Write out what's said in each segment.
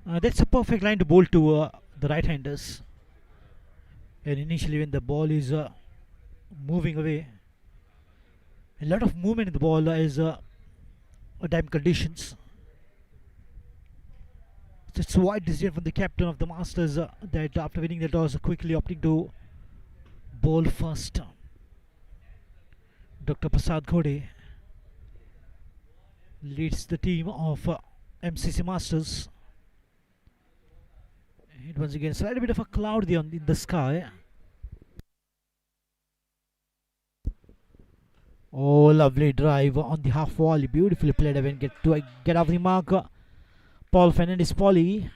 That's a perfect line to bowl to the right-handers. And initially, when the ball is moving away, a lot of movement in the ball is time conditions. So it's a wide decision from the captain of the Masters that after winning the toss, quickly opting to bowl first. Dr. Prasad Ghode leads the team of MCC Masters. And once again, slight bit of a cloud there in the sky. Oh, lovely drive on the half volley, beautifully played. Even get off the mark. Paul Fernandez Polly,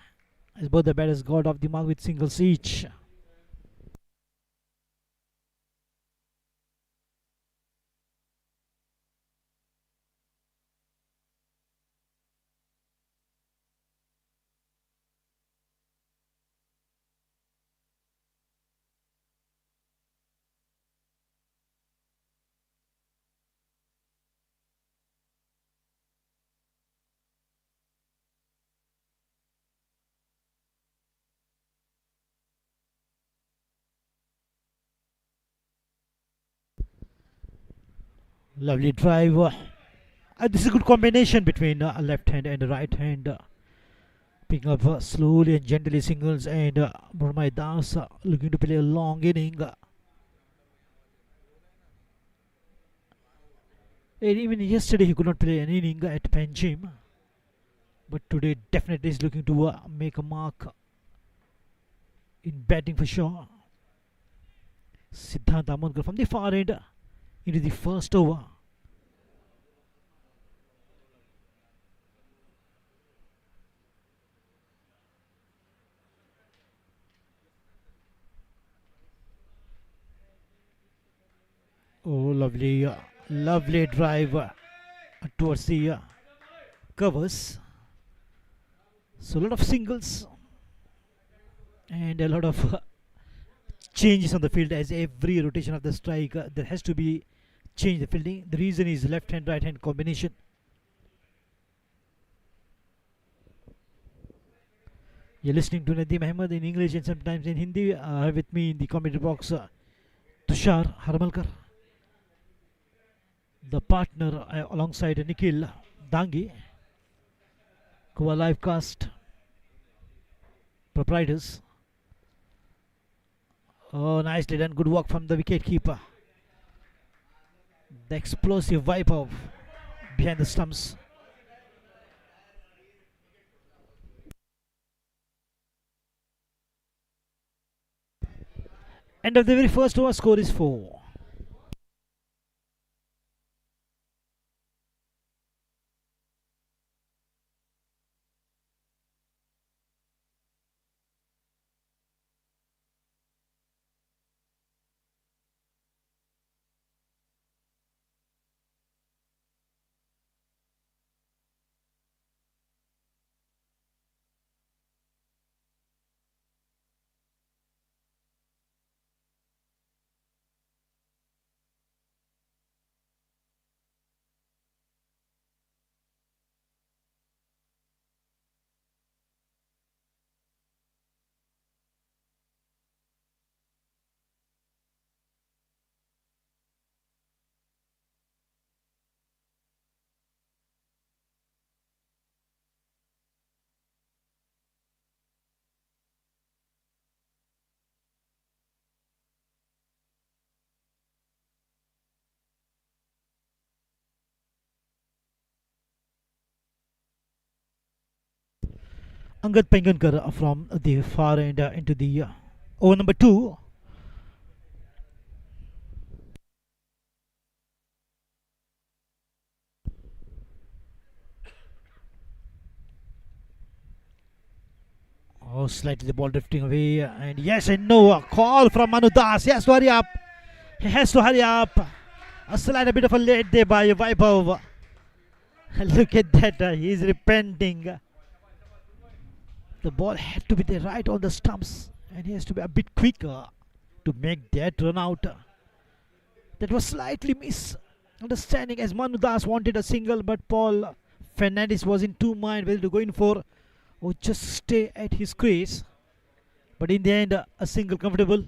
as both the batters got off the mark with singles each. Lovely drive. This is a good combination between left hand and right hand. Picking up slowly and gently singles, and Murmai Das looking to play a long inning. And even yesterday he could not play an inning at Panjim, but today definitely is looking to make a mark in batting for sure. Siddhant Amonkar from the far end into the first over. Oh, lovely drive towards the covers. So a lot of singles and a lot of changes on the field, as every rotation of the strike there has to be change the fielding. The reason is left hand right hand combination. You're listening to Nadeem Ahmed in English and sometimes in Hindi. I have with me in the commentary box Tushar Harmalkar, the partner alongside Nikhil Dangi, Kuwa Livecast proprietors. Oh, nicely done. Good work from the wicket keeper. The explosive wipe off behind the stumps. End of the very first over, score is 4. Angad Pengankar from the far end into the over number 2. Oh, slightly the ball drifting away, and yes and no. A call from Manu Das. He has to hurry up. He has to hurry up. A slight bit of a late day by Vaibhav. Look at that. He's repenting. The ball had to be there right on the stumps, and he has to be a bit quicker to make that run out. That was slightly misunderstanding, as Manu Das wanted a single, but Paul Fernandez was in two minds whether to go in for or just stay at his crease. But in the end, a single comfortable,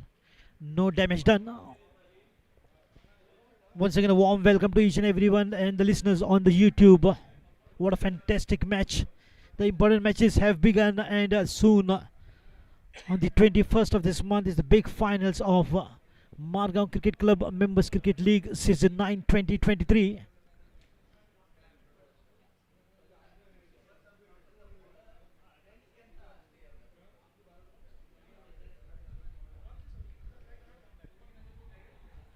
no damage done. Once again, a warm welcome to each and everyone and the listeners on the YouTube. What a fantastic match. The important matches have begun, and soon, on the 21st of this month, is the big finals of Margaon Cricket Club Members Cricket League Season 9 2023.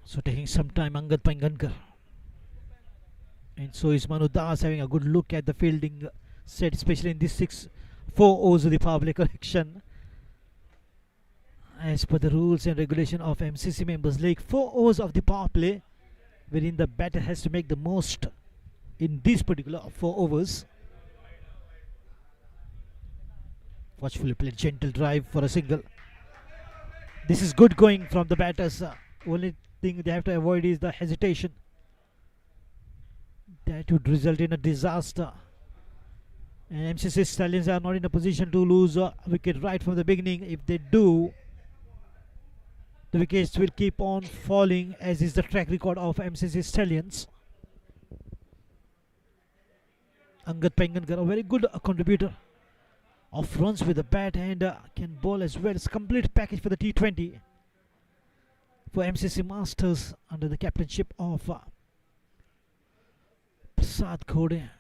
So taking some time, Angad Pangankar. And so is Manu Das having a good look at the fielding set, especially in this 4 overs of the power play correction. As per the rules and regulation of MCC Members League, 4 overs of the power play, wherein the batter has to make the most in this particular 4 overs. Watchfully played, gentle drive for a single. This is good going from the batters. Only thing they have to avoid is the hesitation. That would result in a disaster. And MCC Stallions are not in a position to lose a wicket right from the beginning. If they do, the wickets will keep on falling, as is the track record of MCC Stallions. Angad Pengankar, a very good contributor of runs with the bat, and can bowl as well. It's a complete package for the T20 for MCC Masters under the captainship of Prasad Khode.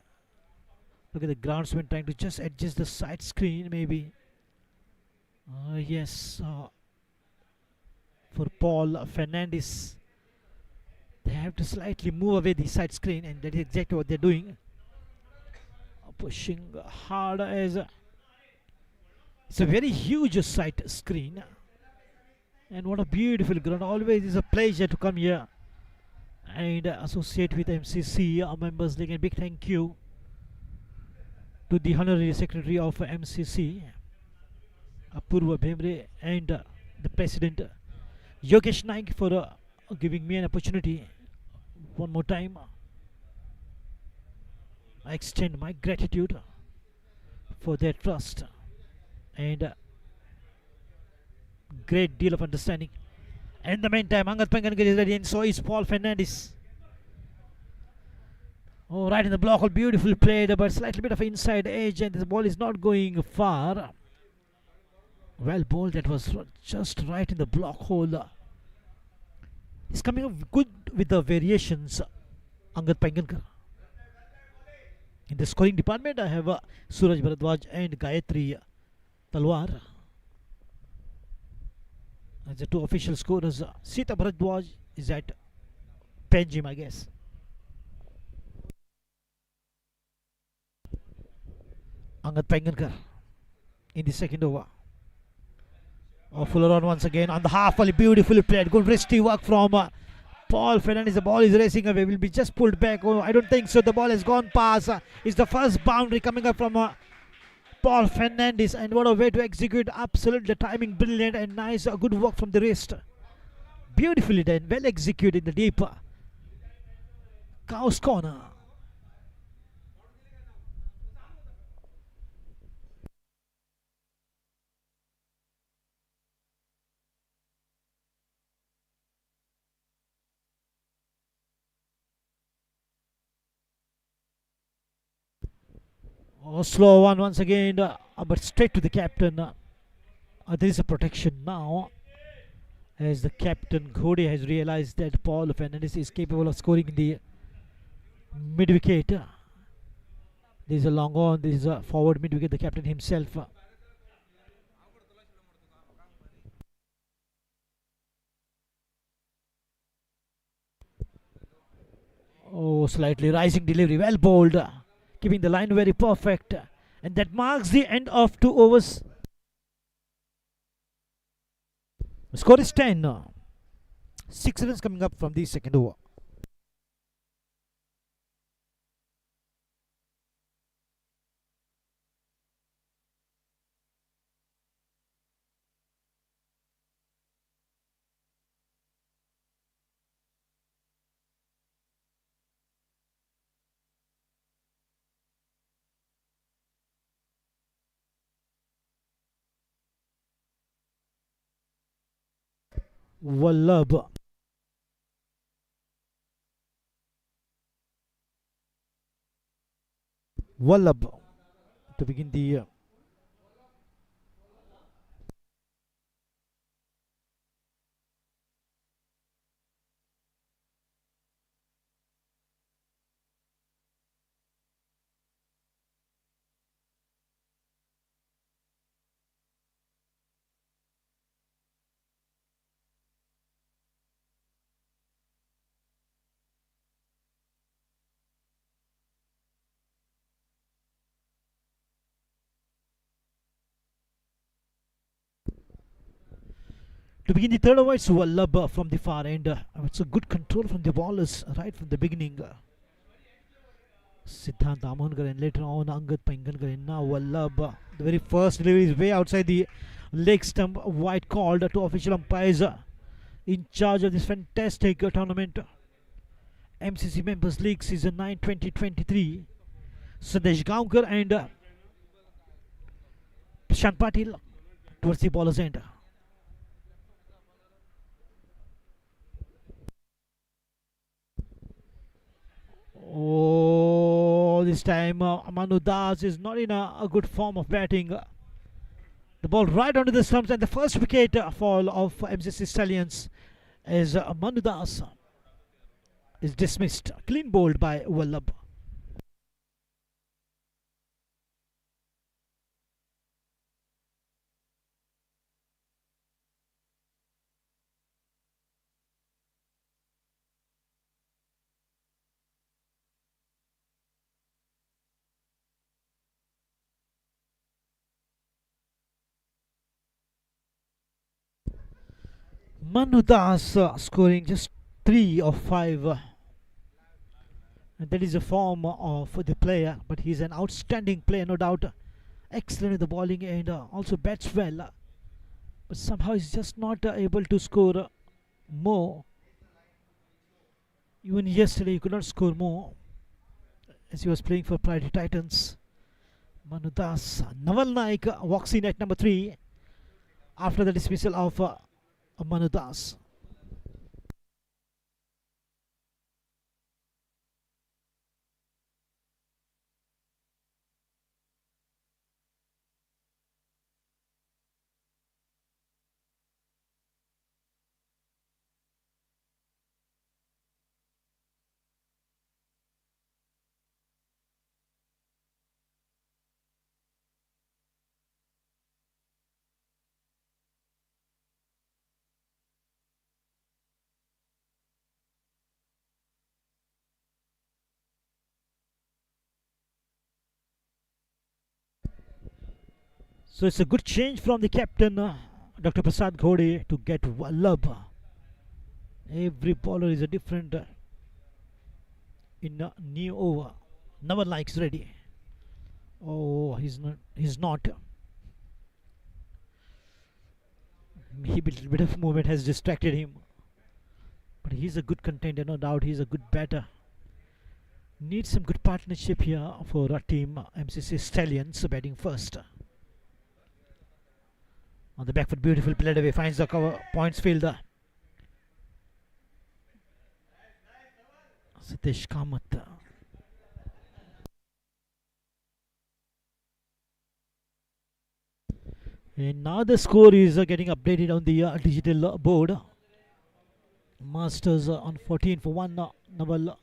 Look at the groundsman trying to just adjust the side screen, maybe. Yes, for Paul Fernandes, they have to slightly move away the side screen, and that is exactly what they're doing. Pushing hard, as it's a very huge side screen. And what a beautiful ground. Always is a pleasure to come here and associate with MCC Members League. And big thank you to the Honorary Secretary of MCC, Apurva Bhemre, and the President, Yogesh Naik, for giving me an opportunity one more time. I extend my gratitude for their trust and great deal of understanding. In the meantime, Angad Pangankar is ready, and so is Paul Fernandes. Oh, right in the block, all beautifully played, but slightly bit of inside edge, and this ball is not going far. Well bowled, that was just right in the block hole. He's coming up good with the variations, Angad Pangankar. In the scoring department, I have Suraj Bharadwaj and Gayatri Talwar as the 2 official scorers. Sita Bharadwaj is at Penjim, I guess. Angad Pangankar in the second over. Fuller on once again on the half volley, beautifully played. Good wristy work from Paul Fernandes. The ball is racing away, will be just pulled back. Oh, I don't think so. The ball has gone past. It's the first boundary coming up from Paul Fernandes, and what a way to execute. Absolutely, the timing brilliant and nice. Good work from the wrist. Beautifully done, well executed in the deep Cow's corner. Oh, slow one once again, but straight to the captain. There is a protection now, as the captain Khode has realized that Paul Fernandes is capable of scoring in the mid wicket. There is a long on, there is a forward mid wicket, the captain himself. Oh, slightly rising delivery, well bowled, keeping the line very perfect, and that marks the end of 2 overs. The score is 10. 6 runs coming up from the second over. Wallab. Wallab to begin the third over. It's Wallab from the far end. It's a good control from the ballers right from the beginning. Siddhant Amonkar and later on Angad Paingankar, and now Wallab. The very first delivery is way outside the leg stump. White called to official umpires in charge of this fantastic tournament. MCC Members League Season 9 2023. Sandesh Gaonkar and Prashant Patil towards the baller's end. Oh, this time Manu Das is not in a good form of batting. The ball right onto the stumps, and the first wicket fall of MCC Stallions as Manu Das is dismissed. Clean bowled by Wallab. Manu Das scoring just 3 of 5. And that is a form of the player, but he's an outstanding player, no doubt. Excellent in the bowling and also bats well. But somehow he's just not able to score more. Even yesterday he could not score more as he was playing for Priority Titans. Manu Das. Naval Naik walks in at number 3 after the dismissal of Manu Das. So it's a good change from the captain, Dr. Prasad Ghode, to get Wallab. Every bowler is a different in a new over. Never likes ready. Oh, he's not. He's not. Maybe a little bit of movement has distracted him. But he's a good contender, no doubt. He's a good batter. Needs some good partnership here for our team, MCC Stallions, batting first. On the back foot, beautiful played away, finds the cover, points fielder. Satish Kamath. And now the score is getting updated on the digital board. Masters on 14 for 1. Naval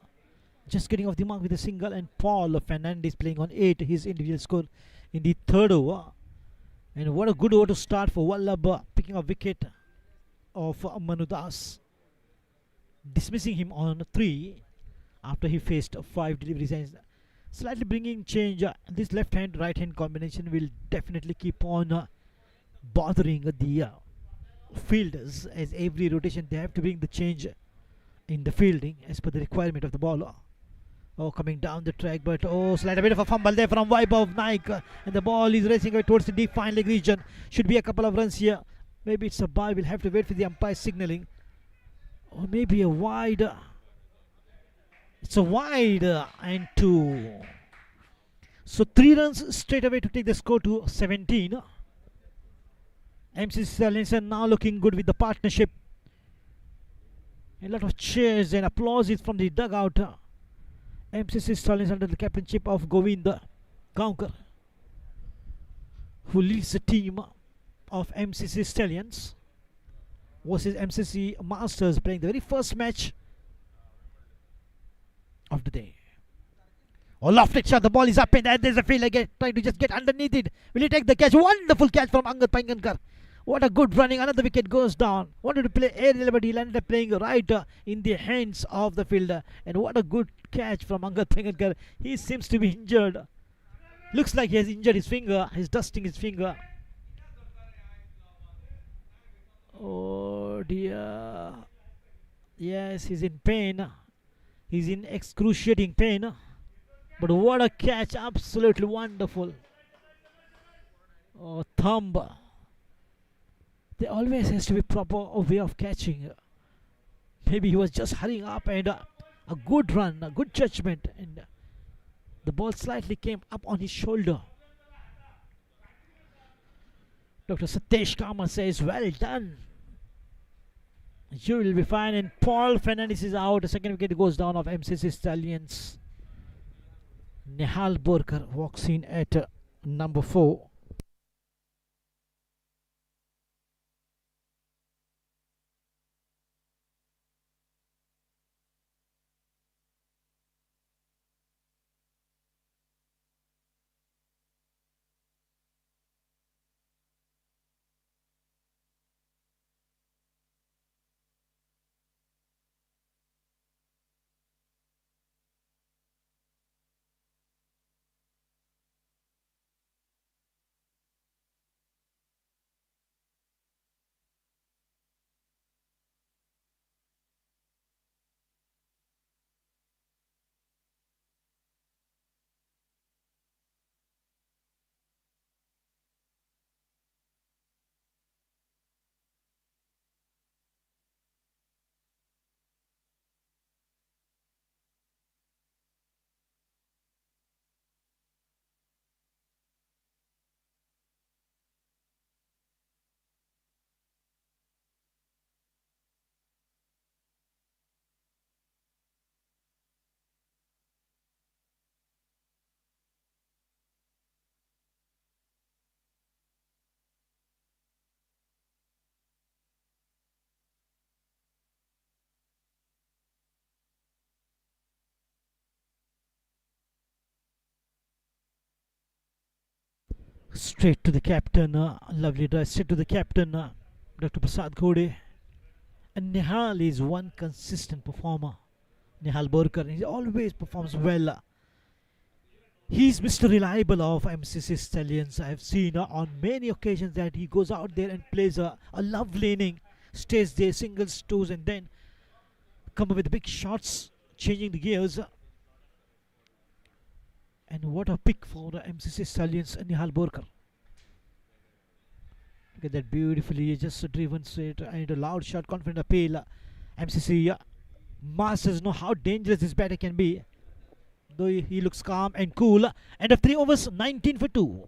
just getting off the mark with a single, and Paul Fernandez playing on 8, his individual score in the third over. And what a good over to start for Wallab, picking a wicket of Manu Das, dismissing him on 3 after he faced 5 deliveries, and slightly bringing change. This left hand right hand combination will definitely keep on bothering the fielders, as every rotation they have to bring the change in the fielding as per the requirement of the bowler. Oh, coming down the track, but oh, slight a bit of a fumble there from Vaibhav Naik, and the ball is racing away towards the deep fine leg region. Should be a couple of runs here. Maybe it's a ball. We'll have to wait for the umpire signaling, or maybe a wide. It's a wide and 2. So 3 runs straight away to take the score to 17. MCC Stallions are now looking good with the partnership A lot of cheers and applause from the dugout. MCC Stallions under the captainship of Govinda Gaonkar, who leads the team of MCC Stallions versus MCC Masters, playing the very first match of the day. Oh, lofted shot, the ball is up and there's a fielder trying to just get underneath it. Will he take the catch? Wonderful catch from Angad Pangankar. What a good running. Another wicket goes down. Wanted to play aerial, but he landed up playing right in the hands of the fielder. And what a good catch from Angad Pangankar. He seems to be injured. Looks like he has injured his finger. He's dusting his finger. Oh dear. Yes, he's in pain. He's in excruciating pain. But what a catch. Absolutely wonderful. Oh, thumb. There always has to be proper way of catching. Maybe he was just hurrying up and a good run, a good judgment, and the ball slightly came up on his shoulder. Dr. Satish Kama says, well done. You will be fine. And Paul Fernandez is out. The second wicket goes down of MCC Stallions. Nihal Borkar walks in at number 4. Straight to the captain. Lovely drive. Straight to the captain, Dr. Prasad Ghode. And Nihal is one consistent performer. Nihal Borkar. He always performs well. He's Mr. Reliable of MCC Stallions. I have seen on many occasions that he goes out there and plays a lovely inning. Stays there, singles, twos, and then come up with big shots, changing the gears. And what a pick for the MCC Stallions and Nihal Borkar. Look at that, beautifully just driven straight and a loud shot, confident appeal. MCC Masters know how dangerous this batter can be. Though he looks calm and cool. End of 3 overs, 19 for 2.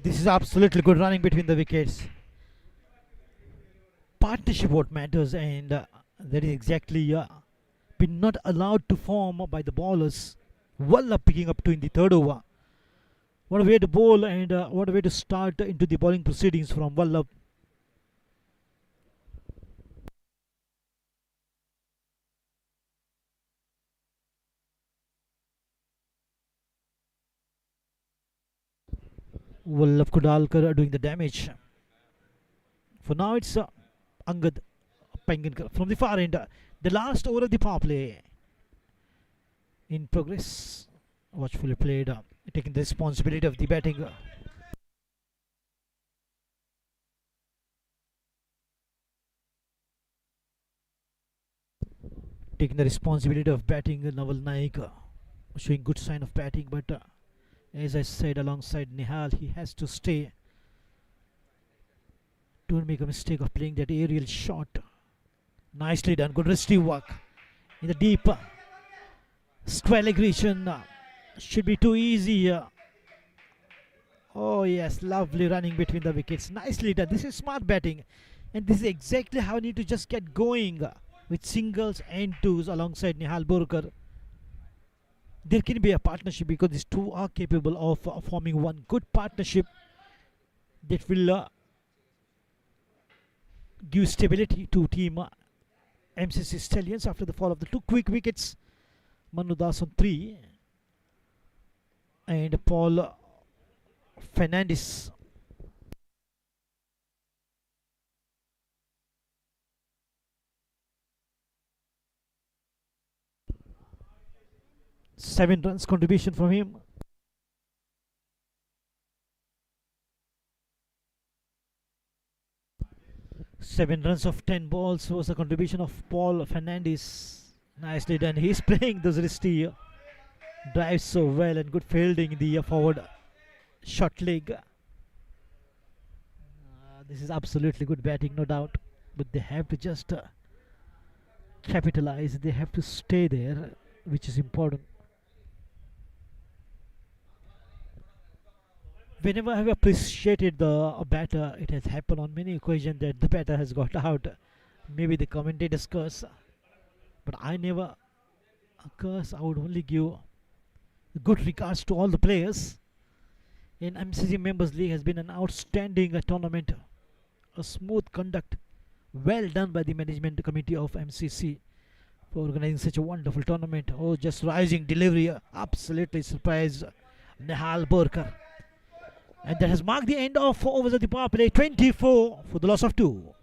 This is absolutely good running between the wickets. Partnership what matters, and that is exactly been not allowed to form by the bowlers. Wallab picking up 2 in the third over. What a way to bowl and what a way to start into the bowling proceedings from Wallab. Wallab Kudalkar doing the damage. For now it's Angad Pengankar from the far end. The last over of the power play in progress. Watchfully played, taking the responsibility of the batting. Taking the responsibility of batting, Naval Naik showing good sign of batting, but as I said, alongside Nihal, he has to stay. Don't make a mistake of playing that aerial shot. Nicely done, good restive work in the deep square leg region. Should be too easy. Oh yes, lovely running between the wickets. Nicely done. This is smart batting, and this is exactly how I need to just get going with singles and twos alongside Nihal Borkar. There can be a partnership because these two are capable of forming one good partnership that will give stability to team MCC Stallions after the fall of the two quick wickets. Manu Das on 3 and Paul Fernandes. Seven runs contribution from him. Seven runs of 10 balls was the contribution of Paul Fernandes. Nicely done. He's playing those wristy drives so well and good fielding in the forward short leg. This is absolutely good batting, no doubt. But they have to just capitalize. They have to stay there, which is important. Whenever I have appreciated the batter, it has happened on many occasions that the batter has got out. Maybe the commentators curse, but I never curse. I would only give good regards to all the players. In MCC Members League has been an outstanding tournament, a smooth conduct, well done by the management committee of MCC for organizing such a wonderful tournament. Oh, just rising delivery, absolutely surprised Nihal Borkar. And that has marked the end of 4 overs of the power play, 24 for the loss of 2.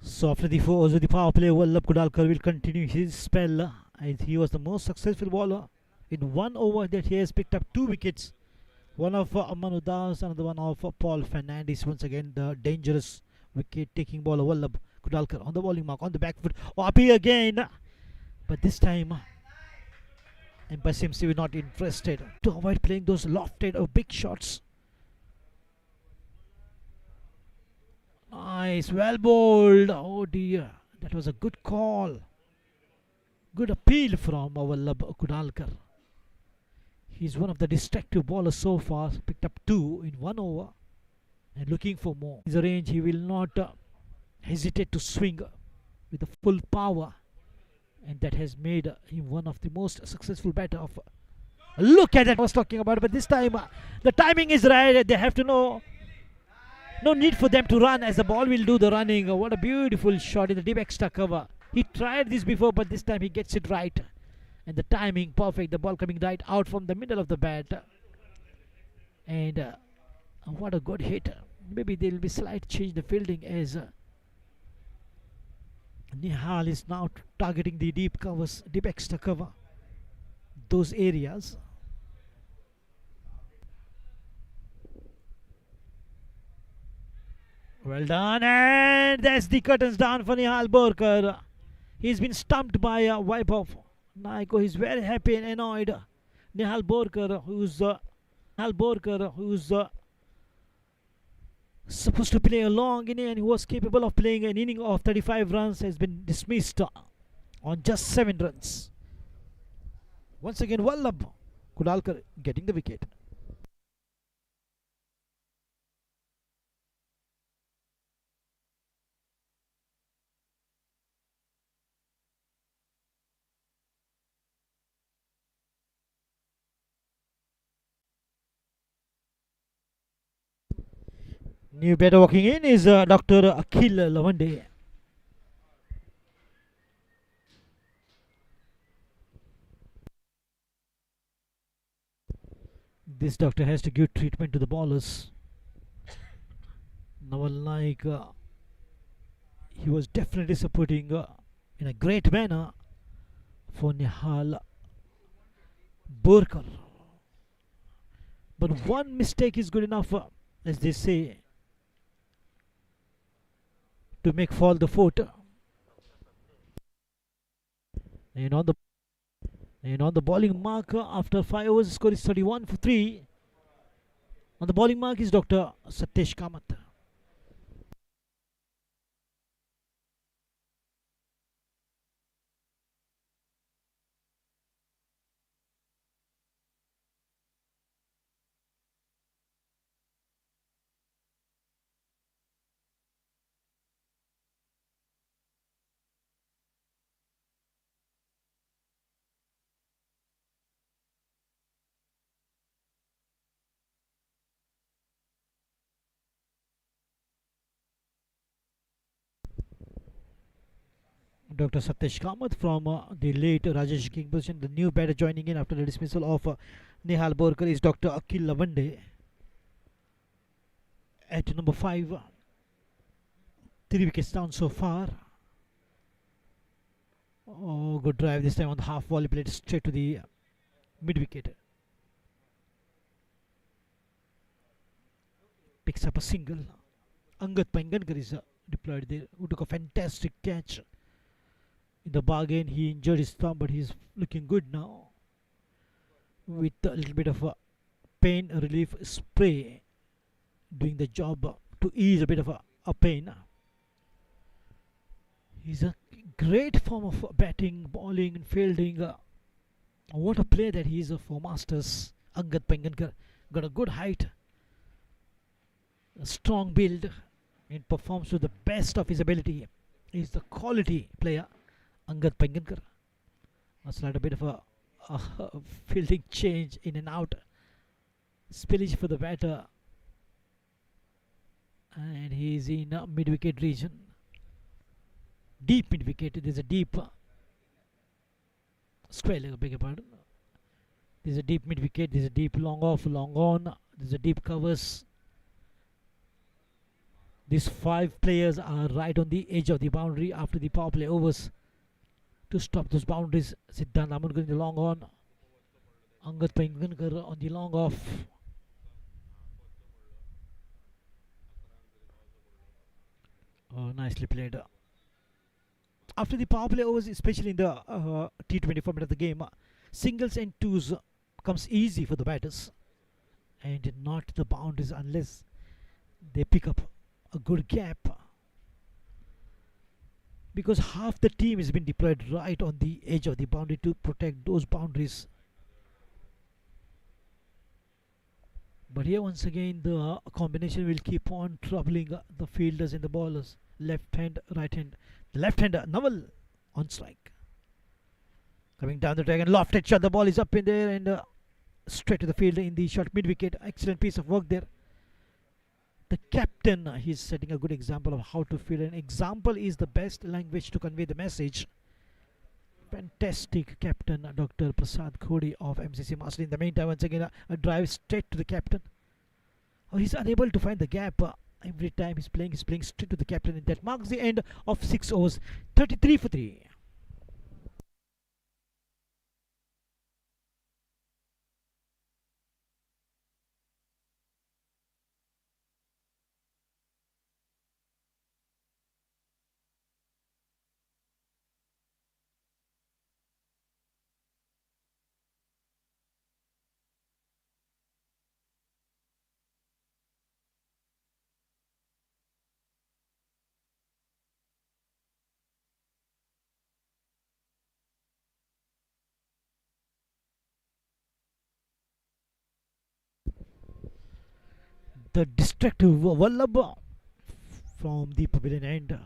So after the 4 overs of the power play, Vallabh Kudalkar will continue his spell as he was the most successful bowler. In 1 over that he has picked up 2 wickets. One of Manu Das, another one of Paul Fernandes. Once again, the dangerous wicket-taking bowler Vallabh Kudalkar on the bowling mark, on the back foot. Up again. But this time, Empire seems to be not interested to avoid playing those lofted or big shots. Nice, well bowled. Oh dear, that was a good call. Good appeal from Vallabh Kudalkar. He's one of the destructive bowlers so far. Picked up 2 in 1 over and looking for more. His range, he will not hesitate to swing with the full power, and that has made him one of the most successful batter of Look at that I was talking about, but this time the timing is right. They have to know. No need for them to run as the ball will do the running. What a beautiful shot in the deep extra cover. He tried this before, but this time he gets it right. And the timing perfect. The ball coming right out from the middle of the bat. And what a good hit. Maybe there will be slight change the fielding as Nihal is now targeting the deep covers, deep extra cover. Those areas. Well done, and that's the curtains down for Nihal Borkar. He's been stumped by a wipe off. Naiko is very happy and annoyed. Nihal Borkar, who's supposed to play a long inning and who was capable of playing an inning of 35 runs, has been dismissed on just 7 runs. Once again, Vallabh Kudalkar getting the wicket. New batter walking in is Dr. Akhil Lavande. This doctor has to give treatment to the ballers. Now, like he was definitely supporting in a great manner for Nihal Borkar. But one mistake is good enough, as they say, to make fall the fort. And on the bowling mark after 5 overs, the score is 31 for 3. On the bowling mark is Dr. Satesh Kamath. Dr. Satesh Kamath from the late Rajesh King position. The new batter joining in after the dismissal of Nihal Borkar is Dr. Akhil Lavande at number 5. 3 wickets down so far. Oh, good drive this time on the half volley, played straight to the mid wicket. Picks up a single. Angad Pangankar is deployed there, who took a fantastic catch. In the bargain, he injured his thumb, but he's looking good now with a little bit of a pain relief spray doing the job to ease a bit of a pain. He's a great form of batting, bowling, and fielding. What a player that he is for Masters. Angad Pangankar got a good height, a strong build, and performs to the best of his ability. He's the quality player. Angad Pangankar. That's like a bit of a fielding change in and out. Spillage for the batter. And he's in a mid wicket region. Deep mid wicket. There's a deep square leg, I beg your pardon. There's a deep mid wicket. There's a deep long off, long on. There's a deep covers. These 5 players are right on the edge of the boundary after the power play overs. To stop those boundaries, Siddhant Amunkar in the long on, Angad Pangankar on the long off. Oh, nicely played. After the power play overs, especially in the T20 format of the game, singles and twos comes easy for the batters, and not the boundaries unless they pick up a good gap. Because half the team has been deployed right on the edge of the boundary to protect those boundaries. But here once again the combination will keep on troubling the fielders and the bowlers. Left hand, right hand. The left hander Naval on strike. Coming down the track and lofted shot. The ball is up in there and straight to the field in the short mid wicket. Excellent piece of work there. The captain, he's setting a good example of how to field. An example is the best language to convey the message. Fantastic captain, Dr. Prasad Khodi of MCC Master. In the meantime, once again, a drive straight to the captain. Oh, he's unable to find the gap. Every time he's playing straight to the captain, and that marks the end of 6 overs, 33 for 3. The destructive Vallabh from the pavilion end.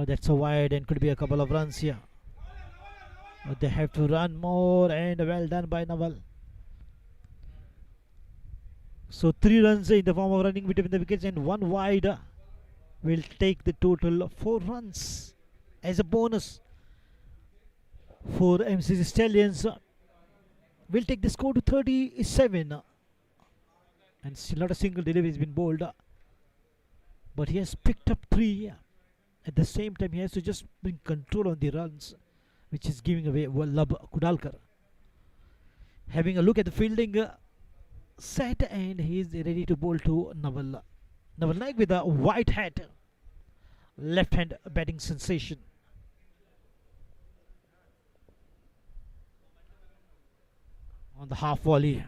That's a wide and could be a couple of runs here. But they have to run more, and well done by Naval. So 3 runs in the form of running between the wickets, and 1 wide will take the total of 4 runs as a bonus for MCC Stallions. Will take the score to 37, and still not a single delivery has been bowled, but he has picked up 3. At the same time, he has to just bring control on the runs, which is giving away Vallabh Kudalkar. Having a look at the fielding set, and he is ready to bowl to Naval. Naval Naik with a white hat, left hand batting sensation. On the half volley,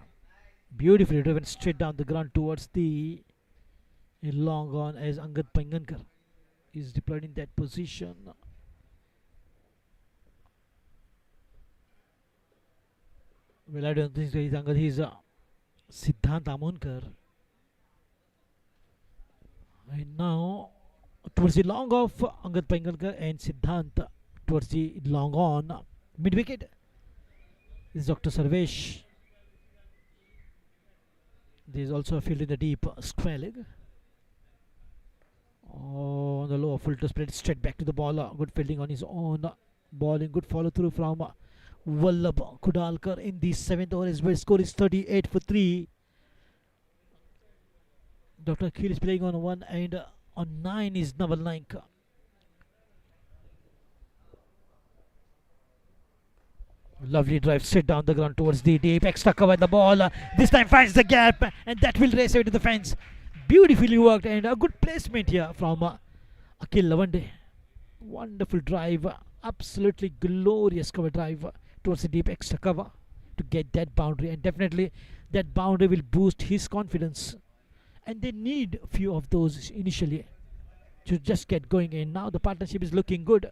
beautifully driven straight down the ground towards the long on, as Angad Pangankar is deployed in that position. Well, I don't think he's Angad, he's Siddhant Amonkar. And now towards the long off, Angad Pangankar and Siddhant towards the long on. Mid wicket is Dr. Sarvesh. There is also a field in the deep square leg. Oh, the lower full to spread straight back to the ball. Good fielding on his own. Bowling, good follow through from Vallabh Kudalkar in the 7th over. His score is 38 for 3. Dr. Akhil is playing on 1, and on 9 is Naval Naik. Lovely drive straight down the ground towards the deep. Extra cover the ball. This time finds the gap, and that will race away to the fence. Beautifully worked, and a good placement here from Akhil Lavande. Wonderful drive. Absolutely glorious cover drive towards the deep extra cover to get that boundary, and definitely that boundary will boost his confidence. And they need a few of those initially to just get going, and now the partnership is looking good.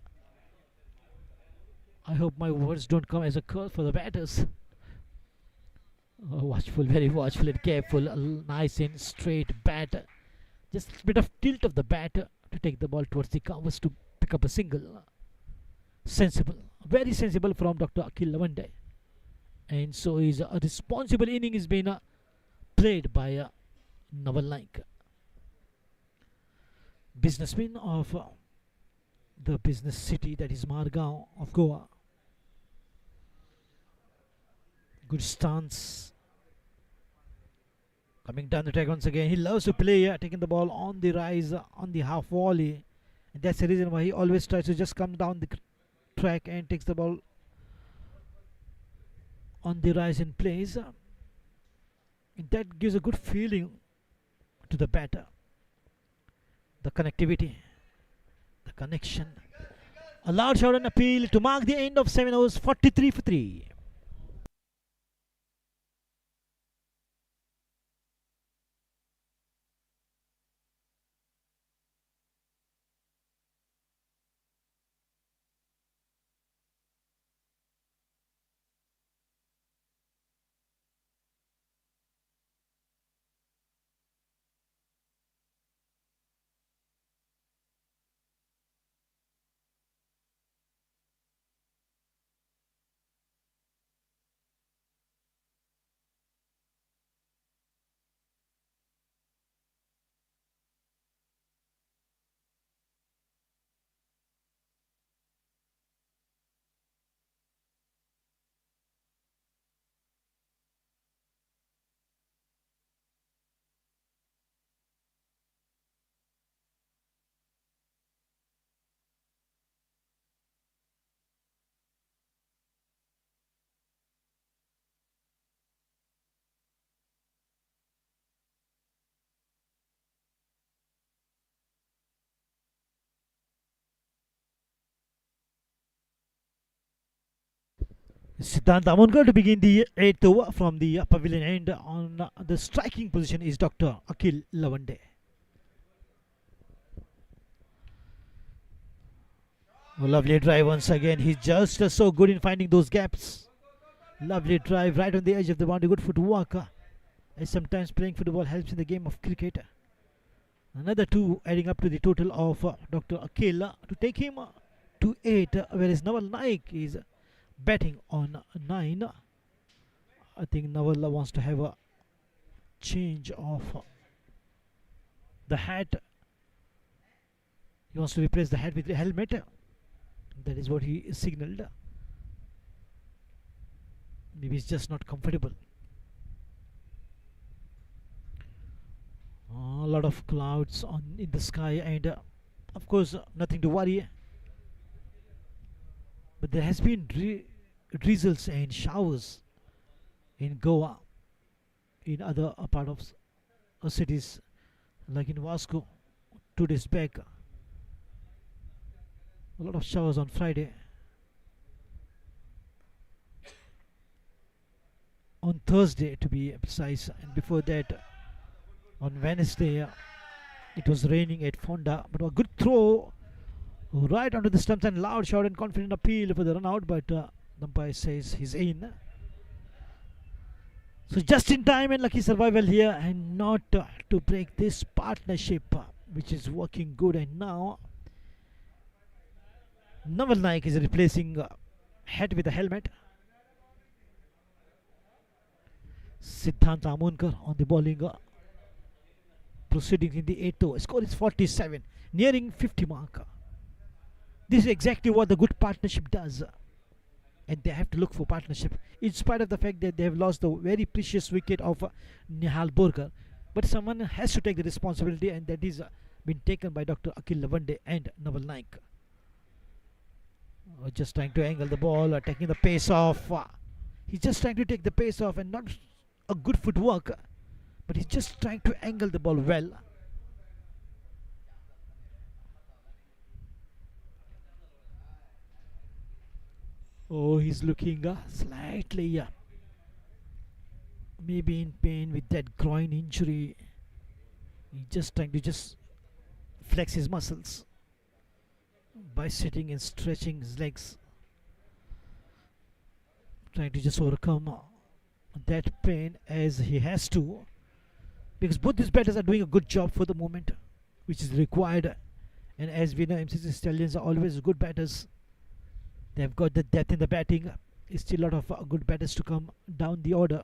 I hope my words don't come as a curse for the batters. Watchful, very watchful and careful. Nice and straight bat. Just a bit of tilt of the bat to take the ball towards the covers to pick up a single. Sensible, very sensible from Dr. Akhil Lavande. And so is a responsible inning is being played by Naval Naik. Businessman of the business city, that is Margao of Goa. Good stance. Coming down the track once again. He loves to play, taking the ball on the rise, on the half volley. And that's the reason why he always tries to just come down the track and takes the ball on the rise and plays. And that gives a good feeling to the batter. The connectivity, the connection. A large shot and appeal to mark the end of 7 overs, 43 for 3. Siddhant Amonkar to begin the 8th over from the pavilion end. On the striking position is Dr. Akhil Lavande. Lovely drive once again. He's just so good in finding those gaps. Lovely drive right on the edge of the boundary. Good footwork. As sometimes playing football helps in the game of cricket. Another two adding up to the total of Dr. Akhil to take him to 8, whereas Naval Naik is batting on 9. I think Naval wants to have a change of the hat. He wants to replace the hat with the helmet. That is what he signaled. Maybe he's just not comfortable. A lot of clouds in the sky, and of course nothing to worry. But there has been drizzles and showers in Goa, in other part of cities like in Vasco 2 days back. A lot of showers on Friday. On Thursday to be precise, and before that on Wednesday it was raining at Fonda, but a good throw right onto the stumps and loud shout and confident appeal for the run out, but the umpire says he's in. So just in time and lucky survival here, and not to break this partnership which is working good. And now Naval Naik is replacing head with a helmet. Siddhant Amonkar on the bowling proceedings in the 8th over. Score is 47, nearing 50 mark. This is exactly what the good partnership does, and they have to look for partnership in spite of the fact that they have lost the very precious wicket of Nihal Borkar. But someone has to take the responsibility, and that is been taken by Dr. Akhil Lavande and Naval Naik. Just trying to angle the ball, taking the pace off. He's just trying to take the pace off, and not a good footwork, but he's just trying to angle the ball well. Oh, he's looking slightly maybe in pain with that groin injury. He's just trying to just flex his muscles by sitting and stretching his legs, trying to just overcome that pain as he has to, because both these batters are doing a good job for the moment, which is required. And as we know, MCC Stallions are always good batters. They've got the depth in the batting. There's still a lot of good batters to come down the order.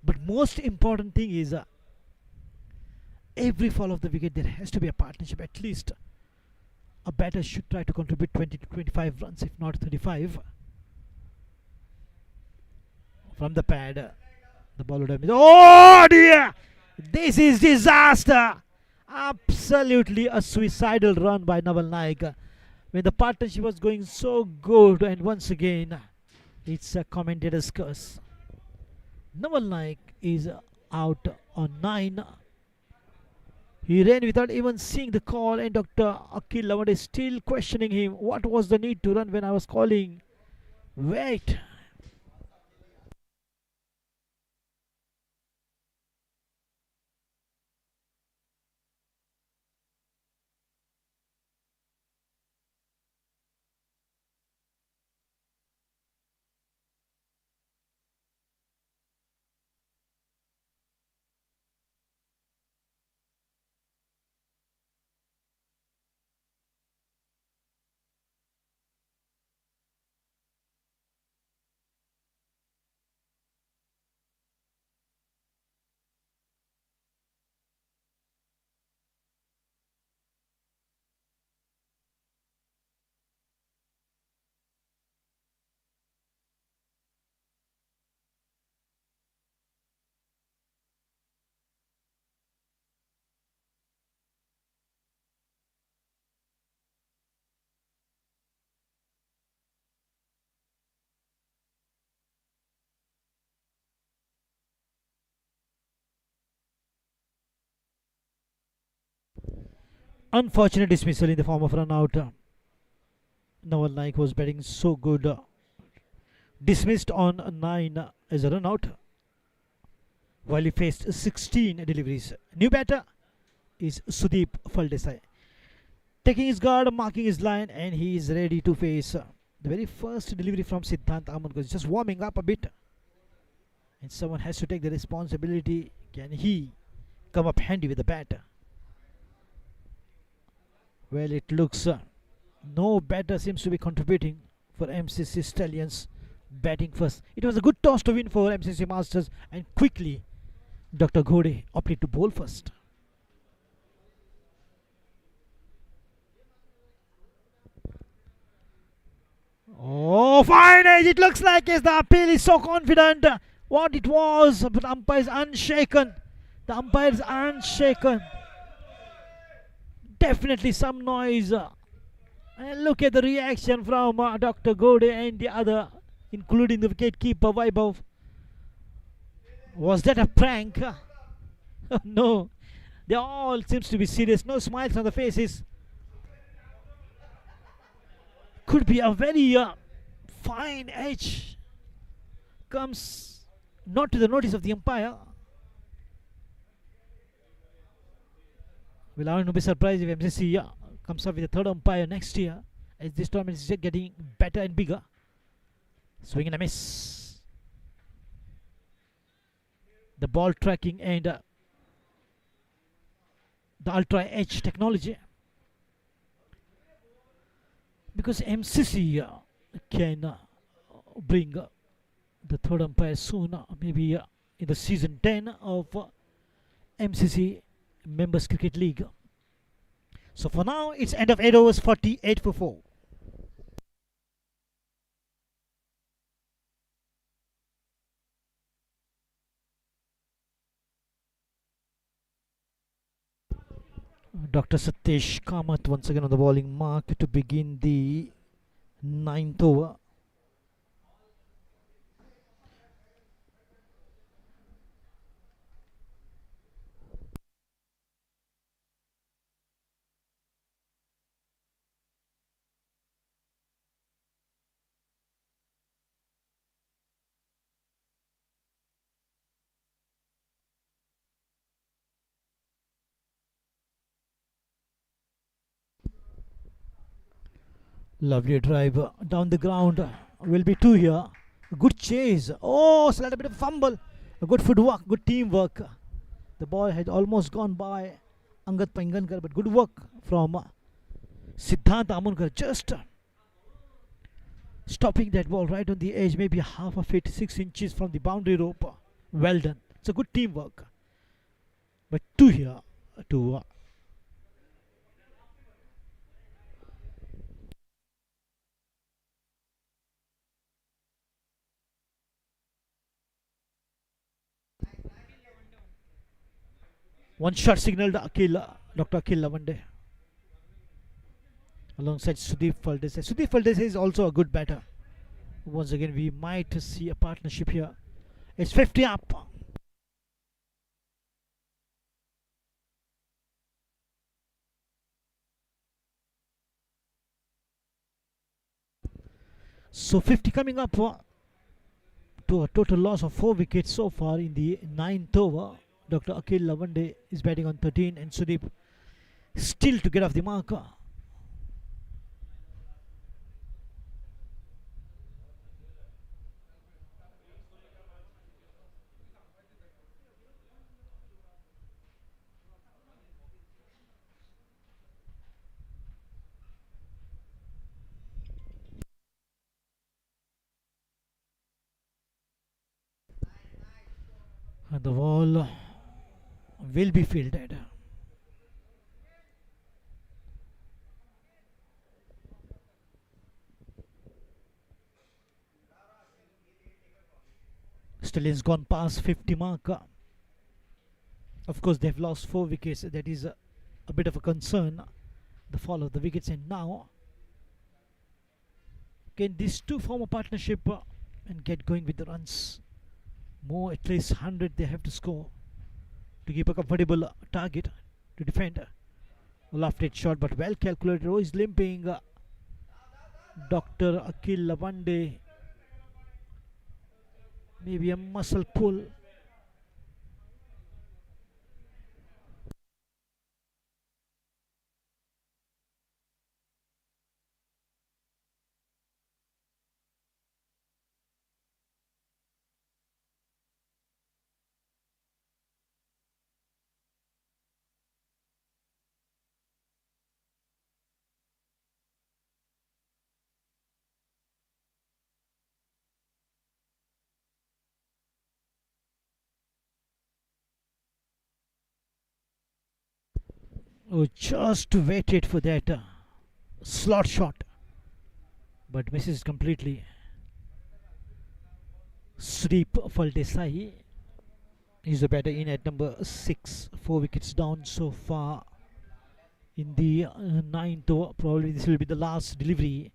But most important thing is every fall of the wicket there has to be a partnership. At least a batter should try to contribute 20 to 25 runs, if not 35. From the pad, the ball would have been, oh dear, this is disaster. Absolutely a suicidal run by Naval Naik when the partnership was going so good, and once again it's a commentator's curse. Naval Naik is out on 9. He ran without even seeing the call, and Dr. Akhil Lavande is still questioning him. What was the need to run when I was calling? Wait. Unfortunate dismissal in the form of run out. Naval Naik was batting so good dismissed on 9 as a run out, while he faced 16 deliveries. New batter is Sudeep Faldesai, taking his guard, marking his line, and he is ready to face the very first delivery from Siddhant Amonkar. Just warming up a bit, and someone has to take the responsibility. Can he come up handy with the bat? Well, it looks no batter seems to be contributing for MCC Stallions batting first. It was a good toss to win for MCC Masters, and quickly Dr. Ghode opted to bowl first. Oh, fine edge! It looks like the appeal is so confident. What it was, but the umpire is unshaken. The umpire is unshaken. Definitely some noise. And look at the reaction from Dr. Ghode and the other, including the wicketkeeper Vaibhav. Was that a prank? No. They all seems to be serious. No smiles on the faces. Could be a very fine edge. Comes not to the notice of the umpire. Well, I wouldn't be surprised if MCC comes up with a third umpire next year, as this tournament is getting better and bigger. Swing and a miss. The ball tracking and the ultra edge technology, because MCC can bring the third umpire soon, maybe in the season 10 of MCC Members Cricket League. So for now, it's end of 8 overs, 48 for 4. Dr. Satish Kamath once again on the bowling mark to begin the 9th over. Lovely drive down the ground. Will be 2 here. A good chase. Oh, slight a bit of fumble. A good footwork, good teamwork. The ball had almost gone by Angad Pangankar, but good work from Siddhant Amonkar. Just stopping that ball right on the edge, maybe half of it, 6 inches from the boundary rope. Well done. It's a good teamwork. But 2 here to one shot signaled Dr. Akhil Lavande alongside Sudeep Faldesai. Sudeep Faldesai is also a good batter. Once again, we might see a partnership here. It's 50 up. So 50 coming up to a total loss of 4 wickets so far in the 9th over. Dr. Akhil Lavande is batting on 13 and Sudeep still to get off the marker. And the ball will be fielded. Stallions gone past 50 marker. Of course, they've lost 4 wickets. That is a bit of a concern. The fall of the wickets, and now can these two form a partnership and get going with the runs? More, at least 100 they have to score to keep a comfortable target to defend. Lofted shot, but well calculated. Oh, he's limping. Dr. Akhil Lavande Maybe a muscle pull. Oh, just waited for that slot shot, but misses completely. Sweep for Desai. He's a batter in at number 6. 4 wickets down so far in the ninth over. Probably this will be the last delivery.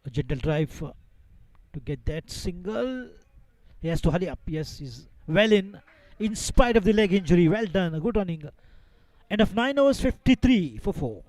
A gentle drive to get that single. He has to hurry up. Yes, he's well in spite of the leg injury. Well done. Good running. End of 9 overs, 53 for 4.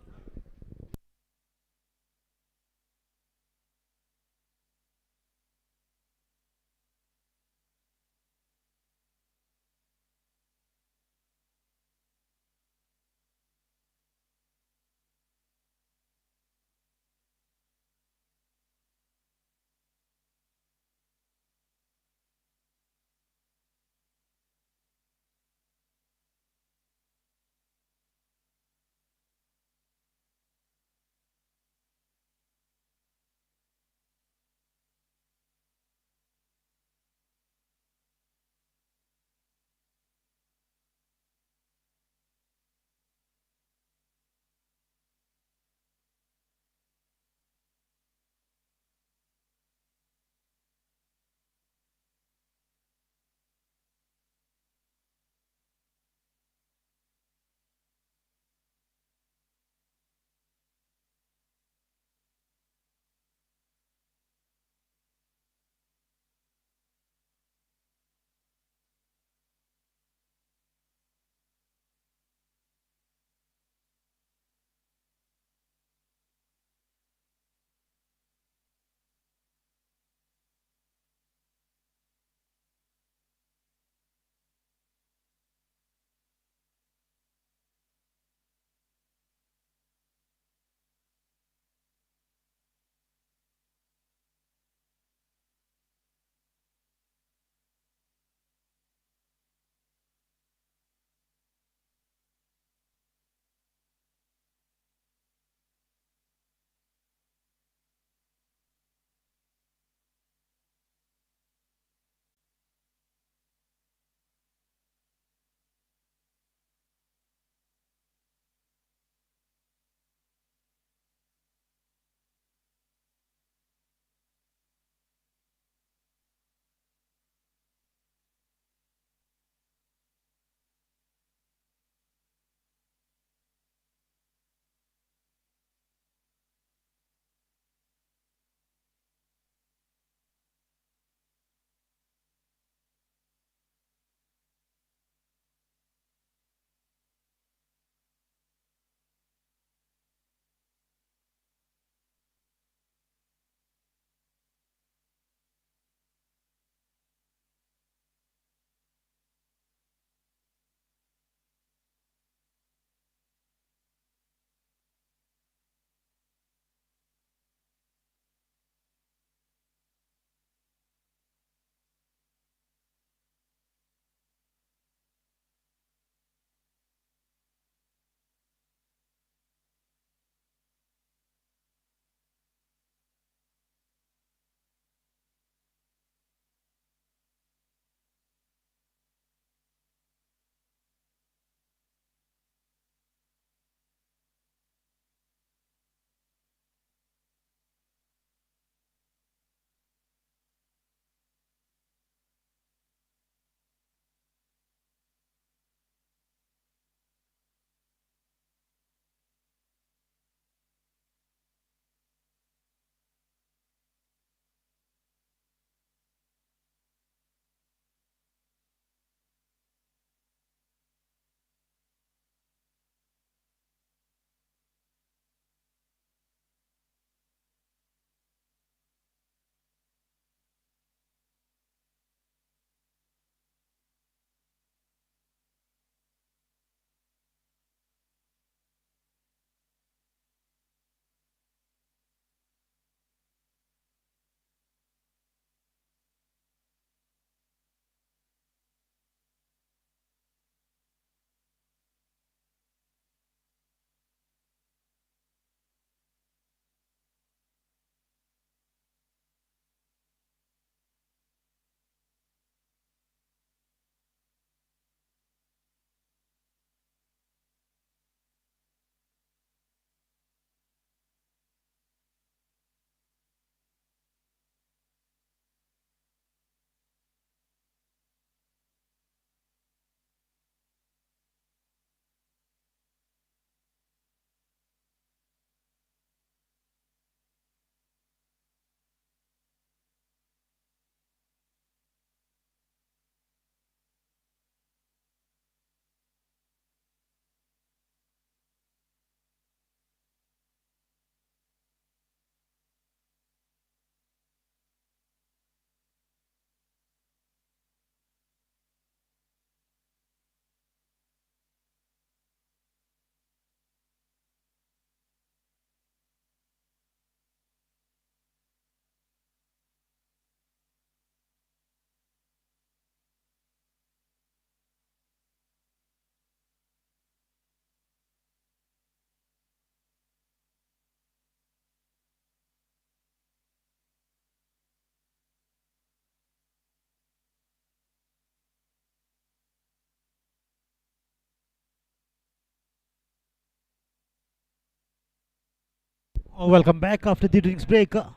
Welcome back after the drinks break. Dr.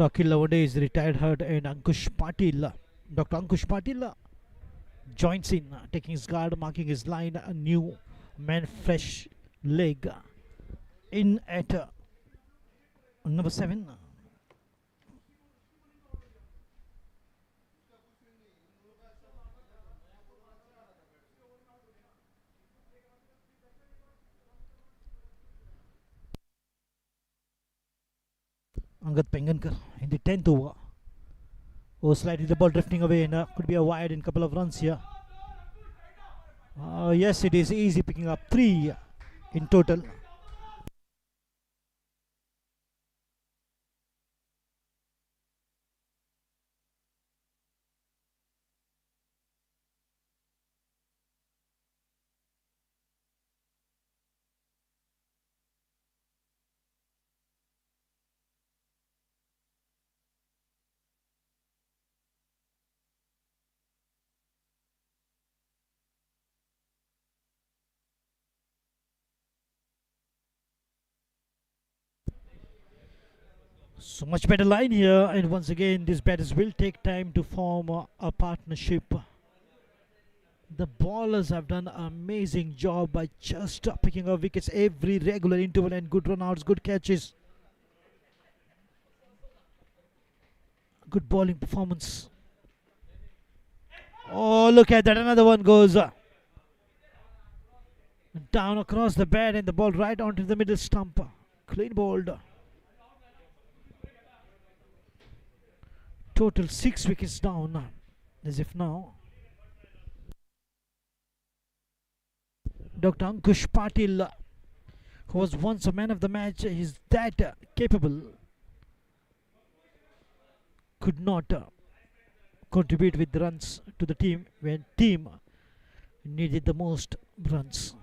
Akhil Lavade is retired hurt and Ankush Patil. Dr. Ankush Patil joins in, taking his guard, marking his line, a new man, fresh leg in at number 7. Angad Pengankar in the 10th over. Oh, slightly the ball drifting away and could be a wide in couple of runs here. Yes, it is easy picking up 3 in total. So much better line here, and once again, these batters will take time to form a partnership. The bowlers have done an amazing job by just picking up wickets every regular interval and good run outs, good catches, good bowling performance. Oh, look at that! Another one goes down across the bat, and the ball right onto the middle stump. Clean bowled. Total 6 wickets down, as if now. Dr. Ankush Patil, who was once a man of the match, is that capable. Could not contribute with runs to the team when team needed the most runs.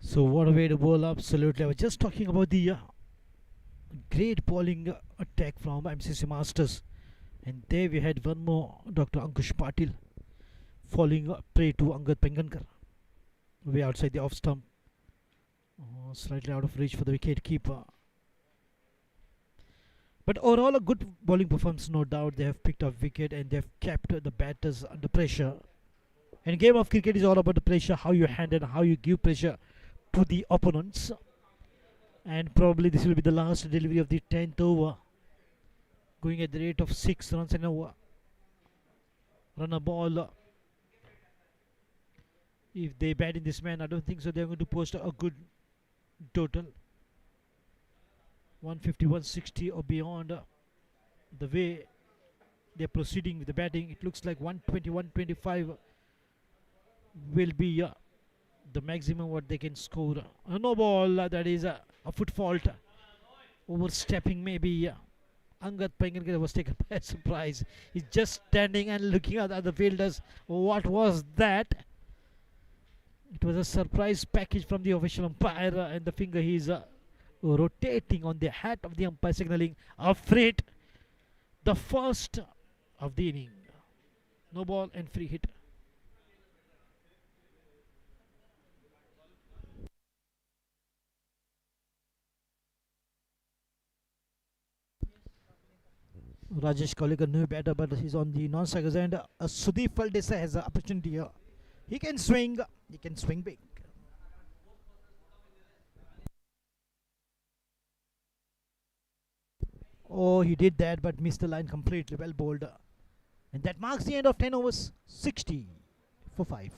So what a way to bowl! Absolutely. I was just talking about the great bowling attack from MCC Masters, and there we had one more. Dr. Ankush Patil falling prey to Angad Pengankar, way outside the off stump, slightly out of reach for the wicket keeper. But overall, a good bowling performance, no doubt. They have picked up wicket and they have kept the batters under pressure. And game of cricket is all about the pressure, how you handle, how you give pressure to the opponents. And probably this will be the last delivery of the 10th over, going at the rate of 6 runs an over. Run a ball. If they bat in this man, I don't think so. They're going to post a good total. 150, 160 or beyond. The way they're proceeding with the batting, it looks like 120, 125 will be the maximum what they can score. No ball, that is a foot fault. Overstepping maybe. Angad Pengarkar was taken by surprise. He's just standing and looking at the other fielders. What was that? It was a surprise package from the official umpire, and the finger he's rotating on the hat of the umpire, signaling afraid. The first of the inning. No ball and free hit. Rajesh Kaulikar knew better, but he's on the non-strikers end. Sudeep Faldesa has an opportunity here. He can swing. He can swing big. Oh, he did that, but missed the line completely. Well bowled. And that marks the end of 10 overs. 60 for 5.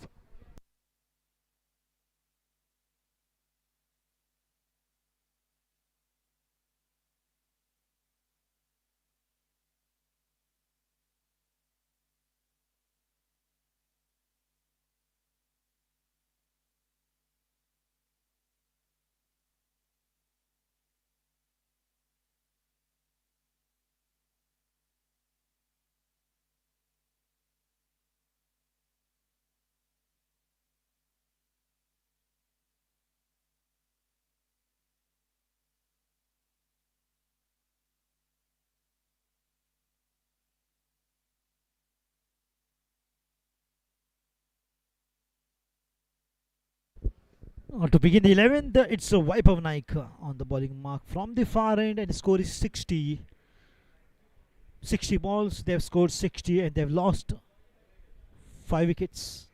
To begin the 11th, it's a wipe of Nike on the bowling mark from the far end, and the score is 60. 60 balls, they've scored 60 and they've lost 5 wickets.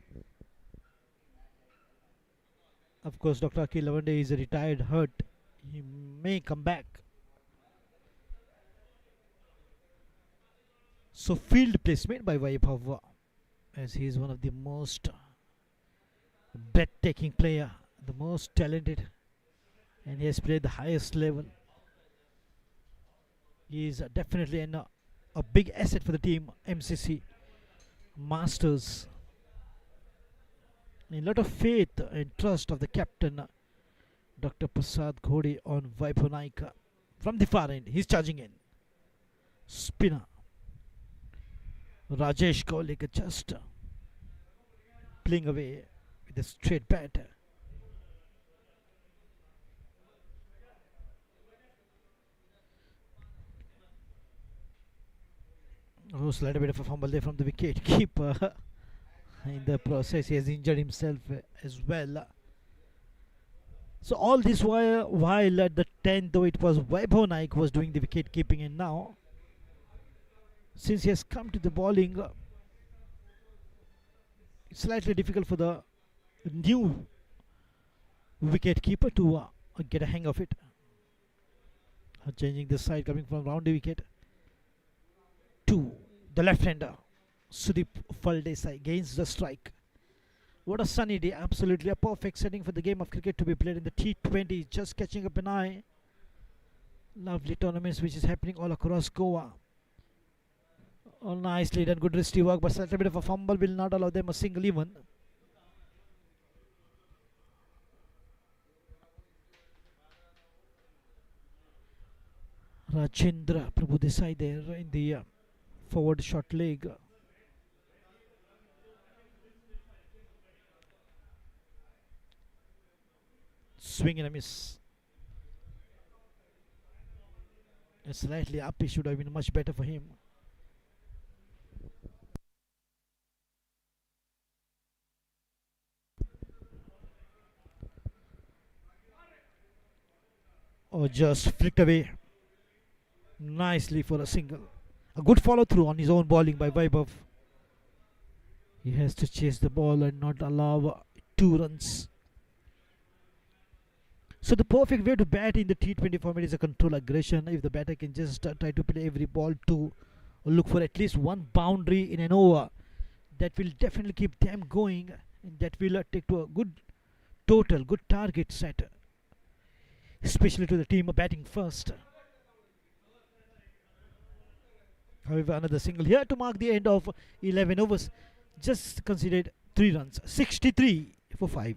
Of course, Dr. Akhil Lavande is a retired hurt. He may come back. So field placement by Vaibhav, as he is one of the most breathtaking player, the most talented, and he has played the highest level. He is definitely a big asset for the team, MCC Masters. A lot of faith and trust of the captain, Dr. Prasad Ghode, on Vaibhav Naik. From the far end, he's charging in. Spinner. Rajesh Kaulikar just playing away with a straight bat. Oh, slight bit of a fumble there from the wicket keeper. In the process, he has injured himself as well. So all this while at the 10th, though, it was Vaibhav Naik was doing the wicket keeping, and now since he has come to the bowling, it's slightly difficult for the new wicket keeper to get a hang of it. Changing the side, coming from round the wicket to the left-hander. Sudeep Faldesa gains the strike. What a sunny day, absolutely a perfect setting for the game of cricket to be played in the T20. Just catching up an eye. Lovely tournaments which is happening all across Goa. All nicely done, good wristy work, but a little bit of a fumble will not allow them a single even. Rajendra Prabhu Desai there in the forward short leg. Swing and a miss. A slightly up, it should have been much better for him. Or just flicked away nicely for a single. A good follow through on his own bowling by Vaibhav. He has to chase the ball and not allow 2 runs. So the perfect way to bat in the T20 format is a control aggression. If the batter can just try to play every ball to look for at least one boundary in an over, that will definitely keep them going, and that will take to a good total, good target set, especially to the team batting first. However, another single here to mark the end of 11 overs. Just considered 3 runs. 63 for 5.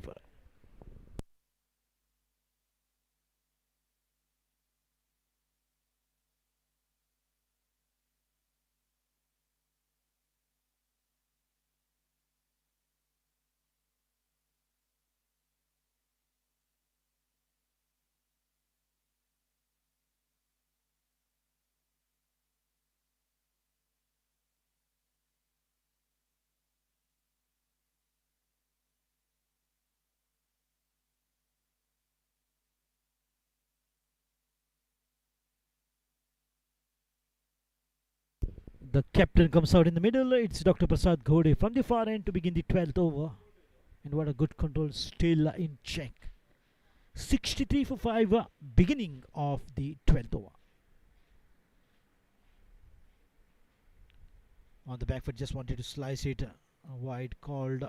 The captain comes out in the middle. It's Dr. Prasad Ghode from the far end to begin the 12th over. And what a good control, still in check. 63 for 5, beginning of the 12th over. On the back foot, just wanted to slice it wide, called.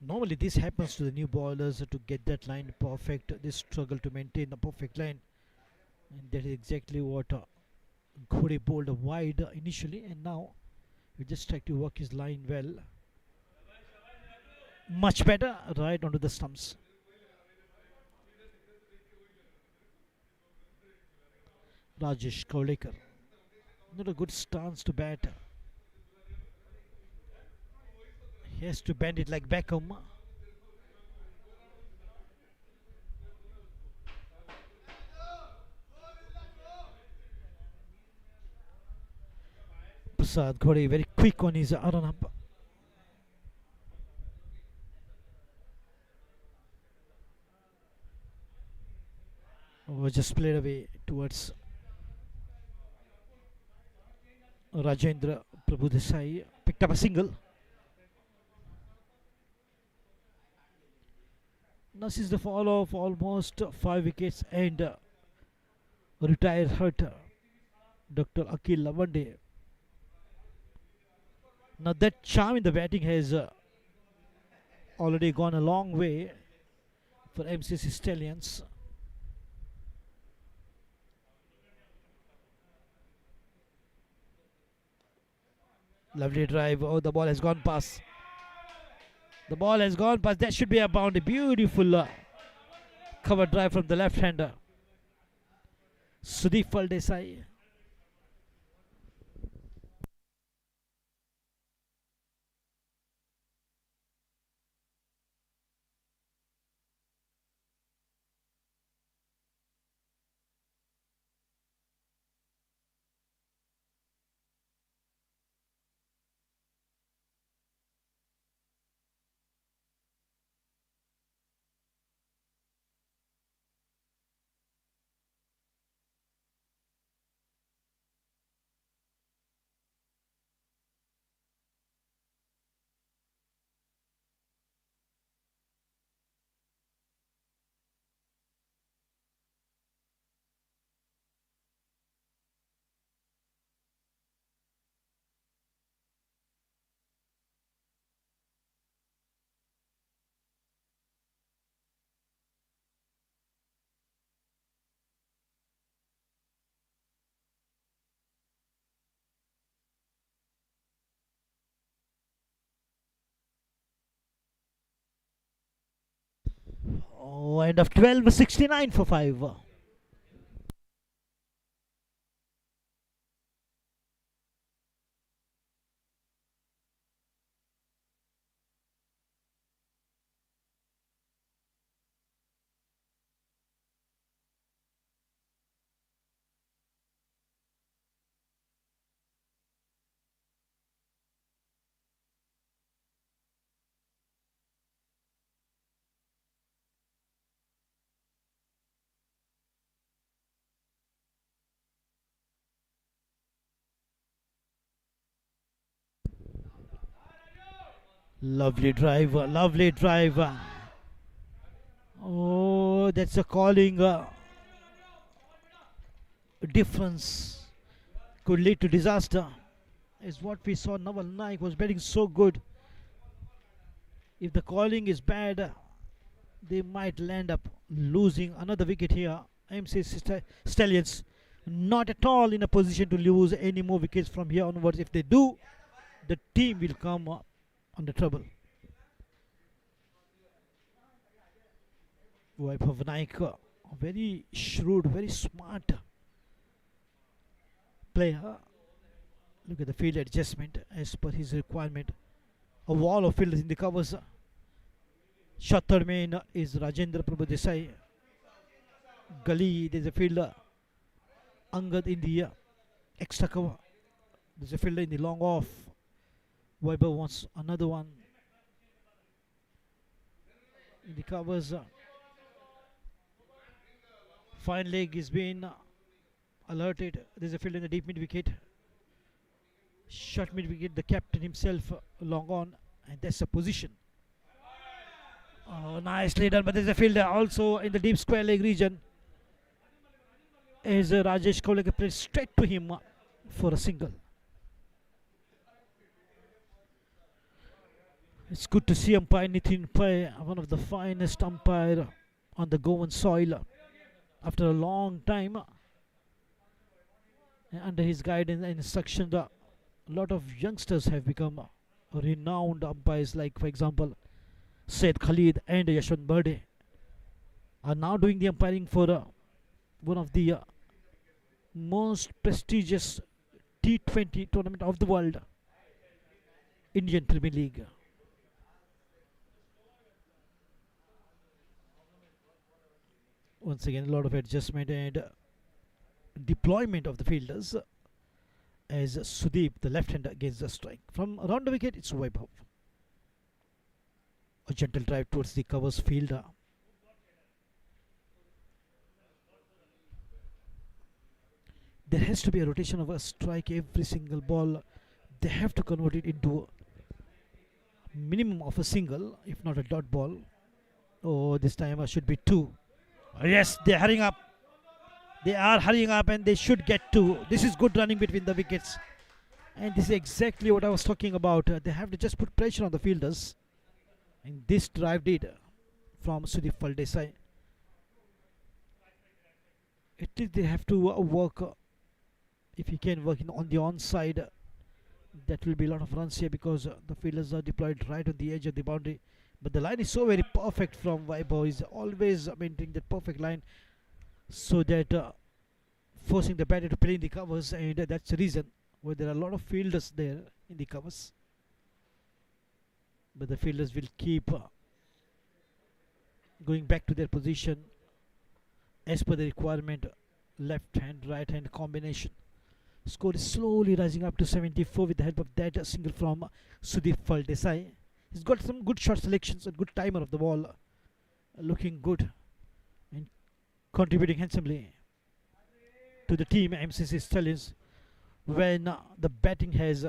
Normally this happens to the new bowlers to get that line perfect. They struggle to maintain the perfect line. And that is exactly what Ghode bowled wide initially, and now he just tried to work his line well. Much better, right onto the stumps. Rajesh Kaulekar. Not a good stance to bat. He has to bend it like Beckham. Prasad Ghode very quick on his run up. Was just played away towards Rajendra Prabhudesai. Picked up a single. Now this is the fall of almost 5 wickets and retired hurt Dr. Akil Lavande. Now that charm in the batting has already gone a long way for MCC Stallions. Lovely drive. Oh, the ball has gone past. The ball has gone past. That should be a boundary. Beautiful cover drive from the left hander, Sudeep Faldesai. Oh, end of 12, 69 for 5. Lovely drive, lovely drive. Oh, that's a calling difference. Could lead to disaster. Is what we saw. Naval Naik was batting so good. If the calling is bad, they might land up losing another wicket here. MCC Stallions not at all in a position to lose any more wickets from here onwards. If they do, the team will come under trouble. Vaibhav Naik, very shrewd, very smart player. Look at the field adjustment as per his requirement. A wall of fielders in the covers. Shot third man is Rajendra Prabhu Desai. Gali, there's a fielder. Angad in the extra cover. There's a fielder in the long off. Vaibhav wants another one. In the covers. Fine leg is being alerted. There's a fielder in the deep mid wicket. Short mid wicket, the captain himself long on, and that's the position. Oh, nicely done, but there's a fielder also in the deep square leg region. As Rajesh Kaulekar plays straight to him for a single. It's good to see umpire Nitin Pai, one of the finest umpire on the Goan soil. After a long time, under his guidance and instruction, a lot of youngsters have become renowned umpires, like for example Said Khalid and Yashwant Berde are now doing the umpiring for one of the most prestigious T20 tournament of the world, Indian Premier League. Once again, a lot of adjustment and deployment of the fielders as Sudeep, the left-hander, gets the strike. From around the wicket, it's Vaibhav. A gentle drive towards the covers fielder. There has to be a rotation of a strike every single ball. They have to convert it into a minimum of a single, if not a dot ball. Oh, this time I should be two. Yes, they're hurrying up. They are hurrying up and they should get two. This is good running between the wickets. And this is exactly what I was talking about. They have to just put pressure on the fielders. And this drive did from Sudeep Faldesai. At least they have to work. If he can work on the onside, that will be a lot of runs here because the fielders are deployed right on the edge of the boundary. But the line is so very perfect from Vaibhav. He's always maintaining that perfect line so that forcing the batter to play in the covers, and that's the reason why there are a lot of fielders there in the covers. But the fielders will keep going back to their position as per the requirement, left hand, right hand combination. Score is slowly rising up to 74 with the help of that single from Sudeep Faldesai. He's got some good shot selections and good timer of the ball, looking good and contributing handsomely to the team MCC Stallions when the batting has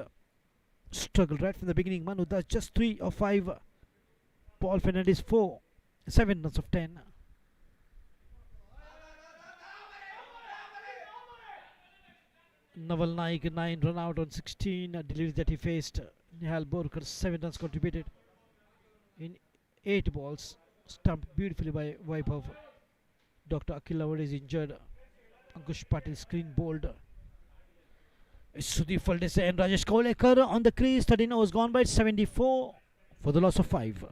struggled right from the beginning. Manu does just 3 of 5. Paul Fernandez 4, 7 runs of 10. Naval Naik 9 run out on 16 deliveries that he faced. Nihal Borkar 7 runs contributed in 8 balls, stumped beautifully by Vaibhav. Dr. Akhil Lawad is injured. Ankush Patil screen bowled. Sudeep Faldesai and Rajesh Kaulekar on the crease. 13 overs gone by 74 for the loss of 5.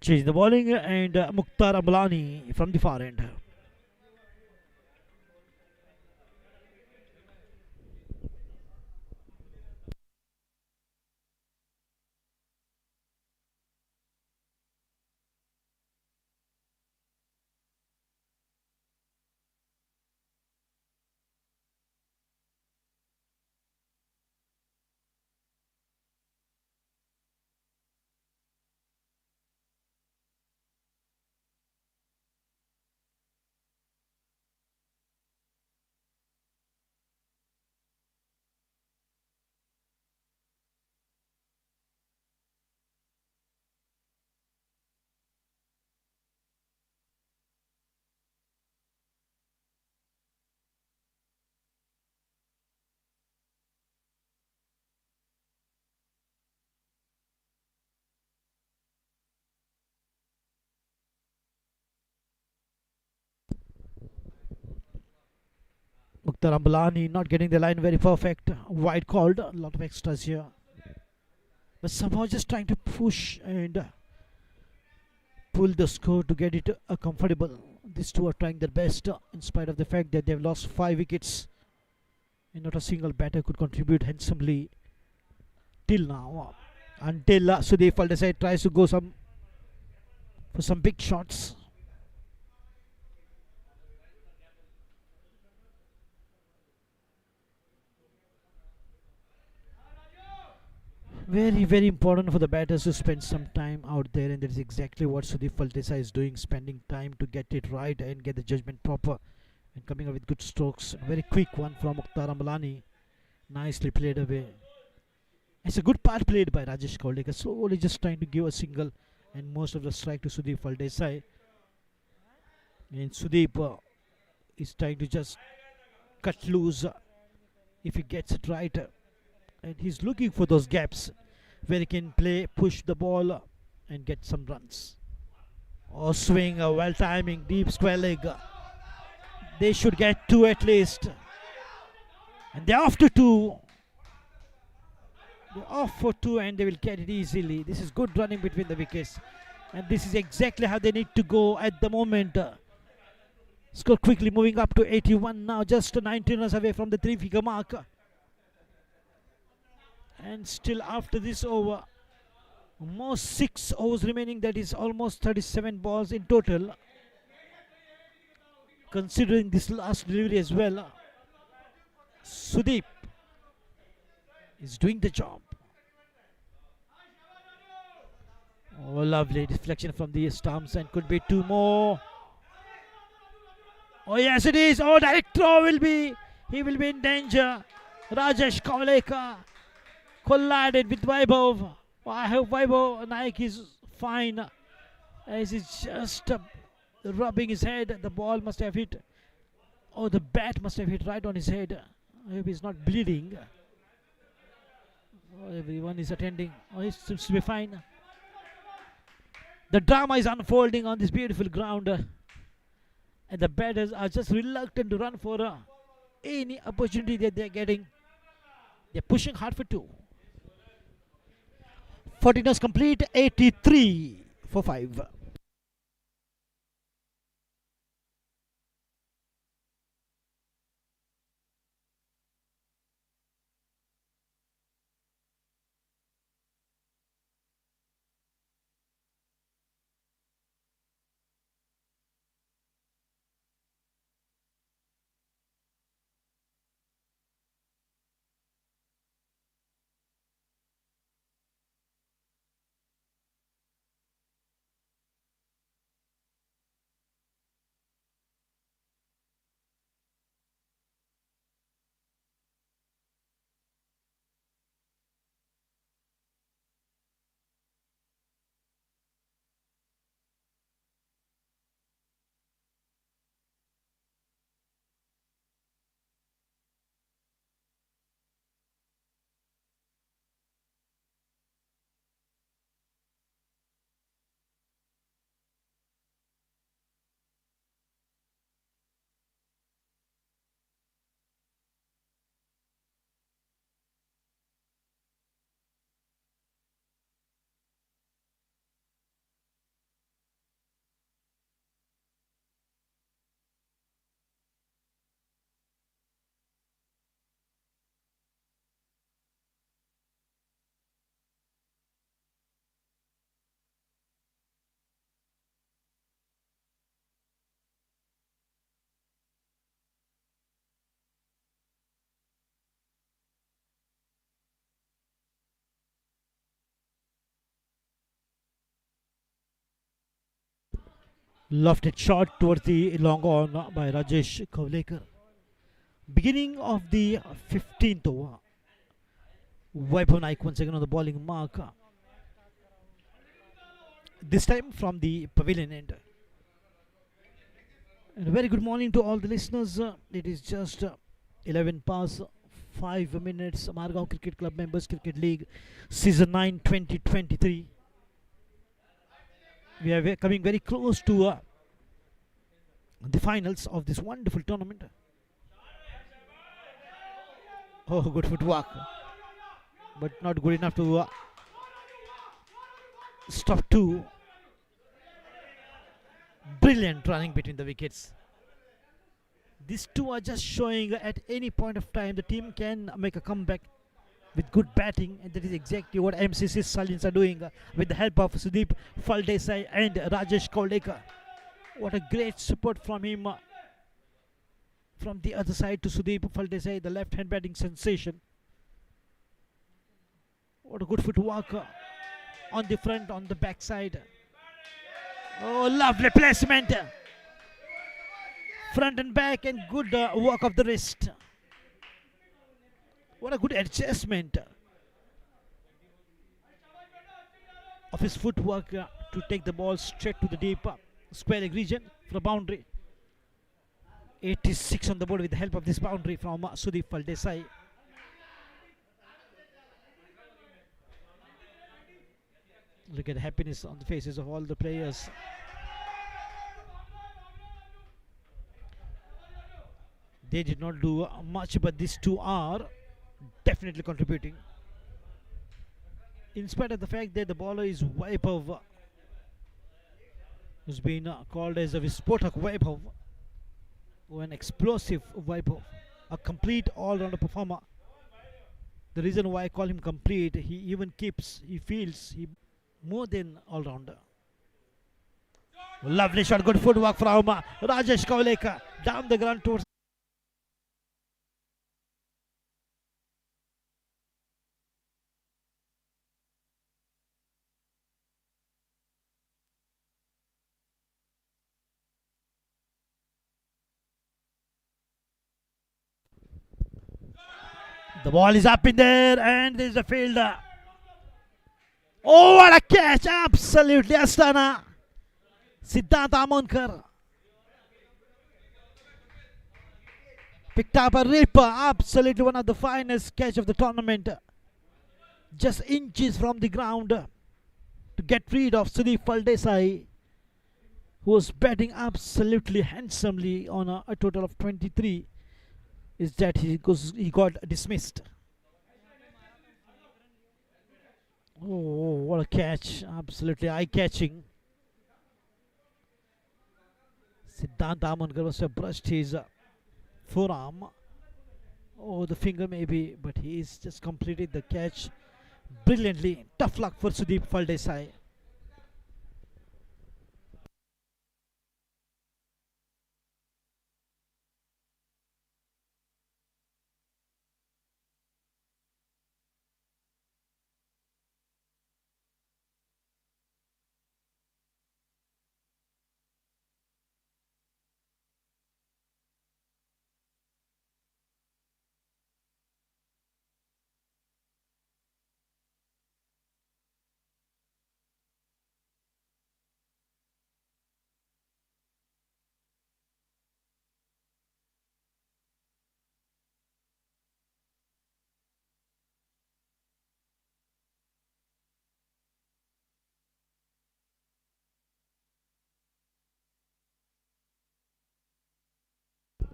Change the bowling and Mukhtar Amlani from the far end. Mukhtar Ambalani not getting the line very perfect. Wide called. A lot of extras here. But somehow just trying to push and pull the score to get it comfortable. These two are trying their best in spite of the fact that they've lost 5 wickets. And not a single batter could contribute handsomely till now. Until Sudeep Faldesai tries to go for some big shots. Very, very important for the batters to spend some time out there, and that is exactly what Sudeep Faldesai is doing, spending time to get it right and get the judgment proper and coming up with good strokes. A very quick one from Mukhtar Ambalani. Nicely played away. It's a good part played by Rajesh Kavlekar, slowly just trying to give a single and most of the strike to Sudeep Faldesai. And Sudeep is trying to just cut loose if he gets it right. And he's looking for those gaps where he can play, push the ball and get some runs. Or swing, well timing, deep square leg. They should get 2 at least. And they're off to 2. They're off for 2 and they will get it easily. This is good running between the wickets. And this is exactly how they need to go at the moment. Score quickly moving up to 81 now, just 19 runs away from the 3-figure mark. And still after this over, almost 6 overs remaining, that is almost 37 balls in total. Considering this last delivery as well, Sudeep is doing the job. Oh, lovely deflection from the stumps and could be 2 more. Oh yes it is. Oh, direct throw he will be in danger. Rajesh Kavlekar collided with Vaibhav. Oh, I hope Vaibhav Naik is fine as he's just rubbing his head. The ball must have hit. Oh, the bat must have hit right on his head. I hope he's not bleeding. Oh, everyone is attending. Oh, he seems to be fine. The drama is unfolding on this beautiful ground. And the batters are just reluctant to run for any opportunity that they're getting. They're pushing hard for 2. 14 is complete, 83 for 5. Lofted shot towards the long on by Rajesh Kavlekar. Beginning of the 15th over. Vaibhav Naik once again on the bowling mark. This time from the pavilion end. And a very good morning to all the listeners. It is just 11 past 5 minutes. Margao Cricket Club Members Cricket League Season 9 2023. We are coming very close to the finals of this wonderful tournament. Oh, good footwork, but not good enough to stop two. Brilliant running between the wickets. These two are just showing at any point of time the team can make a comeback with good batting, and that is exactly what MCC Stallions are doing with the help of Sudeep Faldesai and Rajesh Kaulekar. What a great support from him from the other side to Sudeep Faldesai, the left-hand batting sensation. What a good footwork on the front, on the backside. Oh, lovely placement. Front and back, and good work of the wrist. What a good adjustment of his footwork to take the ball straight to the deep square leg region for a boundary. 86 on the board with the help of this boundary from Sudeep Faldesai. Look at the happiness on the faces of all the players. They did not do much, but these two are definitely contributing. In spite of the fact that the bowler is Vaibhav, who's been called as a Vispotak Vaibhav, or an explosive Vaibhav, a complete all-rounder performer. The reason why I call him complete, he feels he more than all-rounder. Lovely shot, good footwork from Rajesh Kaulekar down the ground towards. The ball is up in there, and there's a fielder. Oh, what a catch! Absolutely Astana. Siddhant Amonkar picked up a ripper. Absolutely one of the finest catch of the tournament. Just inches from the ground to get rid of Sudeep Faldesai, who was batting absolutely handsomely on a total of 23. Is that he got dismissed. Oh, what a catch. Absolutely eye-catching. Siddhant Amonkar must have brushed his forearm. Oh, the finger maybe, but he's just completed the catch brilliantly. Tough luck for Sudeep Faldesai.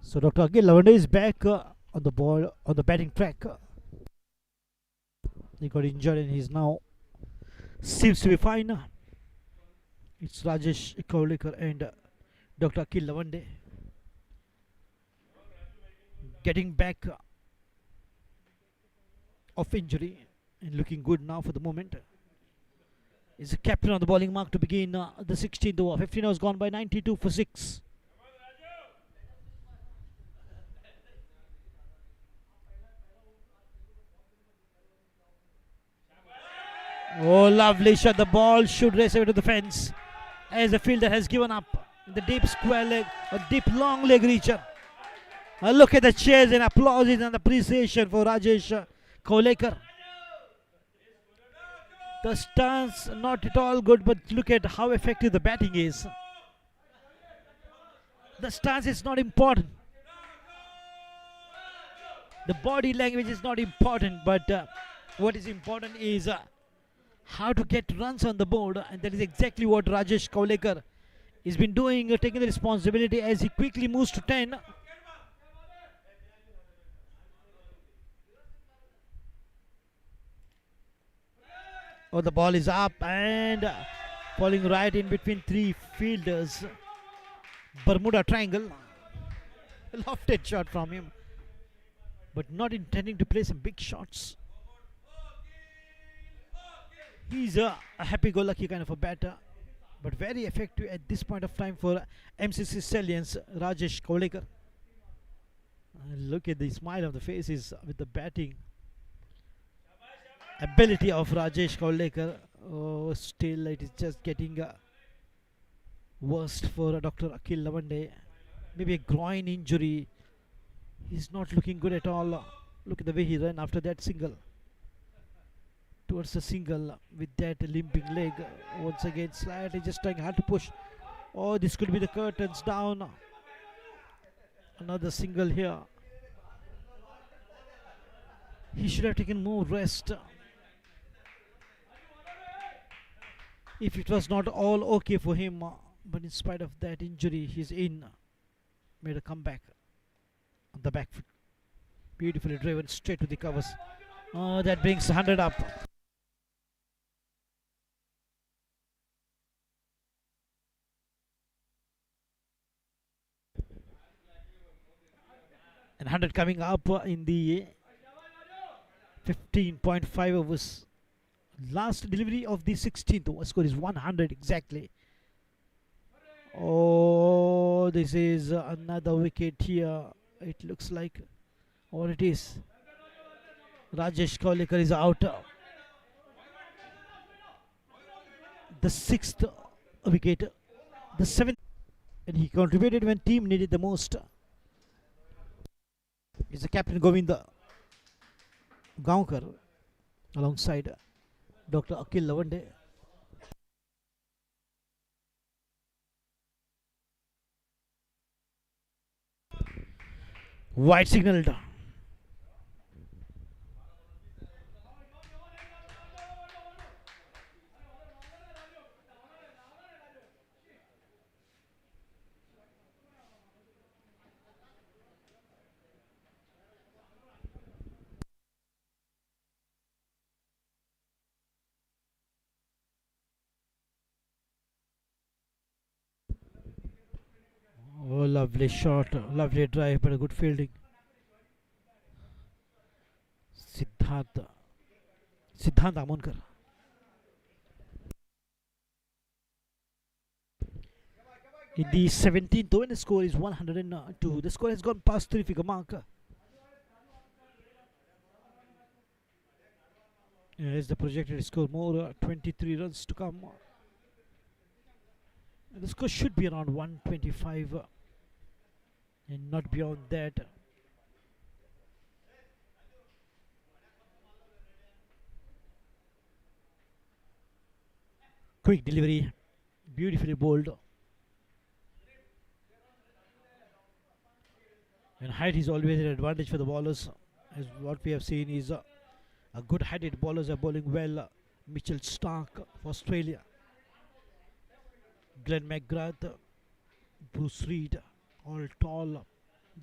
So Dr. Akhil Lavande is back on the batting track. He got injured and he's now seems to be fine. It's Rajesh Kaulekar and Dr. Akhil Lavande getting back of injury and looking good now for the moment. Is the captain on the bowling mark to begin the 16th over. 15 hours gone by, 92 for 6. Oh, lovely shot. The ball should race away to the fence as the fielder has given up in the deep square leg, a deep long leg region. Look at the cheers and applause and appreciation for Rajesh Kaulekar. The stance not at all good, but look at how effective the batting is. The stance is not important. The body language is not important, but what is important is how to get runs on the board, and that is exactly what Rajesh Kaulekar has been doing, taking the responsibility as he quickly moves to 10. Oh, the ball is up and falling right in between three fielders. Bermuda triangle. Lofted shot from him, but not intending to play some big shots. He's a happy-go-lucky kind of a batter, but very effective at this point of time for MCC Stallions, Rajesh Kaulekar. Look at the smile on the faces with the batting ability of Rajesh Kaulekar. Oh, still it is just getting worst for Dr. Akhil Lavande. Maybe a groin injury. He's not looking good at all. Look at the way he ran after that single. Towards the single with that limping leg. Once again, slightly just trying hard to push. Oh, this could be the curtains down. Another single here. He should have taken more rest. If it was not all okay for him, but in spite of that injury, he's in. Made a comeback on the back foot. Beautifully driven straight to the covers. Oh, that brings 100 up. And 100 coming up in the 15.5 overs. Last delivery of the 16th over score is 100 exactly. Oh, this is another wicket here. It looks like what it is. Rajesh Kaulekar is out. The 6th wicket. The 7th. And he contributed when team needed the most. Is the captain Govinda Gaonkar alongside Dr. Akhil Lavande. Wide signaled. Oh, lovely shot, lovely drive, but a good fielding. Siddhant Amonkar. In the 17th over, the score is 102. The score has gone past 3-figure mark. As the projected score, more 23 runs to come. And the score should be around 125 and not beyond that. Quick delivery, beautifully bowled. And height is always an advantage for the bowlers. As what we have seen is a good heighted bowlers are bowling well. Mitchell Stark for Australia. Glenn McGrath, Bruce Reid, all tall.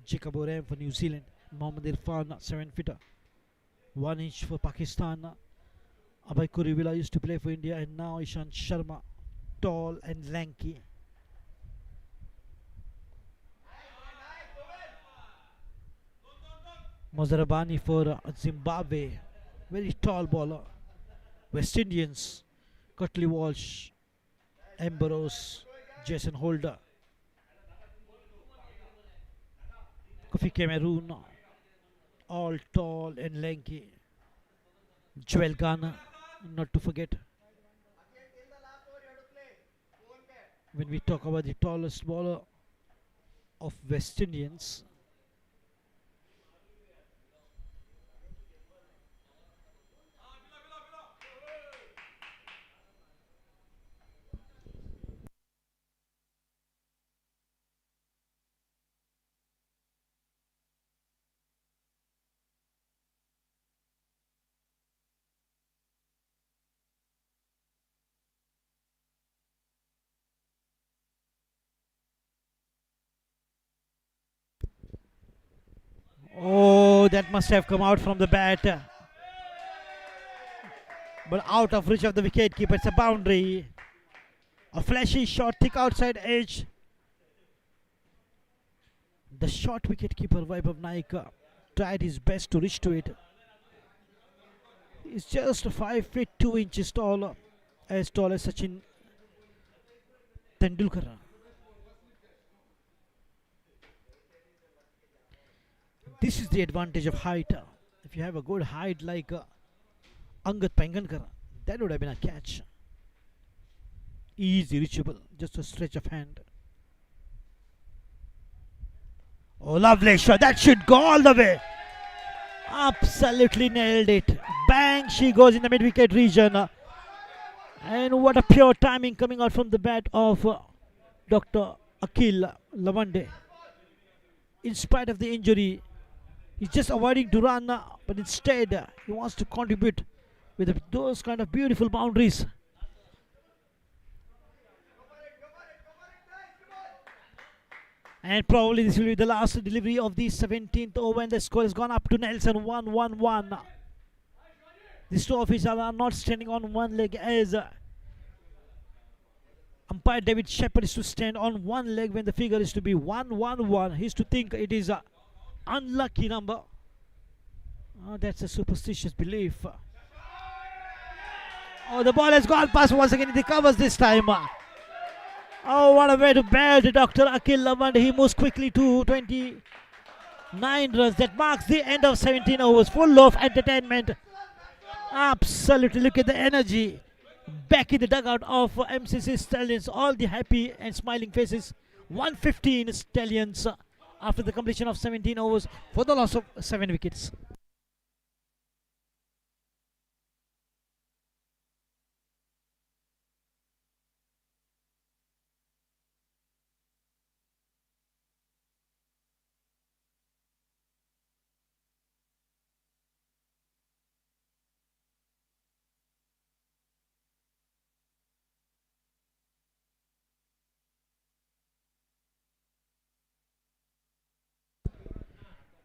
Jacob Oram for New Zealand. Mohammad Irfan, 7-footer. 1 inch for Pakistan. Abhay Kurivilla used to play for India, and now Ishant Sharma, tall and lanky. Mozarabani for Zimbabwe, very tall bowler. West Indians, Cutley Walsh, Ambrose, Jason Holder. Kofi Cameroon, all tall and lanky. Joel Garner, not to forget. When we talk about the tallest bowler of West Indians, oh, that must have come out from the bat. but out of reach of the wicket keeper. It's a boundary. A flashy shot, thick outside edge. The short wicket keeper Vaibhav Naik tried his best to reach to it. He's just 5 feet 2 inches tall as Sachin Tendulkar. This is the advantage of height. If you have a good height like Angad Pengankar, that would have been a catch. Easy reachable, just a stretch of hand. Oh, lovely shot. That should go all the way. Absolutely nailed it. Bang, she goes in the mid-wicket region. And what a pure timing coming out from the bat of Dr. Akhil Lavande. In spite of the injury, he's just avoiding to run, but instead he wants to contribute with those kind of beautiful boundaries. And probably this will be the last delivery of the 17th over, and the score has gone up to Nelson 1-1-1. These two officials are not standing on one leg as umpire David Shepherd is to stand on one leg when the figure is to be 1-1-1. He's to think it is an unlucky number. Oh, that's a superstitious belief. Oh, the ball has gone past once again. He recovers this time. Oh, what a way to bat Dr. Akhil Lavande. He moves quickly to 29 runs. That marks the end of 17 overs. Full of entertainment. Absolutely. Look at the energy. Back in the dugout of MCC Stallions. All the happy and smiling faces. 115 Stallions after the completion of 17 overs for the loss of 7 wickets.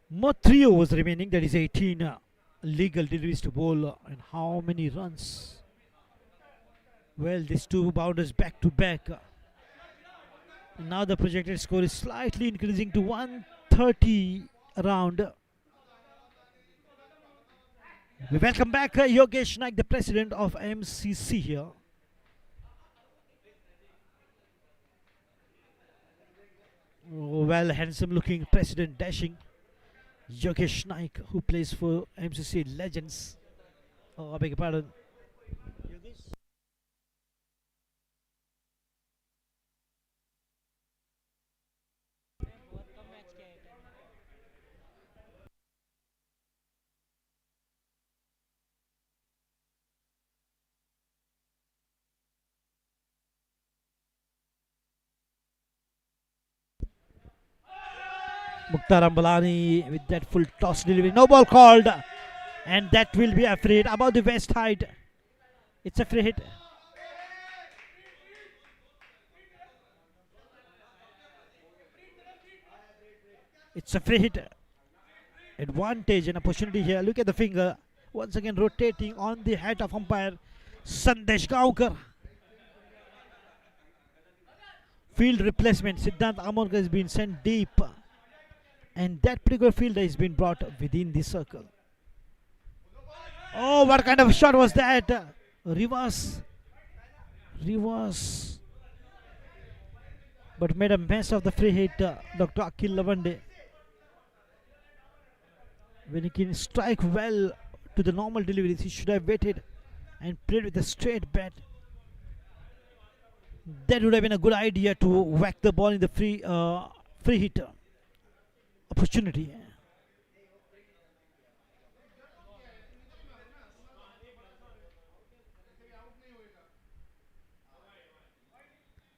More 3 overs remaining, that is 18 legal deliveries to bowl, and how many runs? Well, these two bounders back to back. And now the projected score is slightly increasing to 130 around. We welcome back Yogesh Naik, the president of MCC here. Oh, well, handsome looking president dashing. Yogesh Naik, who plays for MCC Legends. Oh, I beg your pardon. Mukhtar Ambalani with that full toss delivery. No ball called. And that will be a free hit above the west height. It's a free hit. It's a free hit. Advantage and opportunity here. Look at the finger. Once again rotating on the head of umpire Sandesh Gaonkar. Field replacement. Siddhant Amorkar has been sent deep. And that particular fielder has been brought within the circle. Oh, what kind of shot was that? Reverse. Reverse. But made a mess of the free hit, Dr. Akhil Lavande. When he can strike well to the normal deliveries, he should have waited and played with a straight bat. That would have been a good idea to whack the ball in the free hit opportunity.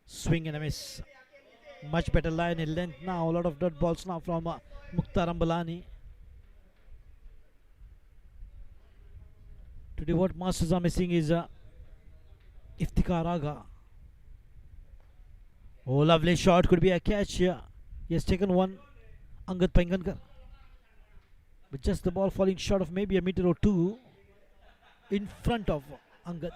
Swing and a miss. Much better line in length now. A lot of dot balls now from Mukhtar Ambalani. Today what masters are missing is Iftikhar Agha. Oh, lovely shot. Could be a catch here. He has taken one. Angad Pengankar. But just the ball falling short of maybe a meter or two in front of Angad.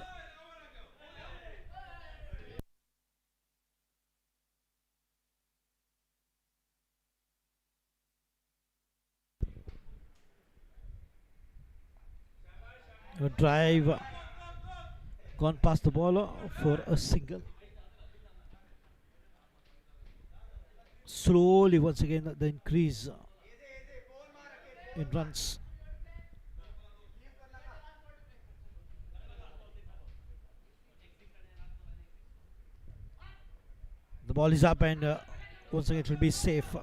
A drive gone past the ball for a single. Slowly, once again, the increase in runs. The ball is up, and once again, it will be safe.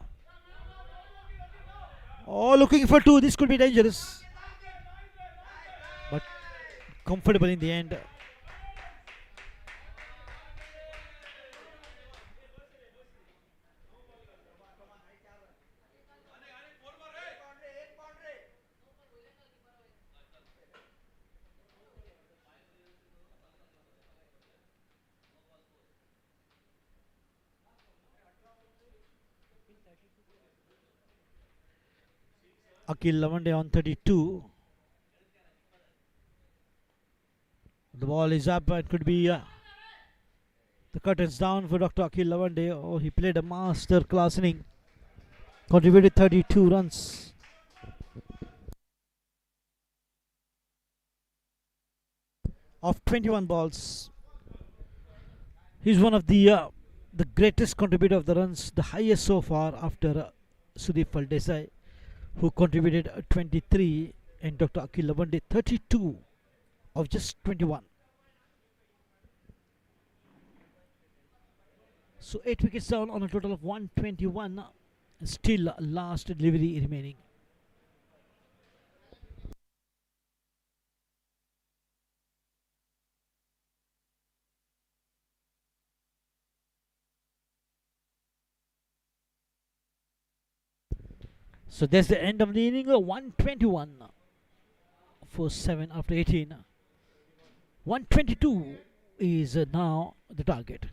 Oh, looking for two. This could be dangerous, but comfortable in the end. Akil Lavande on 32. The ball is up. It could be the curtains down for Dr. Akil Lavande. Oh, he played a master class inning. Contributed 32 runs. Of 21 balls. He's one of the greatest contributor of the runs, the highest so far after Sudeep Faldesai, who contributed 23, and Dr. Akil Lavande 32 of just 21. So 8 wickets down on a total of 121. Still last delivery remaining. So that's the end of the inning. 121 for 7 after 18. 122 is now the target.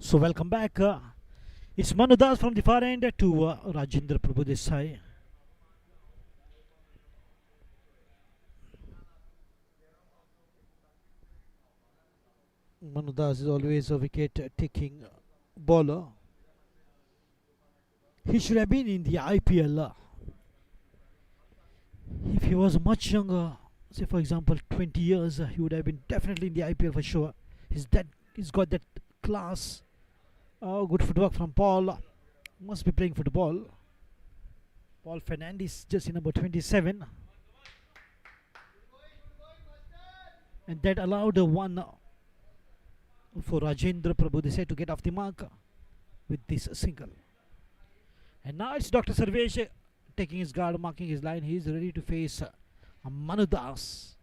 So welcome back. It's Manu Das from the far end to Rajendra Prabhu Desai. Manu Das is always a wicket taking bowler. He should have been in the IPL if he was much younger. Say for example 20 years, he would have been definitely in the IPL for sure. He's got that class. Good footwork from Paul. Must be playing football. Paul Fernandes just in number 27, and that allowed a one for Rajendra Prabhu Desai to get off the mark with this single. And now it's Dr. Sarvesh taking his guard, marking his line. He is ready to face Manu Das.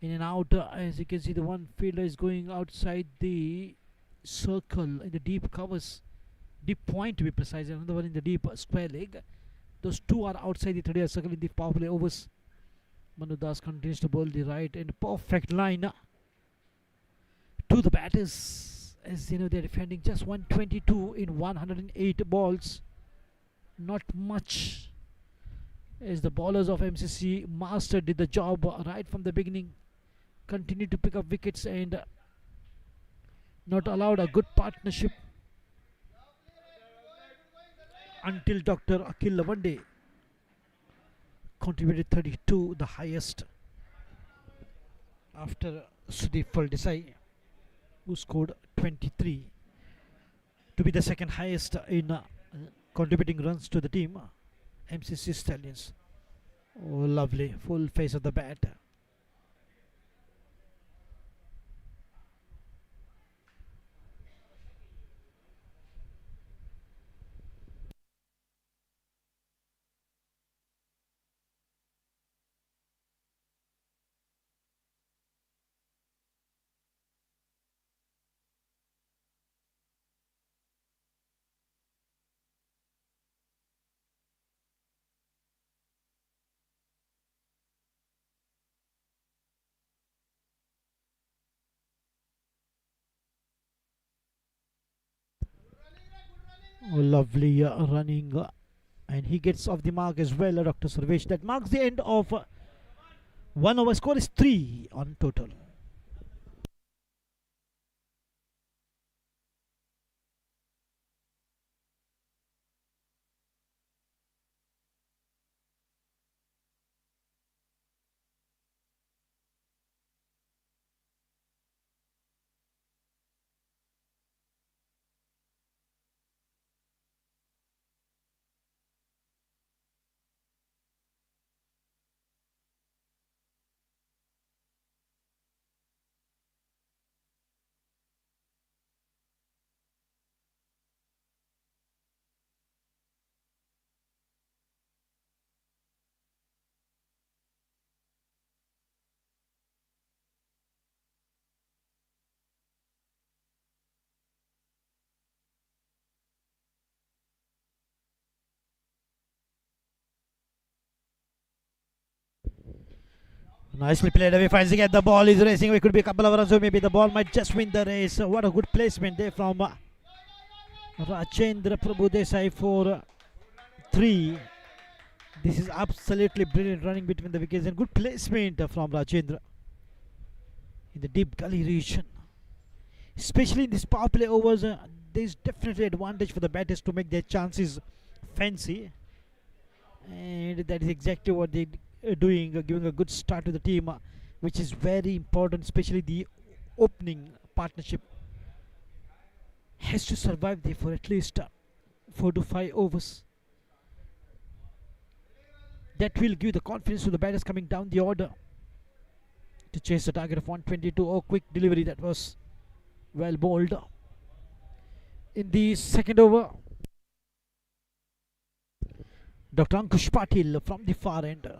In and out, as you can see, the one fielder is going outside the circle in the deep covers, deep point to be precise, and another one in the deep square leg. Those two are outside the 30 circle in the power play overs. Manu Das continues to bowl the right and perfect line to the batters. As you know, they're defending just 122 in 108 balls. Not much. As the bowlers of MCC master did the job right from the beginning, continued to pick up wickets and not allowed a good partnership until Dr. Akhil Lavande contributed 32, the highest, after Sudeep Desai, who scored 23, to be the second highest in contributing runs to the team. MCC Stallions. Oh, lovely. Full face of the bat. Oh, lovely running. And he gets off the mark as well, Dr. Sarvesh. That marks the end of 1 over. Score is 3 on total. Nicely played away, finds again the ball is racing. It could be a couple of runs, so maybe the ball might just win the race. What a good placement there from Rajendra Prabhu Desai for 3. This is absolutely brilliant running between the wickets and good placement from Rajendra in the deep gully region. Especially in this power play overs, there is definitely advantage for the batters to make their chances fancy, and that is exactly what they doing, giving a good start to the team, which is very important. Especially the opening partnership has to survive there for at least 4 to 5 overs. That will give the confidence to the batters coming down the order to chase the target of 122. Oh, quick delivery, that was well bowled. In the second over, Dr. Ankush Patil from the far end.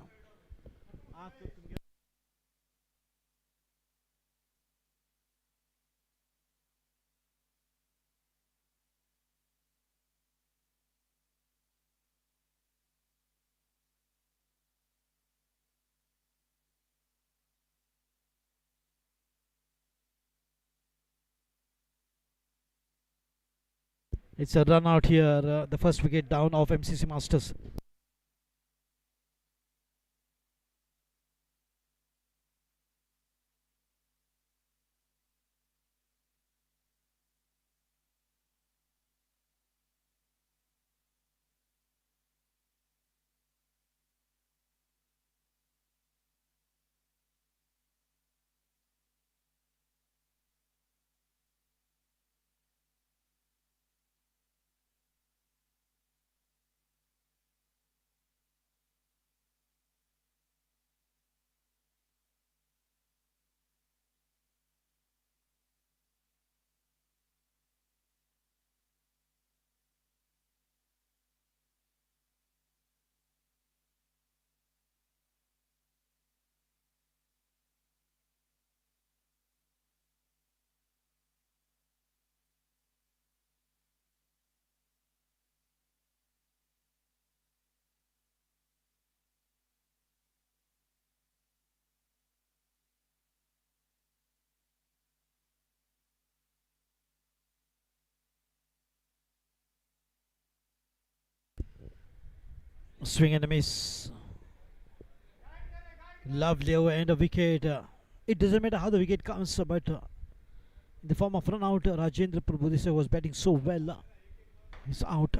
It's a run out here. The first wicket down of MCC Masters. Swing and a miss. Lovely over end of wicket. It doesn't matter how the wicket comes, but in the form of run out, Rajendra Prabhudesai was batting so well. He's out.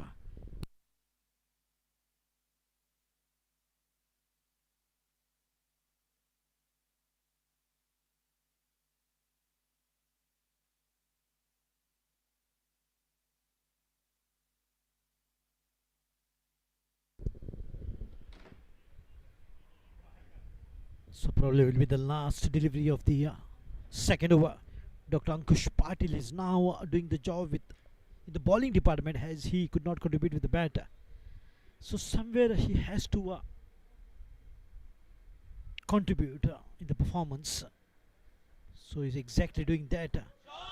So probably will be the last delivery of the second over. Dr. Ankush Patil is now doing the job with in the bowling department as he could not contribute with the bat. So somewhere he has to contribute in the performance. So he's exactly doing that.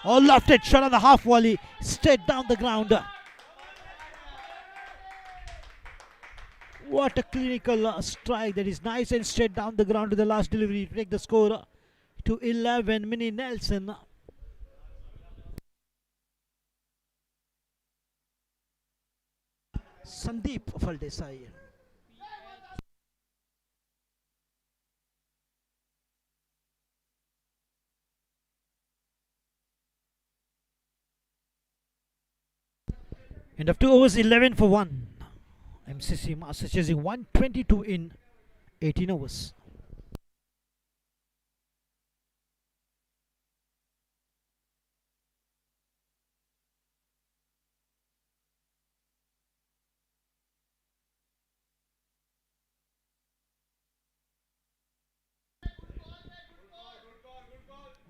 Oh, lofted shot on the half volley, straight down the ground. What a clinical strike, that is nice and straight down the ground to the last delivery to take the score to 11. Mini Nelson. Sandeep Faldesai. End of 2 overs, 11 for 1. MCC Masters chasing 122 in 18 overs.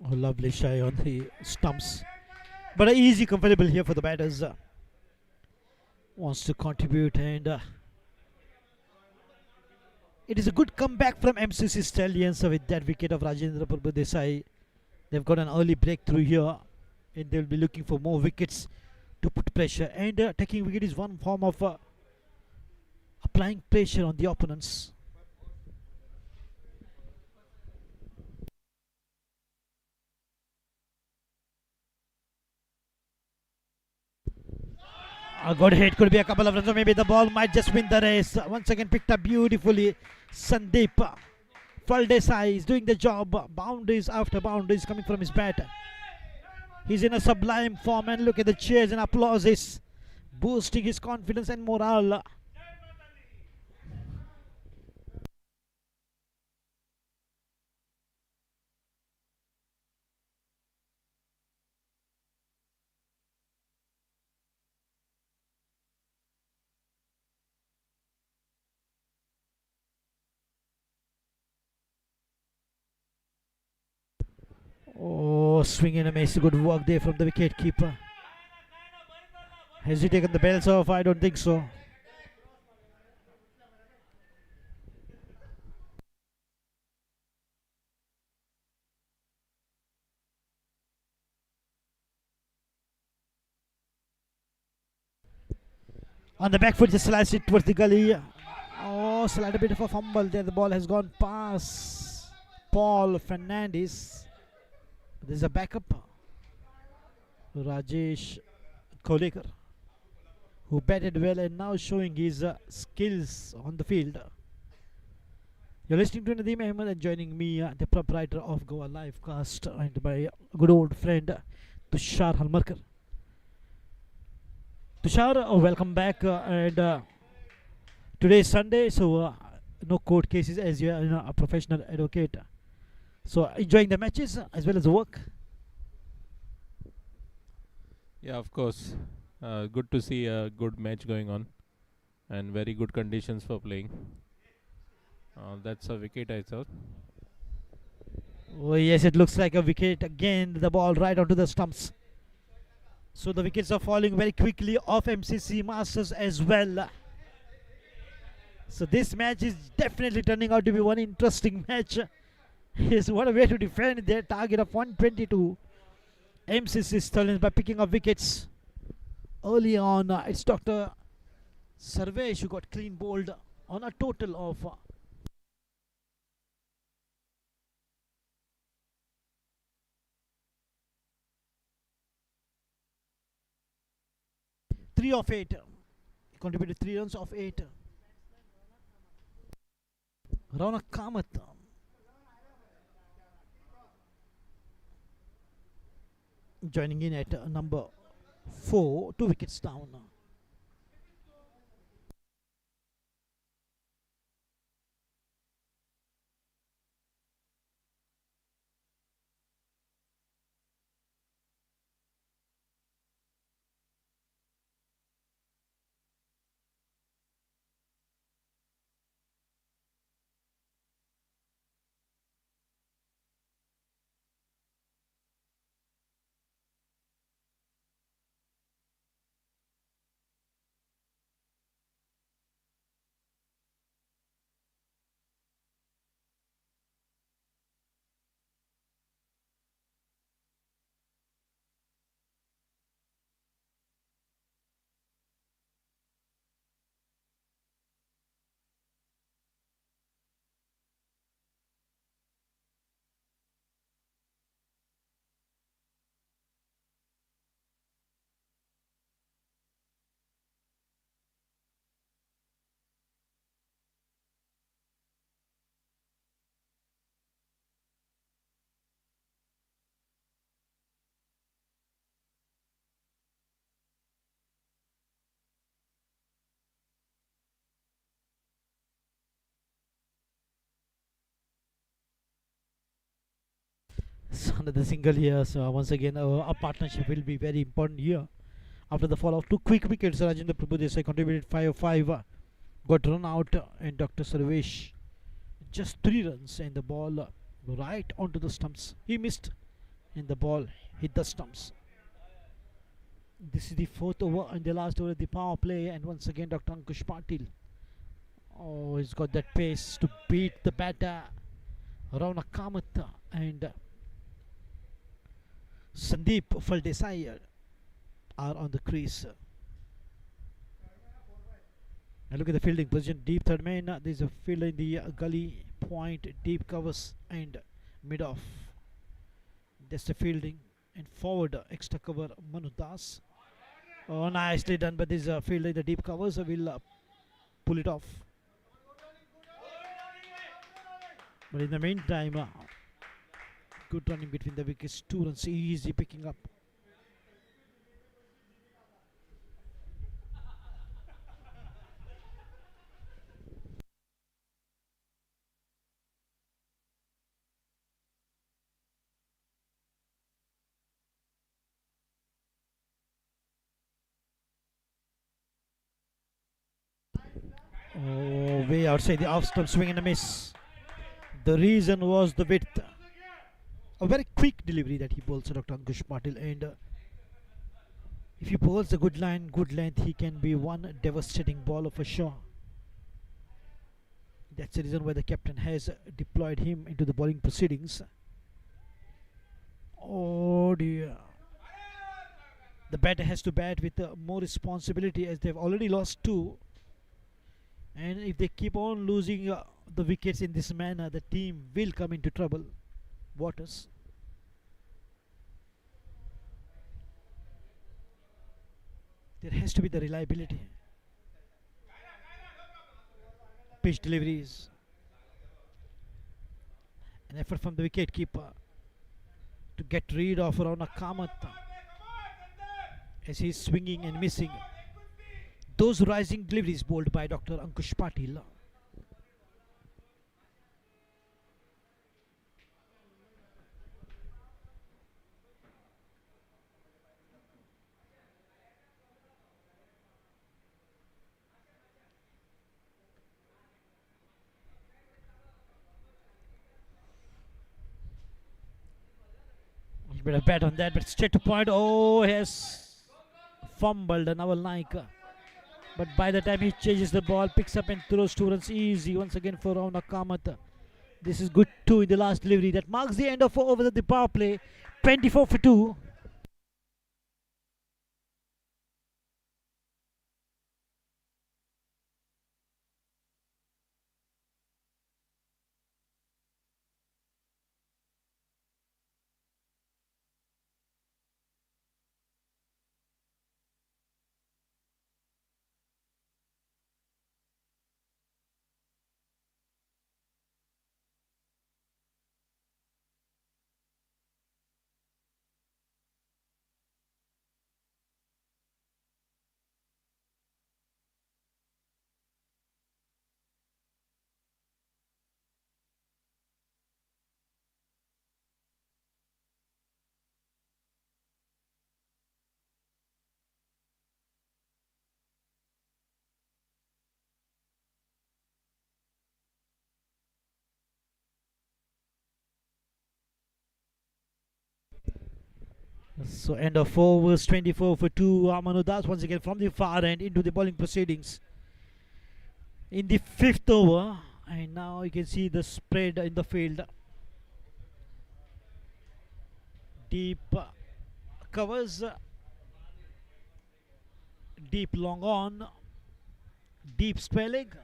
Oh, lovely shy on the stumps. But an easy comfortable here for the batters. Wants to contribute, and it is a good comeback from MCC Stallions with that wicket of Rajendra Prabhudesai. They've got an early breakthrough here, and they'll be looking for more wickets to put pressure. And taking wicket is one form of applying pressure on the opponents. A good hit, could be a couple of runs, or maybe the ball might just win the race. Once again picked up beautifully. Sandeep Faldesai is doing the job. Boundaries after boundaries coming from his bat. He's in a sublime form, and look at the cheers and applauses, boosting his confidence and morale. Oh, swing and a miss. Good work there from the wicket keeper. Has he taken the bells off? I don't think so. On the back foot, just slides it towards the gully. Oh, slight a bit of a fumble there. The ball has gone past Paul Fernandes. There's a backup. Rajesh Kolekar. who batted well and now showing his skills on the field. You're listening to Nadeem Ahmed and joining me, the proprietor of Goa Livecast, and my good old friend Tushar Halmarkar. Tushar, welcome back. And today is Sunday, so no court cases as you are a professional advocate. So enjoying the matches as well as the work. Yeah, of course. Good to see a good match going on and very good conditions for playing. That's a wicket, I thought. Oh yes, it looks like a wicket again. The ball right onto the stumps. So the wickets are falling very quickly off MCC Masters as well. So this match is definitely turning out to be one interesting match. Yes, what a way to defend their target of 122. MCC Stallions by picking up wickets early on. It's Dr. Sarvesh who got clean bowled on a total of 3 of 8. He contributed 3 runs of 8. Raunak Kamath joining in at number 4, 2 wickets down. So another single here. So once again, a partnership will be very important here. After the fall of 2 quick wickets, Rajendra Prabhudesai contributed 5 of 5. Got run out, and Dr. Sarvesh just 3 runs, and the ball right onto the stumps. He missed, and the ball hit the stumps. This is the 4th over and the last over of the power play, and once again Dr. Ankush Patil. Oh, he's got that pace to beat the batter Raunak Kamath and Sandeep Faldesai are on the crease. And look at the fielding position. Deep third man. There's a fielder in the gully point, deep covers and mid off. That's the fielding. And forward extra cover Manu Das. Oh, nicely done. But there's a fielder in the deep covers. Will pull it off. But in the meantime, good running between the wickets. 2 runs easy picking up. Oh, way outside the off stump, swing and a miss. The reason was the width. A very quick delivery that he bowls, Dr. Ankush Patil. And if he bowls a good line, good length, he can be one devastating bowler for sure. That's the reason why the captain has deployed him into the bowling proceedings. Oh dear. The batter has to bat with more responsibility as they've already lost 2. And if they keep on losing the wickets in this manner, the team will come into trouble. Waters. There has to be the reliability. Pitch deliveries. An effort from the wicket keeper to get rid of Raunak Kamath as he's swinging and missing. Those rising deliveries bowled by Dr. Ankush Patil. A bit of bat on that, but straight to point. Oh, he has fumbled Nawal Naik. But by the time he changes the ball, picks up and throws 2 runs easy once again for Raunak Kamath. This is good too in the last delivery. That marks the end of 4 overs of the power play. 24 for 2. So end of 4 overs, 24 for 2. Manu Das once again from the far end into the bowling proceedings in the 5th over. And now you can see the spread in the field. Deep covers, deep long on, deep square leg.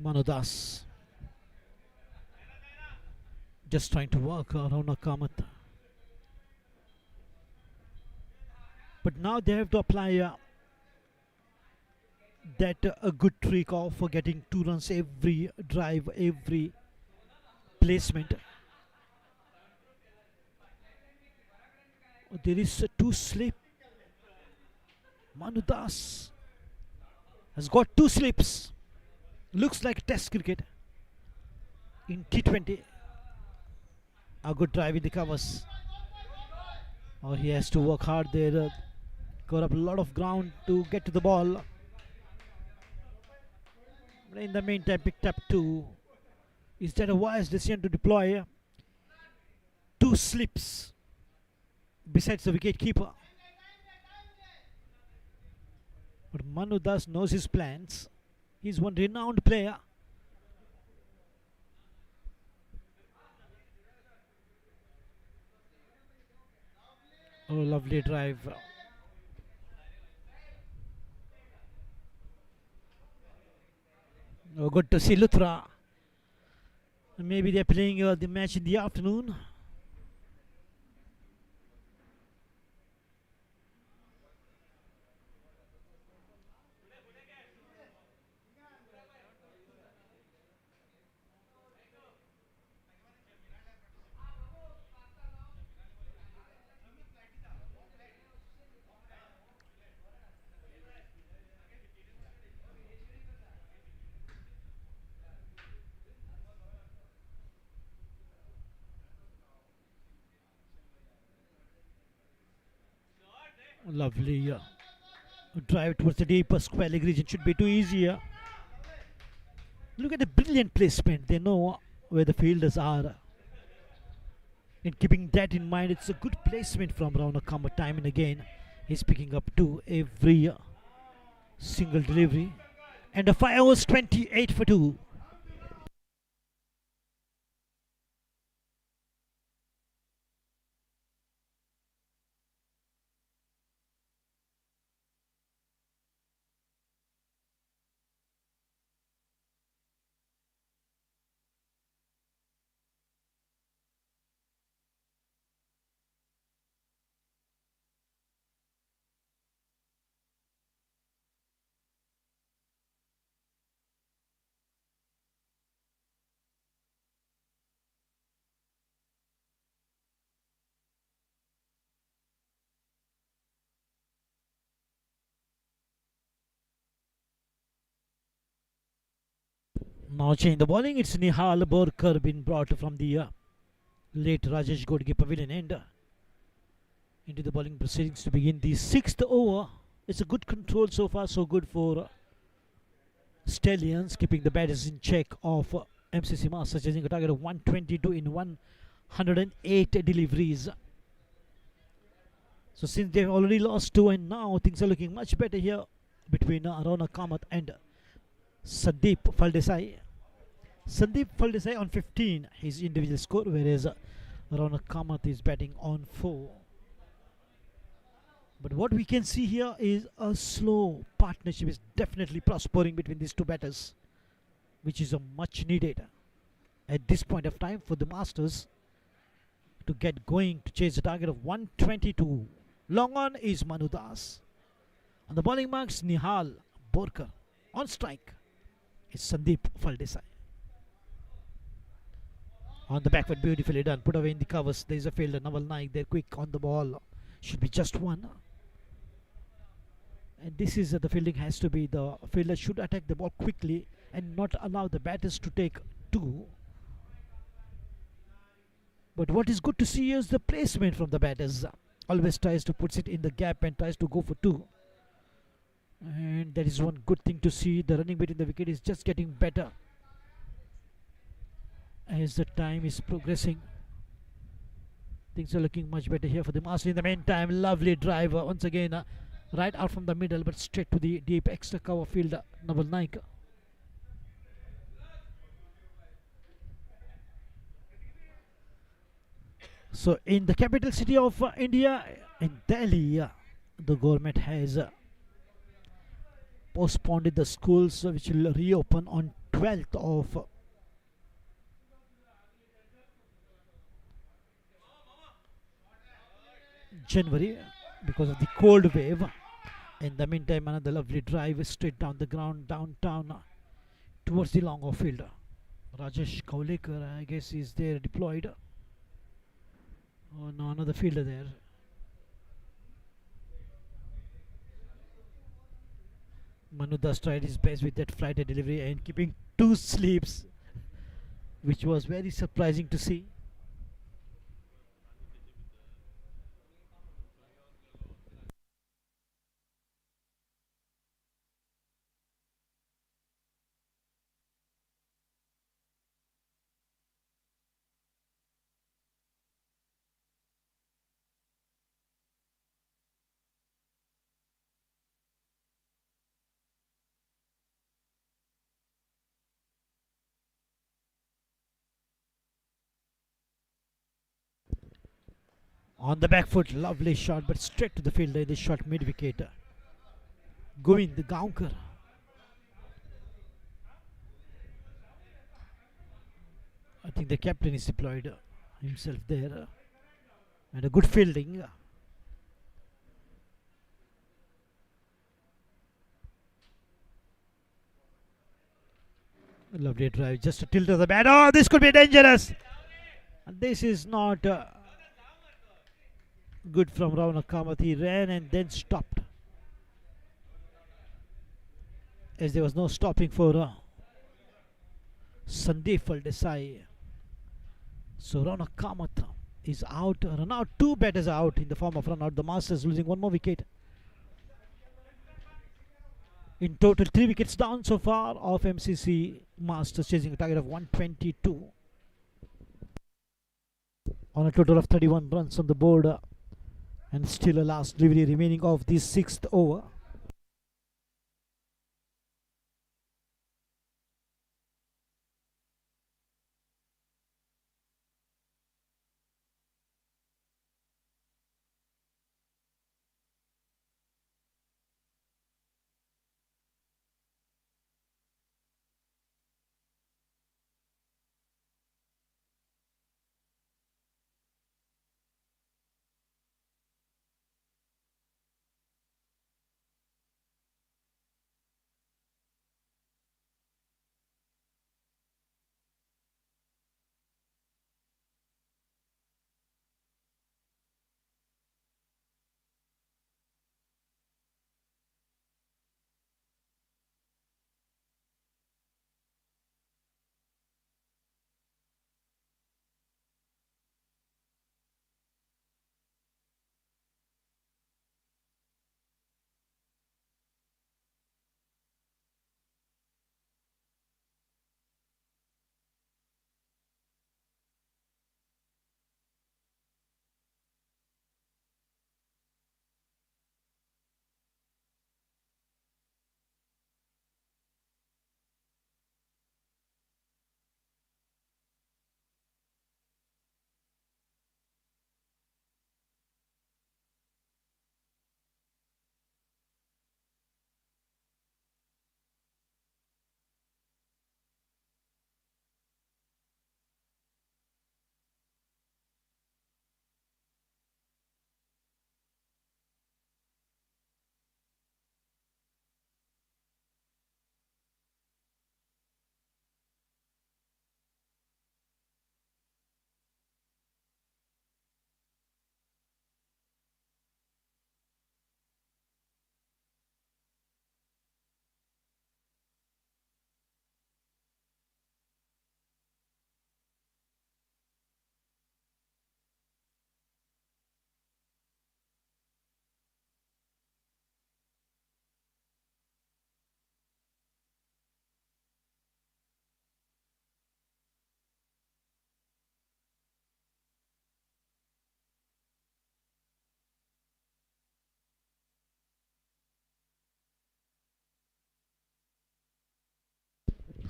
Manu Das just trying to work around Kamath. But now they have to apply that a good trick of getting 2 runs every drive, every placement. There is 2 slip. Manu Das has got 2 slips. Looks like test cricket in T20. A good drive in the covers. Oh, he has to work hard there. Got up a lot of ground to get to the ball. In the meantime, picked up 2. Is that a wise decision to deploy 2 slips besides the wicket keeper? But Manu Das knows his plans. He's one renowned player. Oh, lovely drive. Oh, good to see Luthra. Maybe they're playing the match in the afternoon. Lovely drive towards the deeper square leg region. Should be too easy. Look at the brilliant placement. They know where the fielders are. And keeping that in mind, it's a good placement from Raunak Kamath time and again. He's picking up 2 every single delivery. And the 5 overs 28 for 2. Now change the bowling. It's Nihal Borkar been brought from the late Rajesh Godge Pavilion end into the bowling proceedings to begin the 6th over. It's a good control so far, so good for Stallions, keeping the batters in check of MCC Masters, chasing a target of 122 in 108 deliveries. So since they've already lost 2 and now things are looking much better here between Raunak Kamath and Sandeep Faldesai. Sandeep Faldesai on 15, his individual score, whereas Raunak Kamath is batting on 4. But what we can see here is a slow partnership is definitely prospering between these two batters, which is a much needed at this point of time for the Masters to get going to chase a target of 122. Long on is Manu Das. On the bowling marks, Nihal Borkar. On strike is Sandeep Faldesai. On the back foot, beautifully done. Put away in the covers. There is a fielder, Naval Naik. They're quick on the ball. Should be just one. And this is the fielding has to be. The fielder should attack the ball quickly and not allow the batters to take 2. But what is good to see is the placement from the batters. Always tries to put it in the gap and tries to go for 2. And that is one good thing to see. The running between the wicket is just getting better as the time is progressing. Things are looking much better here for the Master. In the meantime, lovely drive once again, right out from the middle, but straight to the deep extra cover field, Naval Naik. So in the capital city of India, in Delhi, the government has postponed the schools, which will reopen on 12th of January because of the cold wave. In the meantime, another lovely drive straight down the ground, downtown towards the long off field. Rajesh Kaulekar, I guess, is there deployed. Oh no, another fielder there. Manu Das tried his best with that flighted delivery and keeping 2 sleeps, which was very surprising to see. On the back foot, lovely shot, but straight to the fielder. This shot mid wicket. Govind Gaonkar. I think the captain is deployed himself there. And a good fielding. A lovely drive, just a tilt of the bat. Oh, this could be dangerous. And this is not good from Raunak Kamath. He ran and then stopped, as there was no stopping for Sandeep Faldesai. So Raunak Kamath is out. Run out. 2 batters are out in the form of run out. The Masters losing 1 more wicket. In total, 3 wickets down so far of MCC Masters, chasing a target of 122 on a total of 31 runs on the board. And still a last delivery remaining of the 6th over.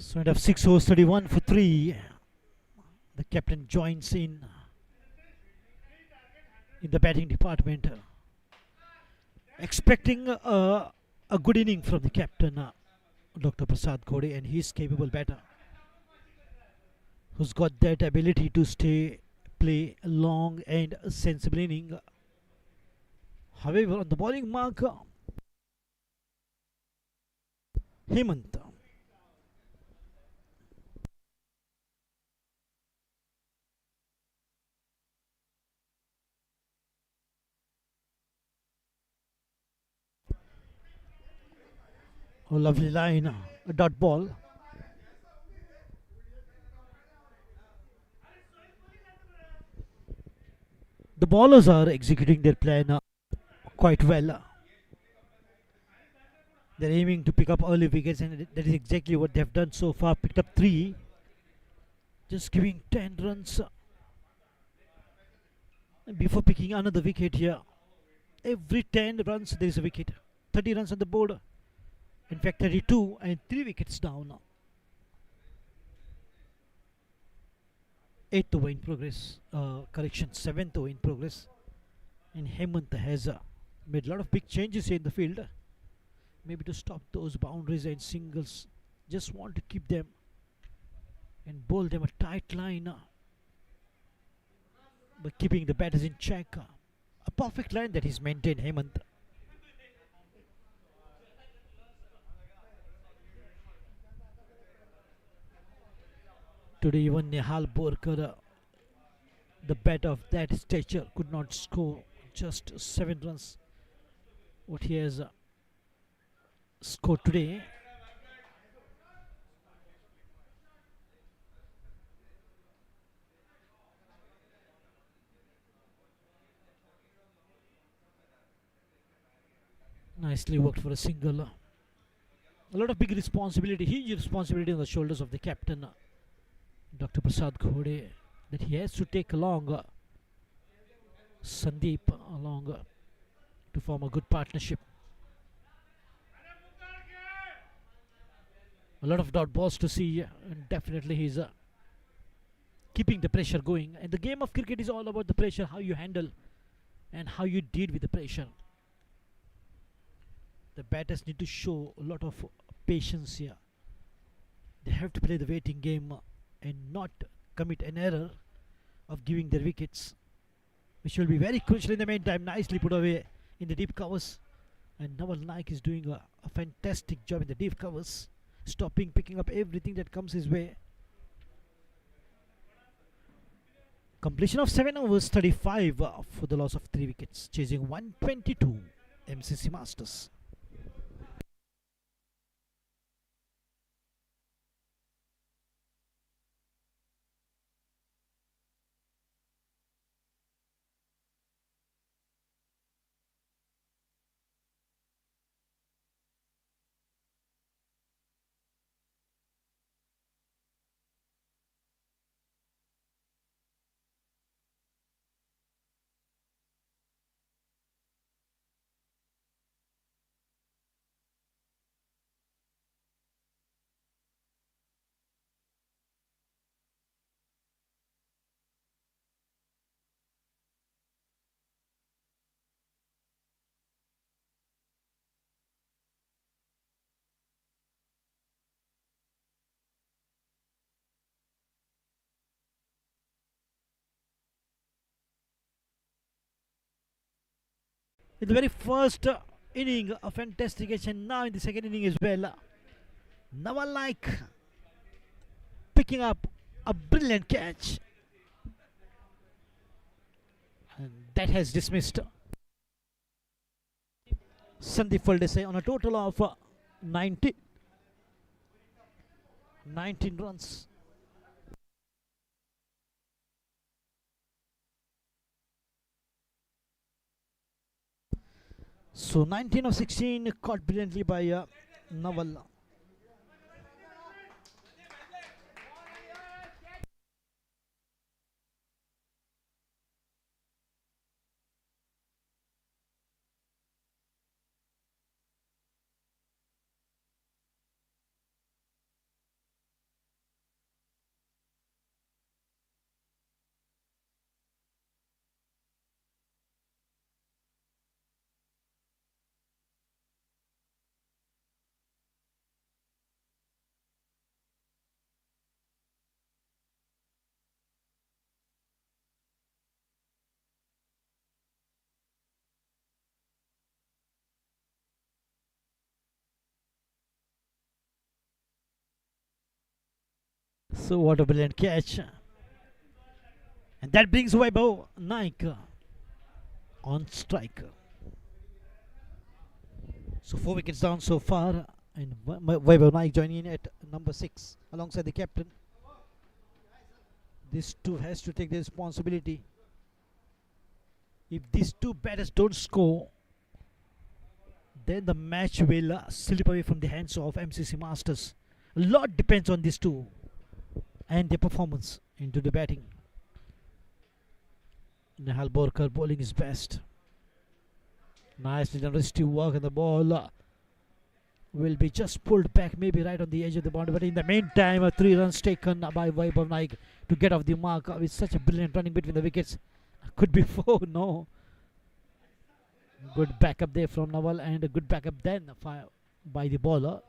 So end of 6 overs, 31 for 3. The captain joins in the batting department, expecting a good inning from the captain, Dr. Prasad Khode, and he's capable batter who's got that ability to play a long and a sensible inning. However, on the bowling mark, Hemant. A lovely line, a dot ball. The bowlers are executing their plan quite well. They're aiming to pick up early wickets, and that is exactly what they've done so far. Picked up 3, just giving 10 runs before picking another wicket here. Every 10 runs there is a wicket. 30 runs on the board. In fact, 32 and 3 wickets down. 8th over in progress. Correction, 7th over in progress. And Hemant has made a lot of big changes here in the field. Maybe to stop those boundaries and singles. Just want to keep them and bowl them a tight line. But keeping the batters in check. A perfect line that he's maintained, Hemant. Today even Nehal Borkar, the bat of that stature, could not score just 7 runs. What he has scored today. Nicely worked for a single. A lot of big responsibility, huge responsibility on the shoulders of the captain, Dr. Prasad Khode, that he has to take along Sandeep along to form a good partnership. A lot of dot balls to see, and definitely he's keeping the pressure going. And the game of cricket is all about the pressure, how you handle and how you deal with the pressure. The batters need to show a lot of patience here. They have to play the waiting game and not commit an error of giving their wickets, which will be very crucial in the meantime. Nicely put away in the deep covers, and Naval Naik is doing a fantastic job in the deep covers, stopping, picking up everything that comes his way. Completion of 7 overs, 35 for the loss of 3 wickets, chasing 122 MCC Masters. In the very first inning, a fantastic catch, and now in the second inning as well, Naval Naik picking up a brilliant catch, and that has dismissed Sandeep Faldesai on a total of 19 runs. So 19 of 16 caught brilliantly by Naval. So what a brilliant catch. And that brings Vaibhav Naik on strike. So 4 wickets down so far, and Vaibhav Naik joining in at number 6 alongside the captain. This two has to take the responsibility. If these two batters don't score, then the match will slip away from the hands of MCC Masters. A lot depends on these two and their performance into the batting. Nehal Borkar bowling his best. Nicely done restive work, and the ball will be just pulled back, maybe right on the edge of the boundary. But in the meantime, 3 runs taken by Vaibhav Naik to get off the mark with such a brilliant running between the wickets. Could be 4, no. Good backup there from Nawal, and a good backup then by the bowler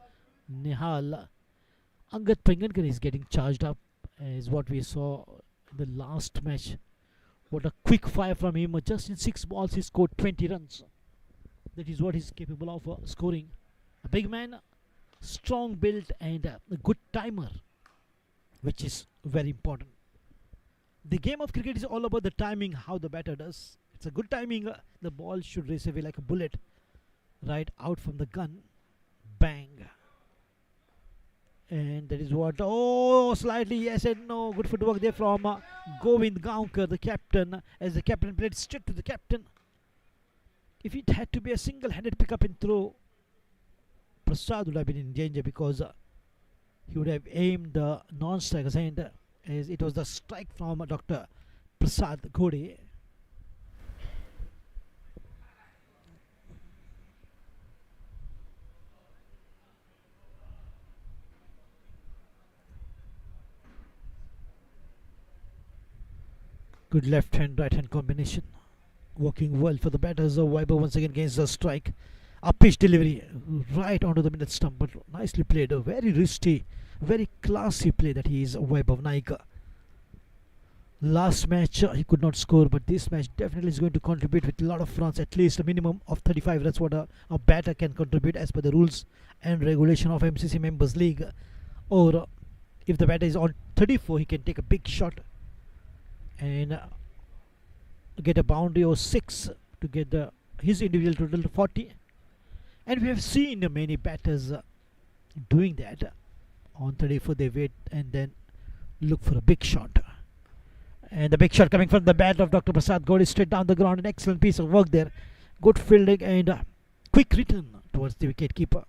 Nehal. Angad Pengankar is getting charged up, as what we saw in the last match. What a quick fire from him. Just in 6 balls he scored 20 runs. That is what he's capable of scoring. A big man, strong build, and a good timer, which is very important. The game of cricket is all about the timing, how the batter does. It's a good timing. The ball should race away like a bullet right out from the gun. Bang. And that is what, slightly yes and no. Good footwork there from Govind Gaonkar, the captain, as the captain played straight to the captain. If it had to be a single-handed pick-up and throw, Prasad would have been in danger, because he would have aimed the non-striker's hand, as it was the strike from Dr. Prasad Ghode. Good left hand, right hand combination. Working well for the batters of Vaibhav once again against the strike. A pitch delivery right onto the minute stump, but nicely played. A very risky, very classy play that he is, Vaibhav Naik. Last match he could not score, but this match definitely is going to contribute with a lot of runs, at least a minimum of 35. That's what a batter can contribute as per the rules and regulation of MCC Members League. Or if the batter is on 34, he can take a big shot and get a boundary of 6 to get his individual total to 40. And we have seen many batters doing that. On 34 they wait and then look for a big shot. And the big shot coming from the bat of Dr. Prasad Ghode straight down the ground. An excellent piece of work there. Good fielding and quick return towards the wicket keeper.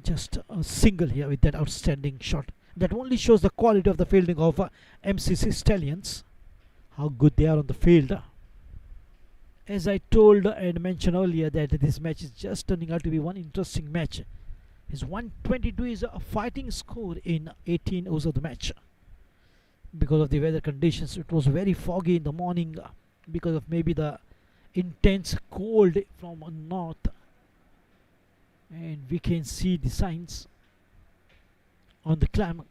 Just a single here with that outstanding shot. That only shows the quality of the fielding of MCC Stallions. How good they are on the field. As I told and mentioned earlier, that this match is just turning out to be one interesting match. His 122 is a fighting score in 18 overs of the match. Because of the weather conditions, it was very foggy in the morning because of maybe the intense cold from north. And we can see the signs on the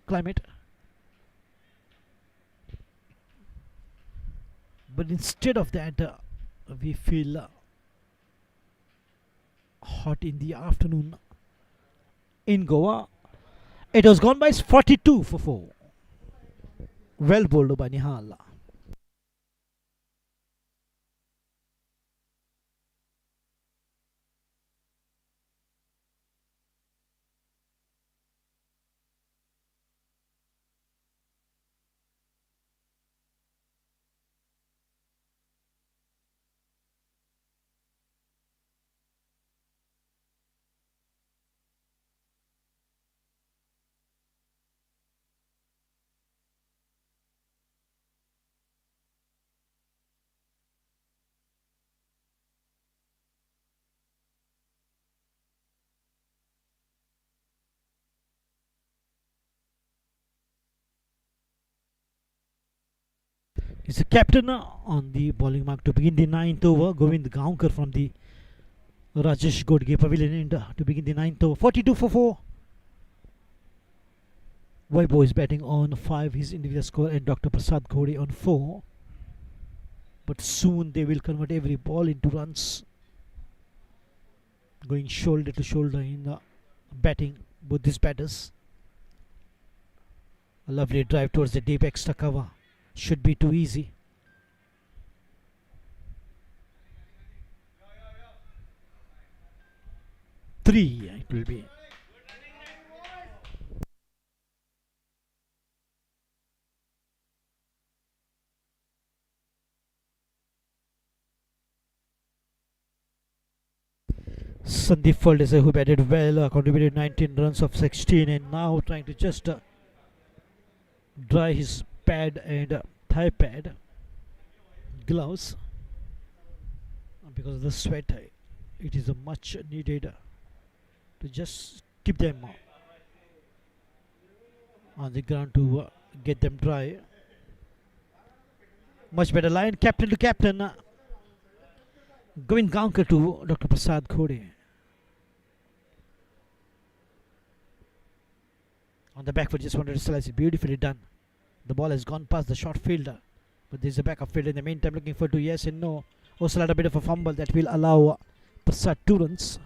climate. But instead of that, we feel hot in the afternoon in Goa. It was gone by 42 for 4. Well bowled by Nehal. He's the captain on the bowling mark to begin the 9th over. Govind Gaonkar from the Rajesh Godge Pavilion to begin the 9th over. 42 for 4. Vaibhav is batting on 5, his individual score, and Dr. Prasad Ghode on 4. But soon they will convert every ball into runs. Going shoulder to shoulder in batting, both these batters. A lovely drive towards the deep extra cover. Should be too easy. Three it will be. Sandeep Faldese, who batted well, contributed 19 runs of 16, and now trying to just dry his pad and thigh pad gloves because of the sweat. It is a much needed to just keep them on the ground to get them dry. Much better line, captain to captain. Govind Gaonkar to Dr. Prasad Khode. On the back foot, just wanted to slice it. Beautifully done. The ball has gone past the short fielder, but there's a backup fielder in the meantime looking for two yes and no. Also had a bit of a fumble that will allow Prasad 2 runs.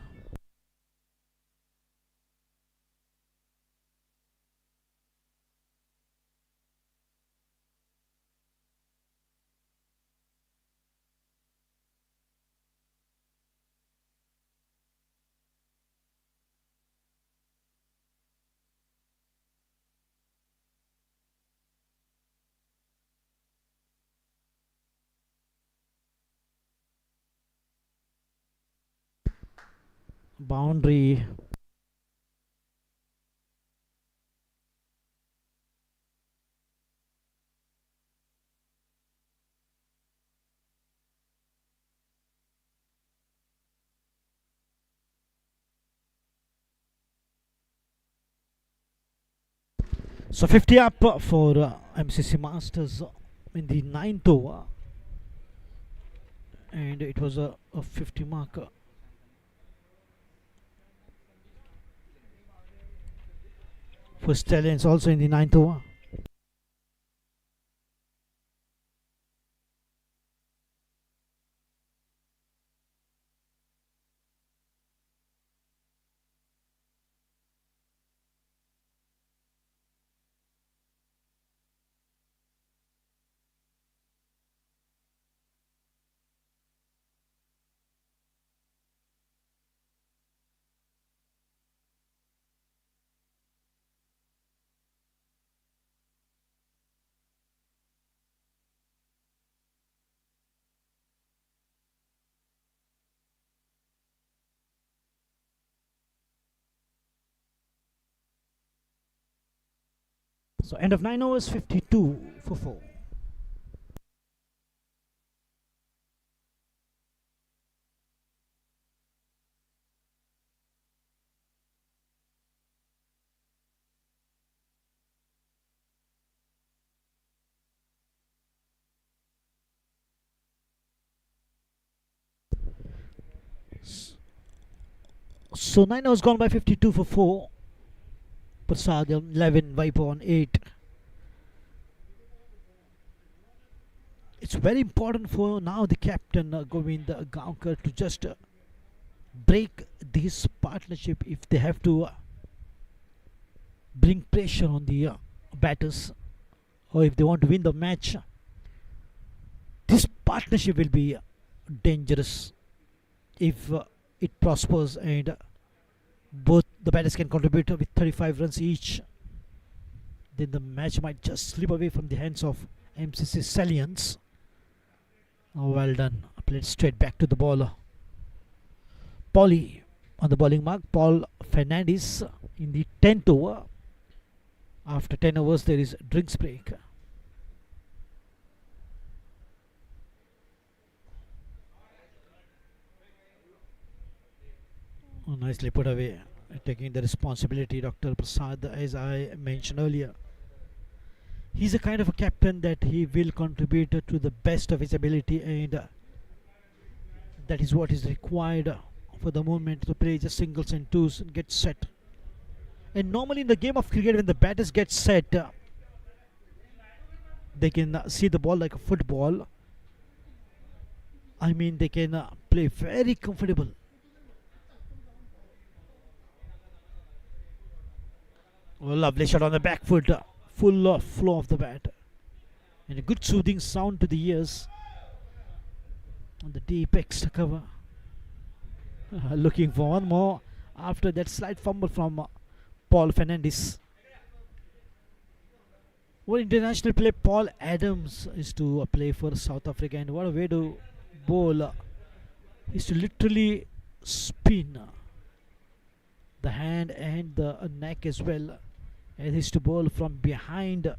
Boundary. So 50 up for MCC Masters in the 9th over, and it was a 50 marker. For Stallions also in the 9th over. So end of 9 overs, 52 for 4. So 9 overs gone by 52 for 4. Prasad 11, Viper on 8. It's very important for now the captain Govind Gaonkar to just break this partnership if they have to bring pressure on the batters, or if they want to win the match. This partnership will be dangerous if it prospers and both the batters can contribute with 35 runs each. Then the match might just slip away from the hands of MCC Stallions. Oh, well done. Played straight back to the bowler. Paulie on the bowling mark. Paul Fernandes in the 10th over. After 10 overs, there is drinks break. Oh, nicely put away. Taking the responsibility, Dr. Prasad, as I mentioned earlier. He's a kind of a captain that he will contribute to the best of his ability, and that is what is required for the moment, to play just singles and twos and get set. And normally in the game of cricket, when the batters get set, they can see the ball like a football. I mean, they can play very comfortable. Oh, lovely shot on the back foot full flow of the bat and a good soothing sound to the ears on the deep extra cover. Looking for one more after that slight fumble from Paul Fernandes. What international play Paul Adams is to play for South Africa, and what a way to bowl is to literally spin the hand and the neck as well, and is to bowl from behind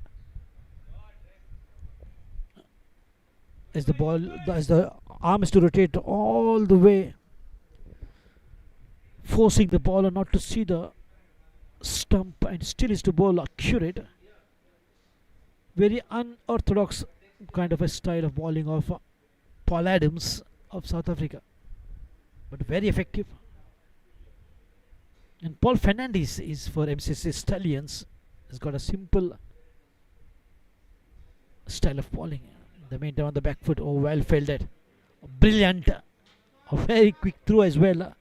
as the arm is to rotate all the way, forcing the bowler not to see the stump, and still is to bowl accurate. Very unorthodox kind of a style of bowling of Paul Adams of South Africa, but very effective. And Paul Fernandes is for MCC Stallions. Has got a simple style of bowling. The main time on the back foot. Oh, well fielded. Brilliant. A very quick throw as well.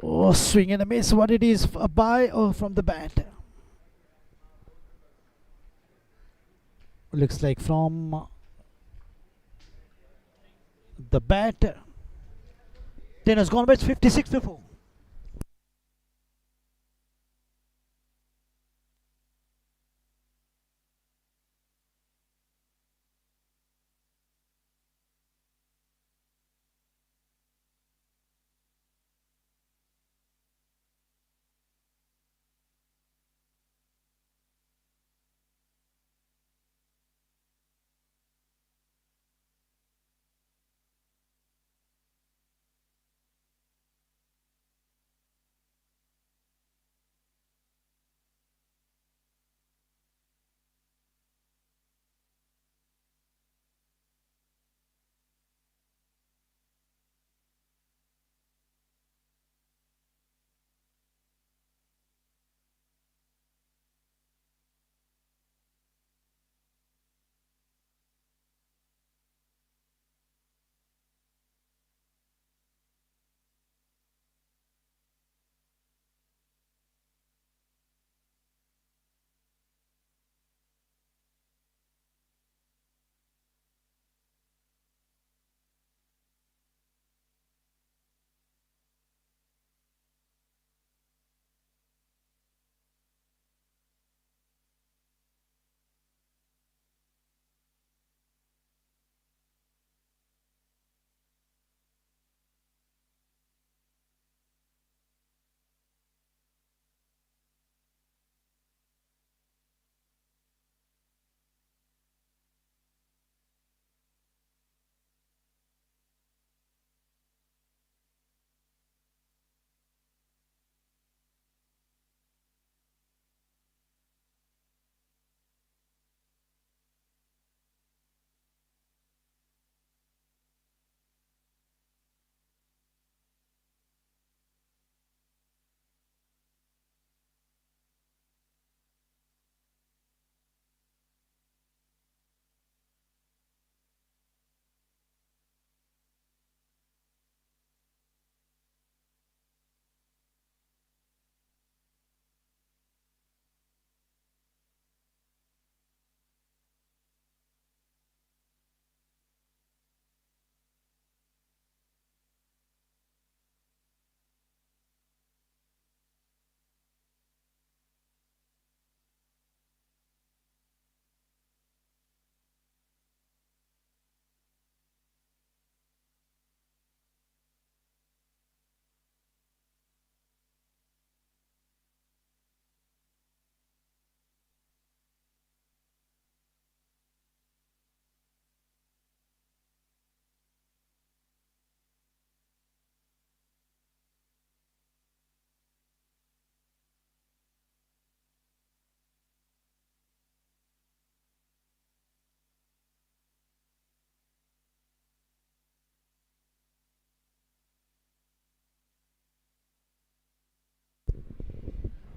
Oh, swing and a miss. What it is, a by or from the bat? Looks like from the bat. 10 has gone by. It's 56 to 4.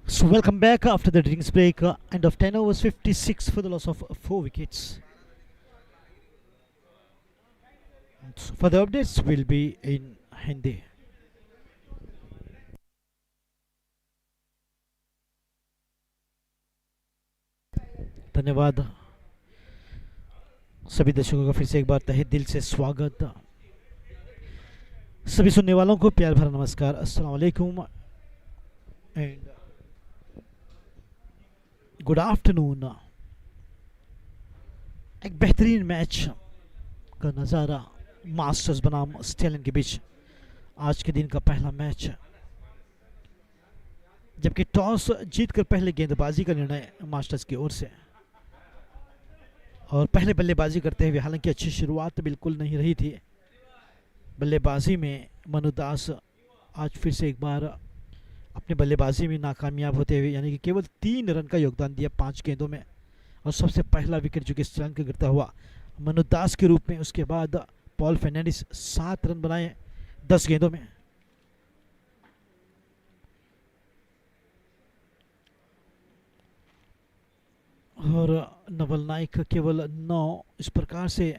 So welcome back after the drinks break. End of 10 overs 56 for the loss of 4 wickets. For the updates will be in Hindi. धन्यवाद सभी दर्शकों का फिर से एक बार तहे दिल से स्वागत। सभी सुनने वालों को प्यार भरा नमस्कार, अस्सलाम वालेकुम एंड गुड आफ्टरनून। एक बेहतरीन मैच का नज़ारा मास्टर्स बनाम स्टैलियन के बीच आज के दिन का पहला मैच, जबकि टॉस जीतकर पहले गेंदबाजी का निर्णय मास्टर्स की ओर से और पहले बल्लेबाजी करते हुए, हालांकि अच्छी शुरुआत बिल्कुल नहीं रही थी बल्लेबाजी में। मनु दास आज फिर से एक बार अपनी बल्लेबाजी में नाकामयाब होते हुए, यानी कि केवल 3 रन का योगदान दिया 5 गेंदों में और सबसे पहला विकेट जो कि स्टैलियन का गिरता हुआ मनु दास के रूप में। उसके बाद पॉल फर्नांडिस 7 रन बनाए 10 गेंदों में। और नवल नाइक केवल 9। इस प्रकार से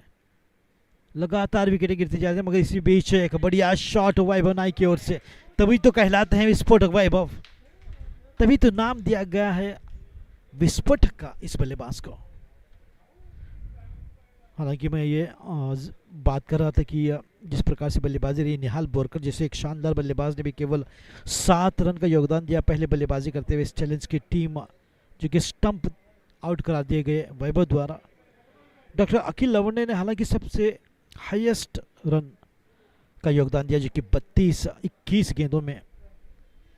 लगातार विकेटें गिरती जाती हैं, मगर इसी बीच एक बढ़िया शॉट वैभव नाइक की ओर से। तभी तो कहलाते हैं विस्फोटक वैभव, तभी तो नाम दिया गया है विस्फोटक का इस बल्लेबाज को। हालांकि मैं ये बात कर रहा था कि जिस प्रकार से बल्लेबाजी रही निहाल बोरकर जैसे एक शानदार बल्लेबाज ने भी केवल 7 रन का योगदान दिया पहले बल्लेबाजी करते हुए। स्टैलियंस की टीम जो कि स्टंप आउट करा दिए गए वैभव द्वारा। डॉक्टर अखिल लवंडे ने हालांकि सबसे हाईएस्ट रन का योगदान दिया, जो कि 32-21 गेंदों में,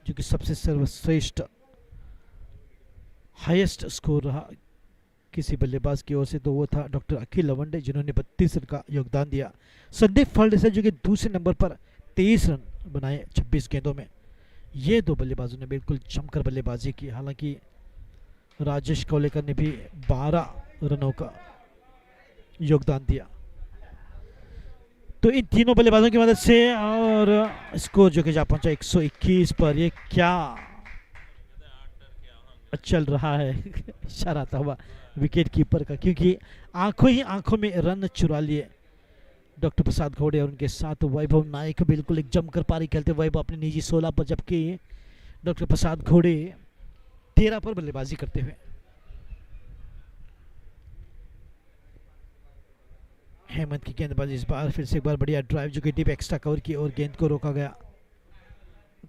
जो कि सबसे सर्वश्रेष्ठ हाईएस्ट स्कोर रहा किसी बल्लेबाज की ओर से, तो वो था डॉक्टर अखिल लवंडे जिन्होंने 32 रन का योगदान दिया। संदीप फर्नांडिस जो कि दूसरे नंबर पर 23 रन बनाए 26 गेंदों में। ये दो बल्लेबाजों ने बिल्कुल जमकर बल्लेबाजी की। हालांकि राजेश कौलेकर ने भी 12 रनों का योगदान दिया। तो इन तीनों बल्लेबाजों की मदद से और स्कोर जो कि जा पहुंचा 121 पर। ये क्या चल रहा है इशारा था हुआ विकेट कीपर का, क्योंकि आंखों ही आंखों में रन चुरा लिए डॉक्टर प्रसाद घोड़े और उनके साथ वैभव नाइक बिल्कुल एक जमकर पारी खेलते। वैभव अपने निजी 16 पर, जबकि डॉक्टर प्रसाद घोड़े 13 पर बल्लेबाजी करते हुए। हेमंत की गेंदबाजी इस बार फिर से एक बार बढ़िया ड्राइव जो कि डीप एक्स्ट्रा कवर की और गेंद को रोका गया।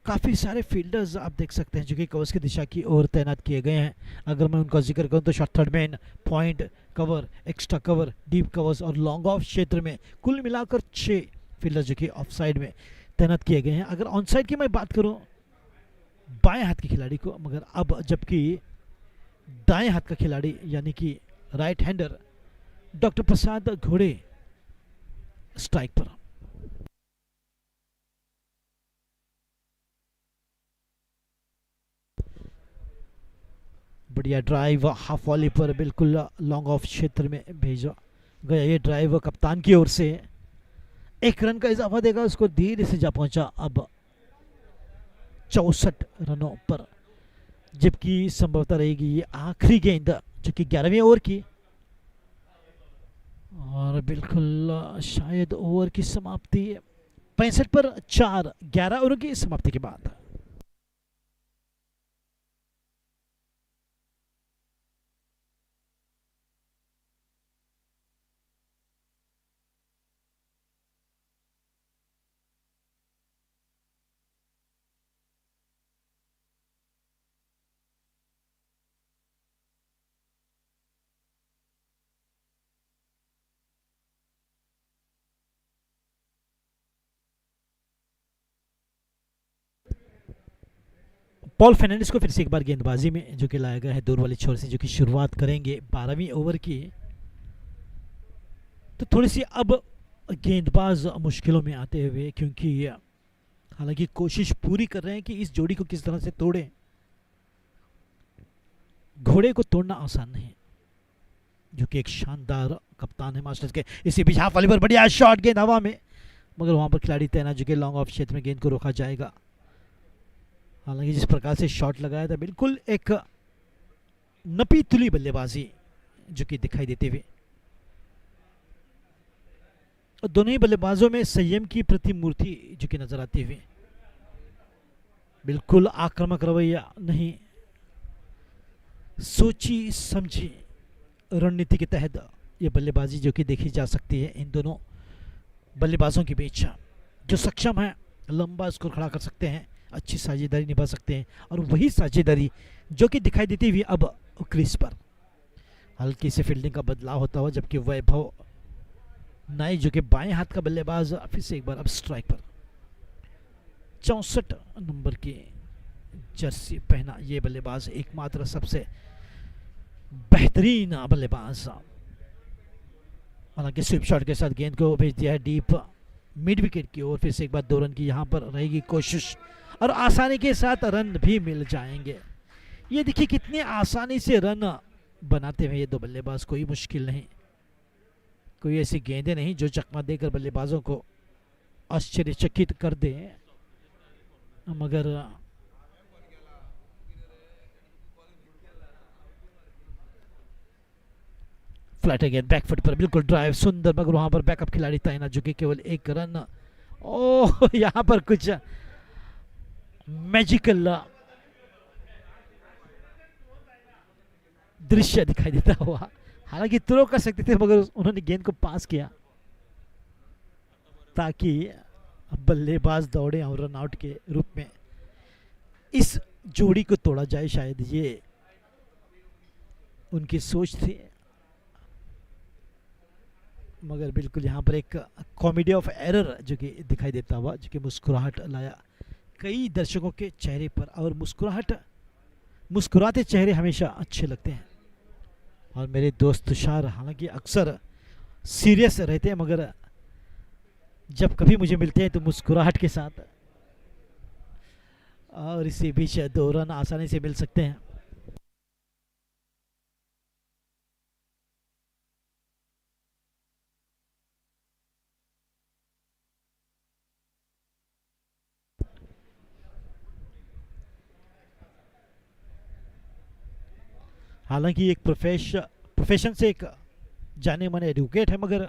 काफ़ी सारे फील्डर्स आप देख सकते हैं जो कि कवर्स की दिशा की ओर तैनात किए गए हैं। अगर मैं उनका जिक्र करूं तो shot third man, point cover, extra cover, deep covers और लॉन्ग ऑफ क्षेत्र में कुल मिलाकर 6 फील्डर जो कि ऑफ साइड में तैनात किए गए हैं। अगर ऑन साइड की मैं बात करूं बाएं हाथ के खिलाड़ी को, मगर अब जबकि दाएं हाथ का खिलाड़ी यानी कि राइट हैंडर डॉक्टर प्रसाद घोड़े स्ट्राइक पर। बढ़िया ड्राइव हाफ वॉली पर बिल्कुल लॉन्ग ऑफ क्षेत्र में भेजा गया। ये ड्राइव कप्तान की ओर से 1 रन का इजाफा देगा, उसको धीरे से जा पहुंचा अब 64 रनों पर, जबकि संभवतः रहेगी ये आखिरी गेंद जो कि 11वीं ओवर की। और बिल्कुल शायद ओवर की समाप्ति 65 पर 4, 11 ओवर की समाप्ति के बाद। पॉल फर्नांडिस को फिर से एक बार गेंदबाजी में जो कि लाया गया है दूर वाली छोर से, जो कि शुरुआत करेंगे 12वीं ओवर की। तो थोड़ी सी अब गेंदबाज मुश्किलों में आते हुए, क्योंकि हालांकि कोशिश पूरी कर रहे हैं कि इस जोड़ी को किस तरह से तोड़ें। घोड़े को तोड़ना आसान नहीं, जो कि एक शानदार कप्तान है मास्टर्स के। इसी बीच हाफ वॉली पर बढ़िया शॉट, गेंद हवा में, मगर वहां पर खिलाड़ी तैनात जो कि लॉन्ग ऑफ क्षेत्र में गेंद को रोका जाएगा। हालांकि जिस प्रकार से शॉट लगाया था बिल्कुल एक नपी तुली बल्लेबाजी जो कि दिखाई देते हुए। और दोनों ही बल्लेबाजों में संयम की प्रतिमूर्ति जो कि नजर आती हुई, बिल्कुल आक्रामक रवैया नहीं, सोची समझी रणनीति के तहत ये बल्लेबाजी जो कि देखी जा सकती है इन दोनों बल्लेबाजों के बीच, जो सक्षम है लंबा स्कोर खड़ा कर सकते हैं, अच्छी साझेदारी निभा सकते हैं, और वही साझेदारी जो कि दिखाई देती हुई अब क्रीज पर हल्की से फील्डिंग का बदलाव होता हुआ, जबकि वैभव नाई जो कि बाएं हाथ का बल्लेबाज फिर से एक बार अब स्ट्राइक पर। 64 नंबर की जर्सी पहना ये बल्लेबाज एकमात्र सबसे बेहतरीन बल्लेबाज, हालांकि स्विप शॉट के साथ गेंद को भेज दिया है डीप मिड विकेट की ओर। फिर से एक बार 2 रन की यहां पर रहेगी कोशिश, और आसानी के साथ रन भी मिल जाएंगे। ये देखिए कितनी आसानी से रन बनाते हैं ये दो बल्लेबाज, कोई मुश्किल नहीं, कोई ऐसी गेंदें नहीं जो चकमा देकर बल्लेबाजों को आश्चर्यचकित कर दे। मगर फ्लैट अगेन बैकफुट पर, बिल्कुल ड्राइव सुंदर, मगर वहां पर बैकअप खिलाड़ी तैनात जो कि केवल 1 रन। ओह यहां पर कुछ मैजिकल दृश्य दिखाई देता हुआ, हालांकि थ्रो कर सकते थे मगर उन्होंने गेंद को पास किया ताकि बल्लेबाज दौड़े और रन आउट के रूप में इस जोड़ी को तोड़ा जाए, शायद ये उनकी सोच थी। मगर बिल्कुल यहाँ पर एक कॉमेडी ऑफ एरर जो कि दिखाई देता हुआ, जो कि मुस्कुराहट लाया कई दर्शकों के चेहरे पर, और मुस्कुराते चेहरे हमेशा अच्छे लगते हैं। और मेरे दोस्त तुषार हालांकि अक्सर सीरियस रहते हैं, मगर जब कभी मुझे मिलते हैं तो मुस्कुराहट के साथ, और इसी बीच 2 रन आसानी से मिल सकते हैं। हालांकि एक प्रोफेशन से एक जाने माने एडवोकेट है, मगर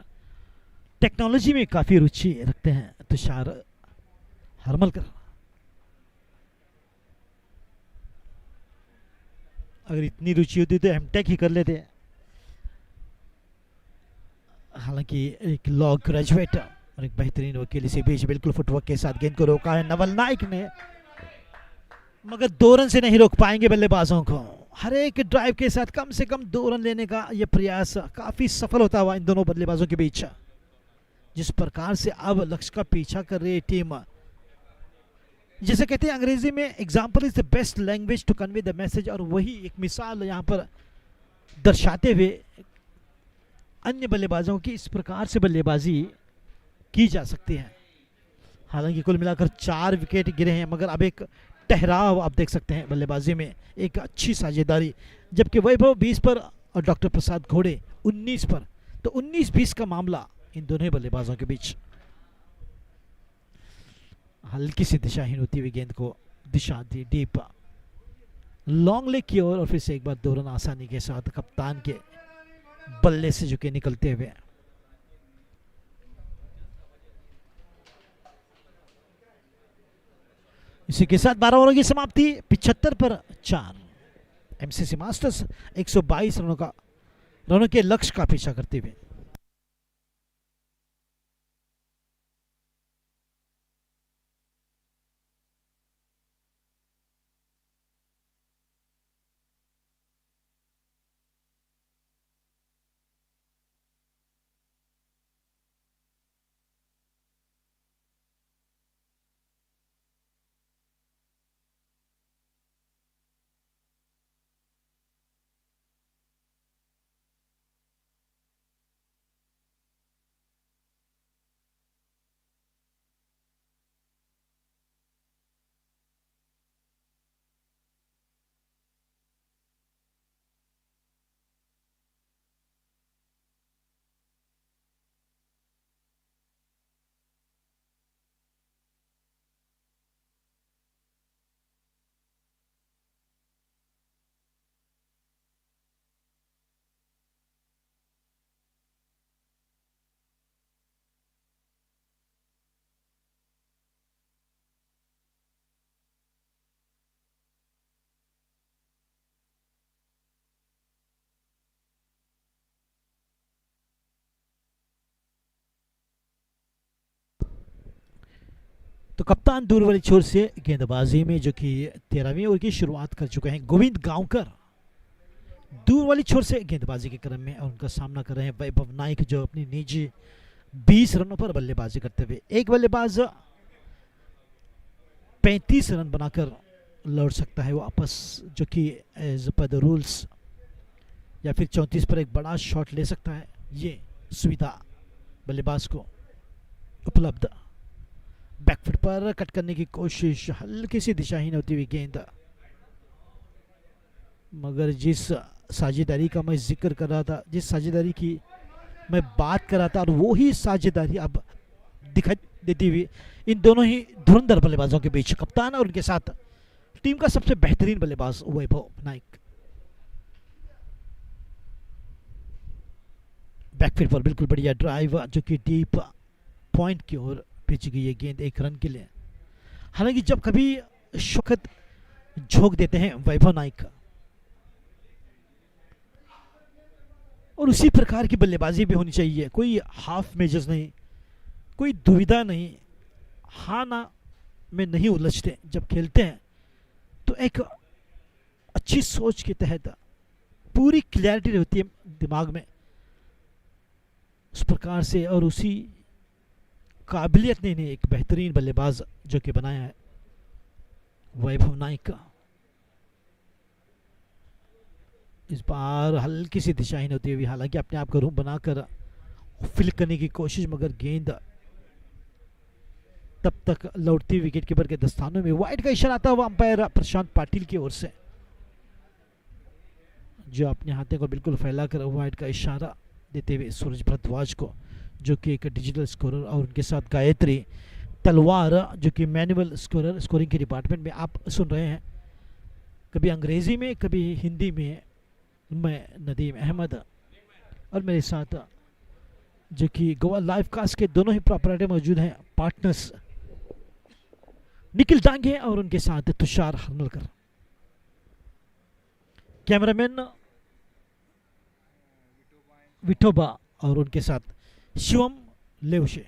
टेक्नोलॉजी में काफ़ी रुचि रखते हैं तुषार हरमलकर। अगर इतनी रुचि होती तो एमटेक ही कर लेते। हालांकि एक लॉ ग्रेजुएट और एक बेहतरीन वकील, इसी बीच बिल्कुल फुटवर्क के साथ गेंद को रोका है नवल नाइक ने, मगर 2 रन से नहीं रोक पाएंगे बल्लेबाजों को। हर एक ड्राइव के साथ कम से कम 2 रन लेने का यह प्रयास काफी सफल होता हुआ इन दोनों बल्लेबाजों के बीच। जिस प्रकार से अब लक्ष्य का पीछा कर रही टीम, जैसे कहते हैं अंग्रेजी में example is the best language to convey the message, और वही एक मिसाल यहाँ पर दर्शाते हुए अन्य बल्लेबाजों की इस प्रकार से बल्लेबाजी की जा सकती है। हालांकि कुल मिलाकर 4 विकेट गिरे हैं, मगर अब एक ठहराव आप देख सकते हैं बल्लेबाजी में, एक अच्छी साझेदारी, जबकि वैभव 20 पर और डॉक्टर प्रसाद घोड़े 19 पर, तो 19-20 का मामला इन दोनों बल्लेबाजों के बीच। हल्की सी दिशाहीन होती हुई गेंद को दिशा दी डीप लॉन्ग लेग की ओर, और फिर से एक बार 2 रन आसानी के साथ कप्तान के बल्ले से झुके निकलते हुए। इसी के साथ 12 ओवरों की समाप्ति, 75 पर 4। एमसीसी मास्टर्स 122 रनों के लक्ष्य का पीछा करते हुए। तो कप्तान दूर वाली छोर से गेंदबाजी में जो कि 13वीं ओवर की शुरुआत कर चुके हैं गोविंद गांवकर, दूर वाली छोर से गेंदबाजी के क्रम में, और उनका सामना कर रहे हैं वैभव नाइक जो अपनी निजी 20 रनों पर बल्लेबाजी करते हुए। एक बल्लेबाज 35 रन बनाकर लौट सकता है वापस, जो कि एज पर द रूल्स, या फिर 34 पर एक बड़ा शॉट ले सकता है। ये सुविधा बल्लेबाज को उपलब्ध। बैकफुट पर कट करने की कोशिश, हल्की सी दिशाहीन होती हुई गेंद, मगर जिस साझेदारी का मैं जिक्र कर रहा था, जिस साझेदारी की मैं बात कर रहा था, और वो ही साझेदारी अब दिखाई देती हुई इन दोनों ही धुरंधर बल्लेबाजों के बीच, कप्तान और उनके साथ टीम का सबसे बेहतरीन बल्लेबाज वैभव नाइक। बैकफील्ड पर बिल्कुल बढ़िया ड्राइव, जो कि डीप पॉइंट की ओर भेजी गई है गेंद 1 रन के लिए। हालांकि जब कभी शौकत झोंक देते हैं वैभव नाइक, और उसी प्रकार की बल्लेबाजी भी होनी चाहिए, कोई हाफ मेजर्स नहीं, कोई दुविधा नहीं, हाँ ना में नहीं उलझते। जब खेलते हैं तो एक अच्छी सोच के तहत पूरी क्लैरिटी रहती है दिमाग में, उस प्रकार से, और उसी काबिलियत ने इन्हें एक बेहतरीन बल्लेबाज जो कि बनाया है वैभव नाइक का। इस बार हल्की सी दिशाहीन होती हुई, हालांकि अपने आप को रूम बनाकर फिल करने की कोशिश, मगर गेंद तब तक लौटती विकेट कीपर के दस्तानों में। वाइड का इशारा आता हुआ अंपायर प्रशांत पाटिल की ओर से, जो अपने हाथों को बिल्कुल फैलाकर वाइड का इशारा देते हुए सूरज भारद्वाज को, जो कि एक डिजिटल स्कोरर, और उनके साथ गायत्री तलवार जो कि मैनुअल स्कोरर, स्कोरिंग के डिपार्टमेंट में आप सुन रहे हैं, कभी अंग्रेजी में कभी हिंदी में। मैं नदीम अहमद, और मेरे साथ जो कि गोवा लाइव कास्ट के दोनों ही प्रॉपराइटर मौजूद हैं, पार्टनर्स निखिल डांगे और उनके साथ तुषार हरनलकर, कैमरामैन विठोबा और उनके साथ शिवम लेवशे।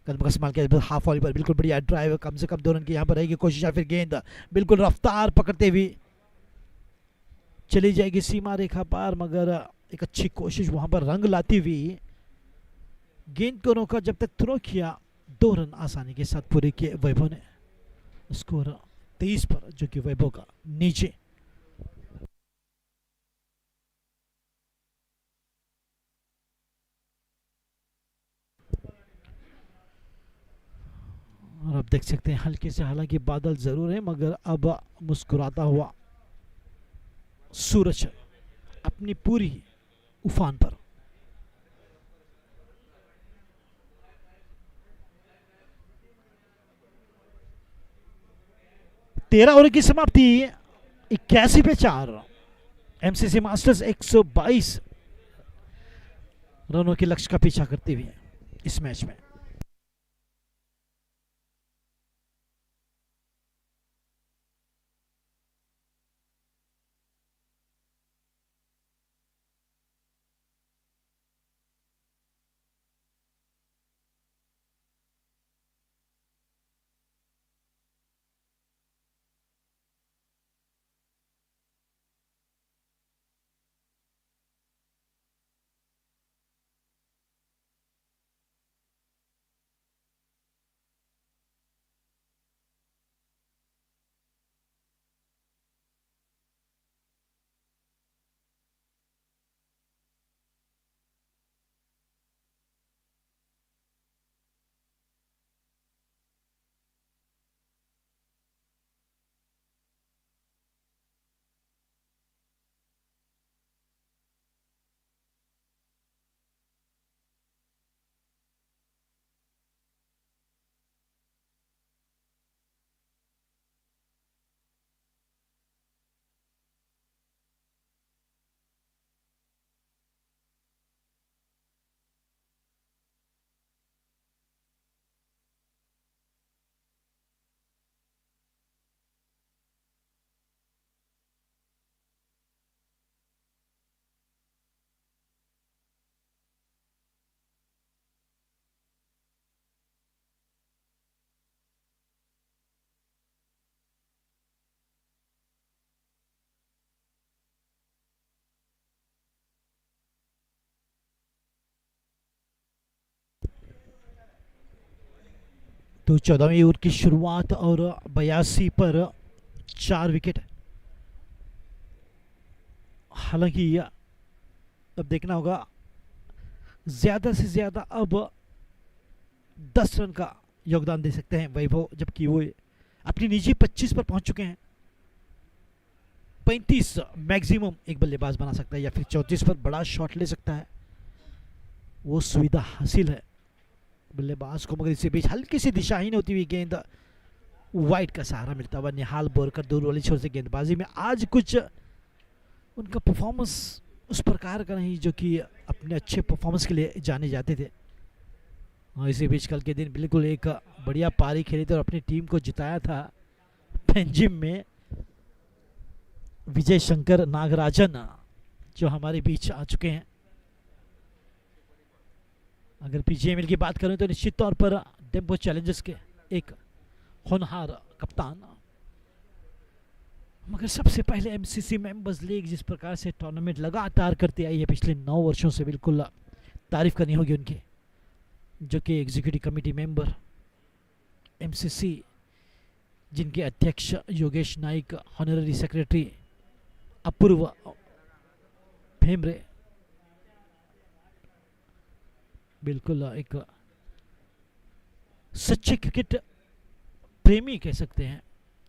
कदम का इस्तेमाल किया हाफ वॉली पर, बिल्कुल बढ़िया ड्राइव, कम से कम 2 रन की यहाँ पर रहेगी कोशिश, या फिर गेंद बिल्कुल रफ्तार पकड़ते हुए चली जाएगी सीमा रेखा पार, मगर एक अच्छी कोशिश वहां पर रंग लाती हुई गेंद को रोका। जब तक थ्रो किया 2 रन आसानी के साथ पूरे किए वैभव ने। स्कोर 23 पर, जो कि वैभव का नीचे। और आप देख सकते हैं हल्के से, हालांकि बादल जरूर है, मगर अब मुस्कुराता हुआ सूरज अपनी पूरी उफान पर। तेरह ओवर की समाप्ति, 81 पे 4। एमसीसी मास्टर्स 122 रनों के लक्ष्य का पीछा करते हुए इस मैच में। तो 14वीं ओवर की शुरुआत और 82 पर 4 विकेट। हालांकि अब देखना होगा ज्यादा से ज्यादा अब 10 रन का योगदान दे सकते हैं वैभव, जबकि वो अपनी निजी 25 पर पहुंच चुके हैं। 35 मैक्सिमम एक बल्लेबाज बना सकता है या फिर 34 पर बड़ा शॉट ले सकता है, वो सुविधा हासिल है बल्लेबाज को। मगर इसी बीच हल्की सी दिशाहीन होती हुई गेंद वाइड का सहारा मिलता हुआ निहाल बोरकर दूर वाली छोर से गेंदबाजी में आज कुछ उनका परफॉर्मेंस उस प्रकार का नहीं जो कि अपने अच्छे परफॉर्मेंस के लिए जाने जाते थे। और इसी बीच कल के दिन बिल्कुल एक बढ़िया पारी खेली थी और अपनी टीम को जिताया था पेंजिम में विजय शंकर नागराजन, जो हमारे बीच आ चुके हैं। अगर पीजीएमएल की बात करें तो निश्चित तौर पर टेम्पो चैलेंजर्स के एक होनहार कप्तान, मगर सबसे पहले एमसीसी मेंबर्स लीग जिस प्रकार से टूर्नामेंट लगातार करती आई है पिछले 9 वर्षों से, बिल्कुल तारीफ करनी होगी उनकी, जो कि एग्जीक्यूटिव कमेटी मेंबर एमसीसी, जिनके अध्यक्ष योगेश नाइक, ऑनररी सेक्रेटरी अपूर्व भेमरे, बिल्कुल एक सच्चे क्रिकेट प्रेमी कह सकते हैं।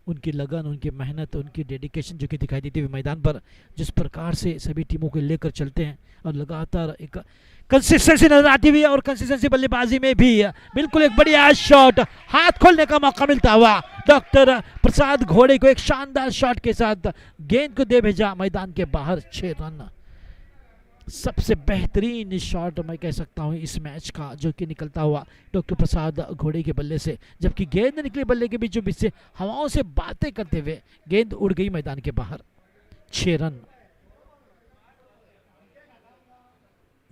उनकी लगन, उनकी मेहनत, उनकी डेडिकेशन जो कि दिखाई देती हुई मैदान पर जिस प्रकार से सभी टीमों को लेकर चलते हैं और लगातार एक कंसिस्टेंसी नजर आती हुई है। और कंसिस्टेंसी बल्लेबाजी में भी बिल्कुल एक बढ़िया शॉट, हाथ खोलने का मौका मिलता हुआ डॉक्टर प्रसाद घोड़े को एक शानदार शॉट के साथ गेंद को दे भेजा मैदान के बाहर। 6 रन, सबसे बेहतरीन शॉट मैं कह सकता हूं इस मैच का, जो कि निकलता हुआ डॉक्टर प्रसाद घोड़े के बल्ले से, जबकि गेंद निकली बल्ले के बीचों बीच से हवाओं से बातें करते हुए गेंद उड़ गई मैदान के बाहर। 6 रन।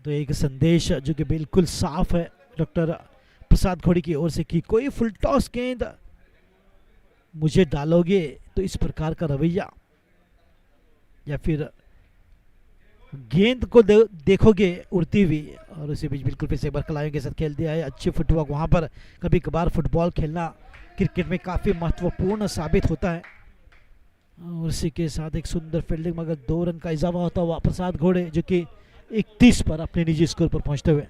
तो एक संदेश जो कि बिल्कुल साफ है डॉक्टर प्रसाद घोड़े की ओर से कि कोई फुल टॉस गेंद मुझे डालोगे तो इस प्रकार का रवैया, या फिर गेंद को देखोगे उड़ती हुई। और उसी बीच बिल्कुल फिर से एक बार खिलाड़ियों के साथ खेल दिया है। अच्छी फुटवर्क वहाँ पर, कभी कभार फुटबॉल खेलना क्रिकेट में काफ़ी महत्वपूर्ण साबित होता है। और इसी के साथ एक सुंदर फील्डिंग, मगर 2 रन का इजाफा होता हुआ प्रसाद घोड़े जो कि 31 पर अपने निजी स्कोर पर पहुंचते हुए।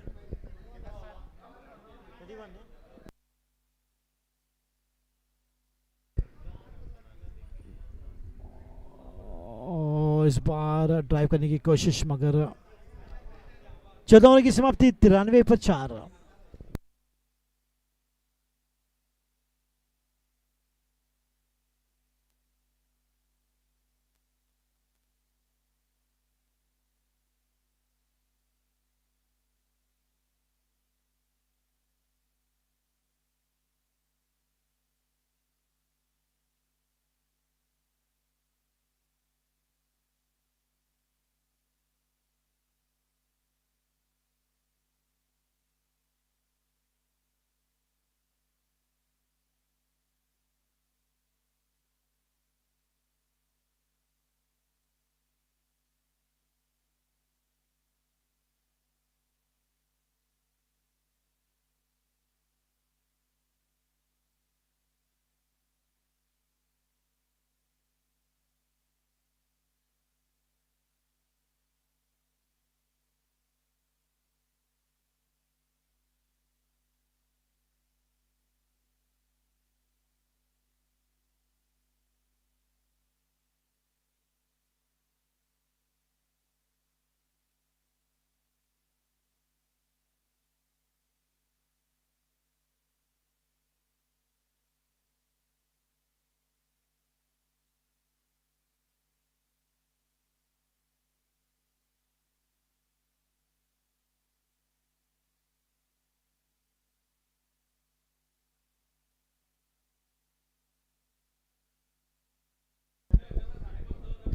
इस बार ड्राइव करने की कोशिश, मगर 14 ओवर की समाप्ति 93 पर 4।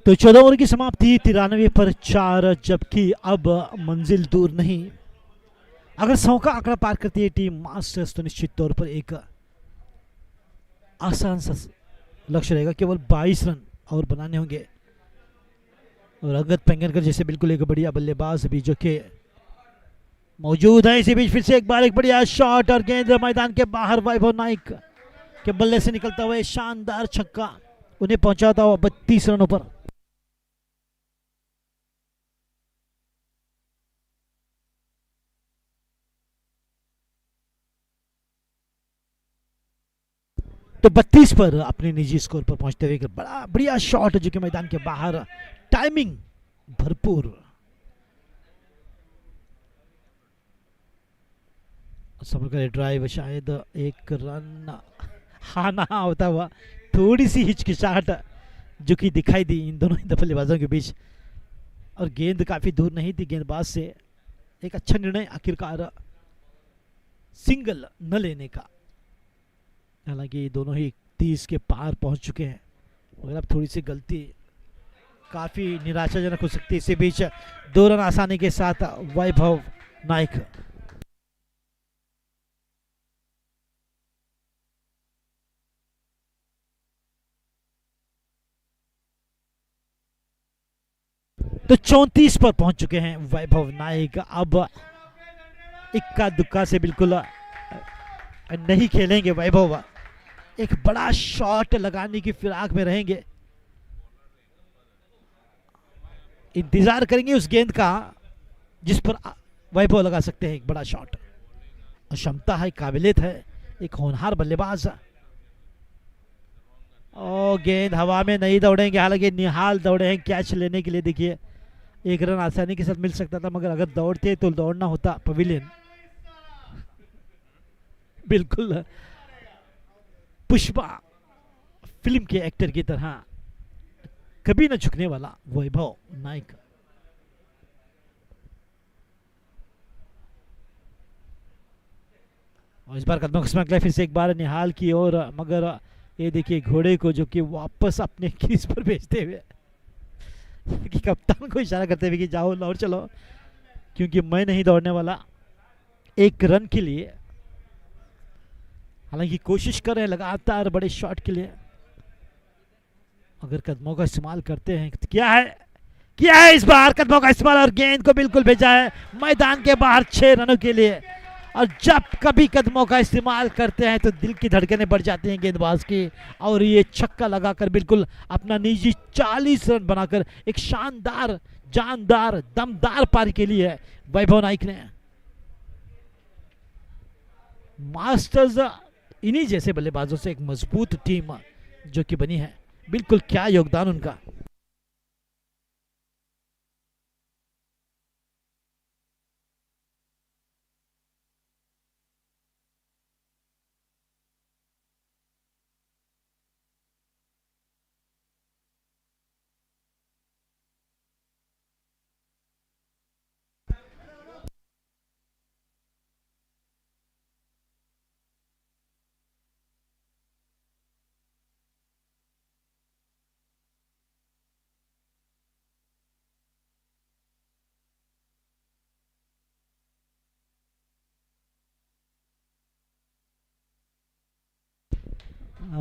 तो 14 ओवर की समाप्ति 93 पर 4, जबकि अब मंजिल दूर नहीं। अगर 100 का आंकड़ा पार करती है टीम मास्टर्स तो निश्चित तौर पर एक आसान सा लक्ष्य रहेगा, केवल 22 रन और बनाने होंगे। और अगर पेंगनकर जैसे बिल्कुल एक बढ़िया बल्लेबाज भी जो कि मौजूद है। इसी बीच फिर से एक बार एक बढ़िया शॉट और गेंद मैदान के बाहर। वैभव नाइक के बल्ले से निकलता हुआ शानदार छक्का उन्हें पहुंचाता हुआ 32 रनों पर। तो 32 पर अपने निजी स्कोर पर पहुंचते हुए बड़ा बढ़िया शॉट जो कि मैदान के बाहर, टाइमिंग भरपूर। सफल करे ड्राइव, शायद एक रन हाना होता हुआ, थोड़ी सी हिचकिचाहट जो कि दिखाई दी इन दोनों बल्लेबाजों के बीच, और गेंद काफी दूर नहीं थी गेंदबाज से। एक अच्छा निर्णय आखिरकार सिंगल न लेने का। हालांकि दोनों ही 30 के पार पहुंच चुके हैं, मगर अब थोड़ी सी गलती काफी निराशाजनक हो सकती है। इसी बीच 2 रन आसानी के साथ वैभव नाइक। तो 34 पर पहुंच चुके हैं वैभव नाइक। अब इक्का दुक्का से बिल्कुल नहीं खेलेंगे वैभव, एक बड़ा शॉट लगाने की फिराक में रहेंगे। इंतजार करेंगे उस गेंद का जिस पर वैभव लगा सकते हैं एक बड़ा शॉट। क्षमता है, काबिलियत है, एक होनहार बल्लेबाज। और गेंद हवा में नहीं दौड़ेंगे, हालांकि निहाल दौड़े हैं कैच लेने के लिए। देखिए एक रन आसानी के साथ मिल सकता था, मगर अगर दौड़ते तो दौड़ना होता पवेलियन। बिल्कुल पुष्पा फिल्म के एक्टर की तरह कभी न झुकने वाला वैभव नाइक। और इस बार कदमों का स्मैक फिर से एक बार निहाल की ओर, मगर ये देखिए घोड़े को जो कि वापस अपने क्रीज पर भेजते हुए कि कप्तान को इशारा करते हुए कि जाओ लौट चलो, क्योंकि मैं नहीं दौड़ने वाला एक रन के लिए। हालांकि कोशिश कर रहे हैं लगातार बड़े शॉट के लिए, अगर कदमों का इस्तेमाल करते हैं तो किया है इस बार कदमों का इस्तेमाल, और गेंद को बिल्कुल भेजा है मैदान के बाहर 6 रनों के लिए। और जब कभी कदमों का इस्तेमाल करते हैं तो दिल की धड़कनें बढ़ जाती हैं गेंदबाज की, और ये छक्का लगाकर बिल्कुल अपना निजी 40 रन बनाकर एक शानदार जानदार दमदार पारी के लिए वैभव नाइक ने। मास्टर्स इन्हीं जैसे बल्लेबाजों से एक मजबूत टीम जो कि बनी है, बिल्कुल क्या योगदान उनका।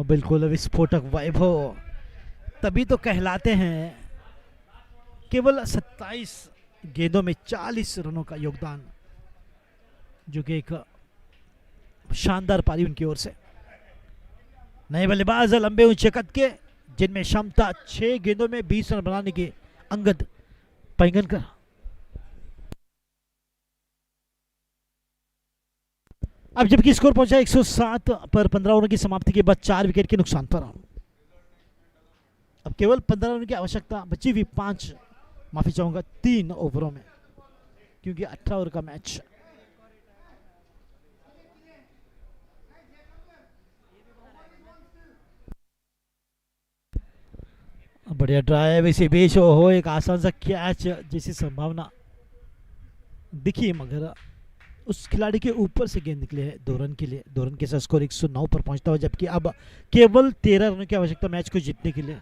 बिल्कुल विस्फोटक वैभव तभी तो कहलाते हैं। केवल 27 गेंदों में 40 रनों का योगदान, जो कि एक शानदार पारी उनकी ओर से। नए बल्लेबाज लंबे ऊंचे कद के, जिनमें क्षमता 6 गेंदों में 20 रन बनाने की, अंगद पैंगनकर। अब जबकि स्कोर पहुंचा 107 पर 15 ओवर की समाप्ति के बाद 4 विकेट के नुकसान पर। अब केवल 15 रन की आवश्यकता बची हुई 3 ओवरों में, क्योंकि 18 ओवर का मैच। बढ़िया ड्राइव, इसी बीच हो एक आसान सा कैच जैसी संभावना दिखी, मगर उस खिलाड़ी के ऊपर से गेंद निकले है 2 रन के लिए। 2 रन के साथ स्कोर 109 पर पहुंचता हुआ, जबकि अब केवल 13 रनों की आवश्यकता मैच को जीतने के लिए।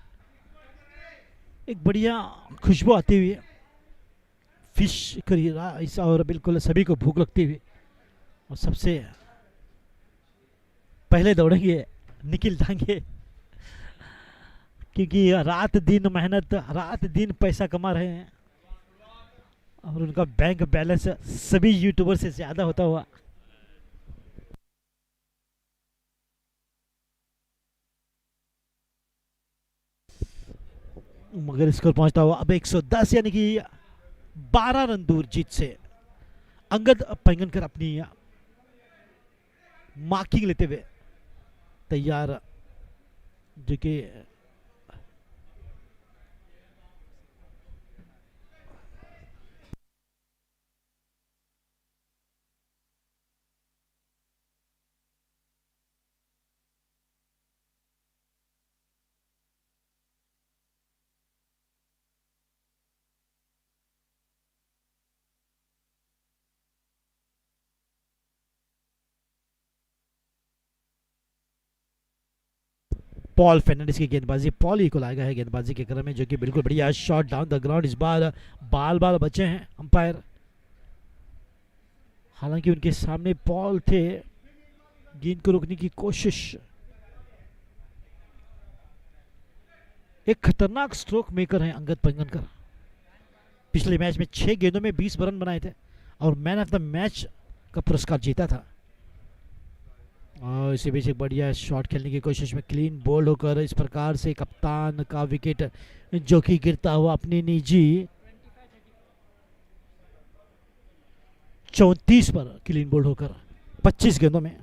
एक बढ़िया खुशबू आती हुई फिश करी राइस, और बिल्कुल सभी को भूख लगती हुई, और सबसे पहले दौड़ेंगे निखिल दांगे, क्योंकि रात दिन मेहनत, रात दिन पैसा कमा रहे हैं, और उनका बैंक बैलेंस सभी यूट्यूबर से ज्यादा होता हुआ। मगर स्कोर पहुंचता हुआ अब 110, यानी कि 12 रन दूर जीत से अंगद पैंगनकर अपनी मार्किंग लेते हुए तैयार, जो कि पॉल फर्नांडिस की गेंदबाजी, पॉल ही को लाएगा है गेंदबाजी के क्रम में, जो कि बिल्कुल बढ़िया शॉट डाउन द ग्राउंड। इस बार बाल बाल बचे हैं अंपायर, हालांकि उनके सामने पॉल थे, गेंद को रोकने की कोशिश। एक खतरनाक स्ट्रोक मेकर हैं अंगद पंगनकर, पिछले मैच में 6 गेंदों में 20 रन बनाए थे और मैन ऑफ द मैच का पुरस्कार जीता था। और इसी बीच एक बढ़िया शॉट खेलने की कोशिश में क्लीन बोल्ड होकर इस प्रकार से कप्तान का विकेट जो कि गिरता हुआ अपनी निजी 34 पर क्लीन बोल्ड होकर 25 गेंदों में।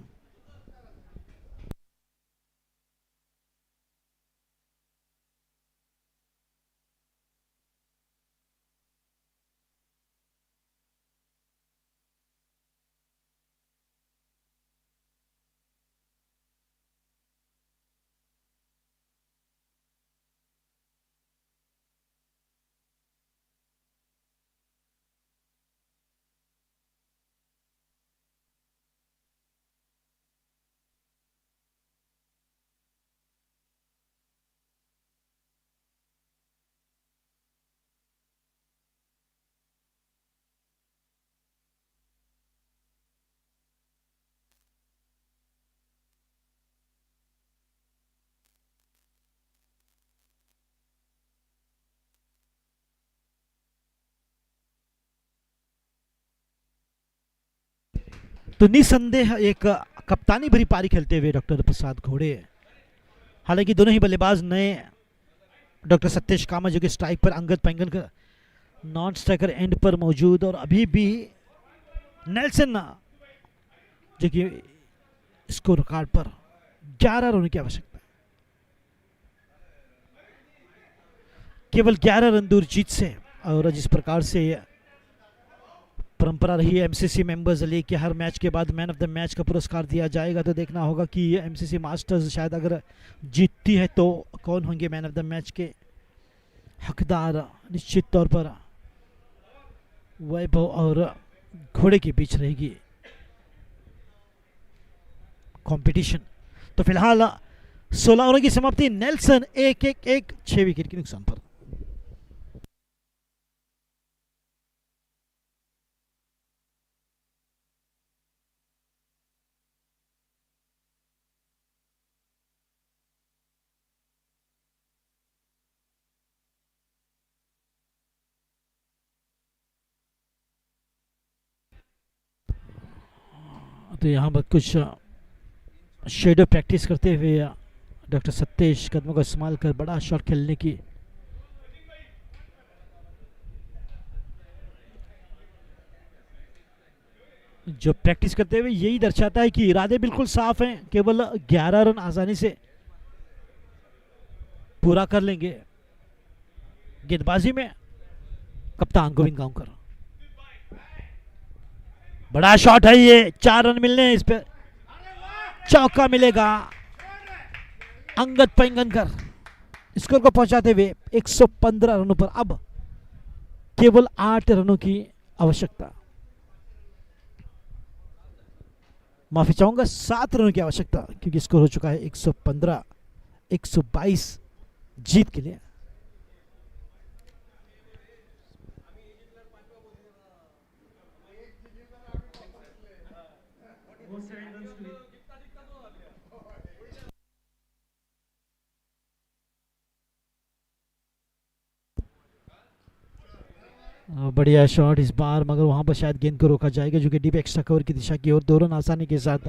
तो निसंदेह एक कप्तानी भरी पारी खेलते हुए डॉक्टर प्रसाद घोड़े, हालांकि दोनों ही बल्लेबाज नए, डॉक्टर सतीश कामा जो कि स्ट्राइक पर, अंगद पैंगनकर नॉन स्ट्राइकर एंड पर मौजूद, और अभी भी नेल्सन जो कि स्कोर कार्ड पर 11 रन की आवश्यकता है, केवल 11 रन दूर जीत से। और जिस प्रकार से परंपरा रही है एमसीसी मेंबर्स लीग के हर मैच के बाद मैन ऑफ द मैच का पुरस्कार दिया जाएगा, तो देखना होगा कि एमसीसी मास्टर्स शायद अगर जीतती है तो कौन होंगे मैन ऑफ द मैच के हकदार। निश्चित तौर पर वैभव और घोड़े के बीच रहेगी कंपटीशन। तो फिलहाल 16 ओवर की समाप्ति, नेल्सन 1-1-1 6 विकेट के नुकसान पर। तो यहाँ पर कुछ शेडो प्रैक्टिस करते हुए डॉक्टर सतीश कदमों का इस्तेमाल कर बड़ा शॉट खेलने की जो प्रैक्टिस करते हुए यही दर्शाता है कि इरादे बिल्कुल साफ हैं, केवल 11 रन आसानी से पूरा कर लेंगे। गेंदबाजी में कप्तान गोविंद गांवकर, बड़ा शॉट है ये, 4 रन मिलने हैं इस पे, चौका मिलेगा। अंगद पैंगनकर स्कोर को पहुंचाते हुए 115 रनों पर अब केवल 8 रनों की आवश्यकता, माफी चाहूंगा 7 रनों की आवश्यकता, क्योंकि स्कोर हो चुका है 115 122 जीत के लिए। बढ़िया शॉट इस बार, मगर वहां पर शायद गेंद को रोका जाएगा जो कि डीप एक्स्ट्रा कवर की दिशा की ओर दो रन आसानी के साथ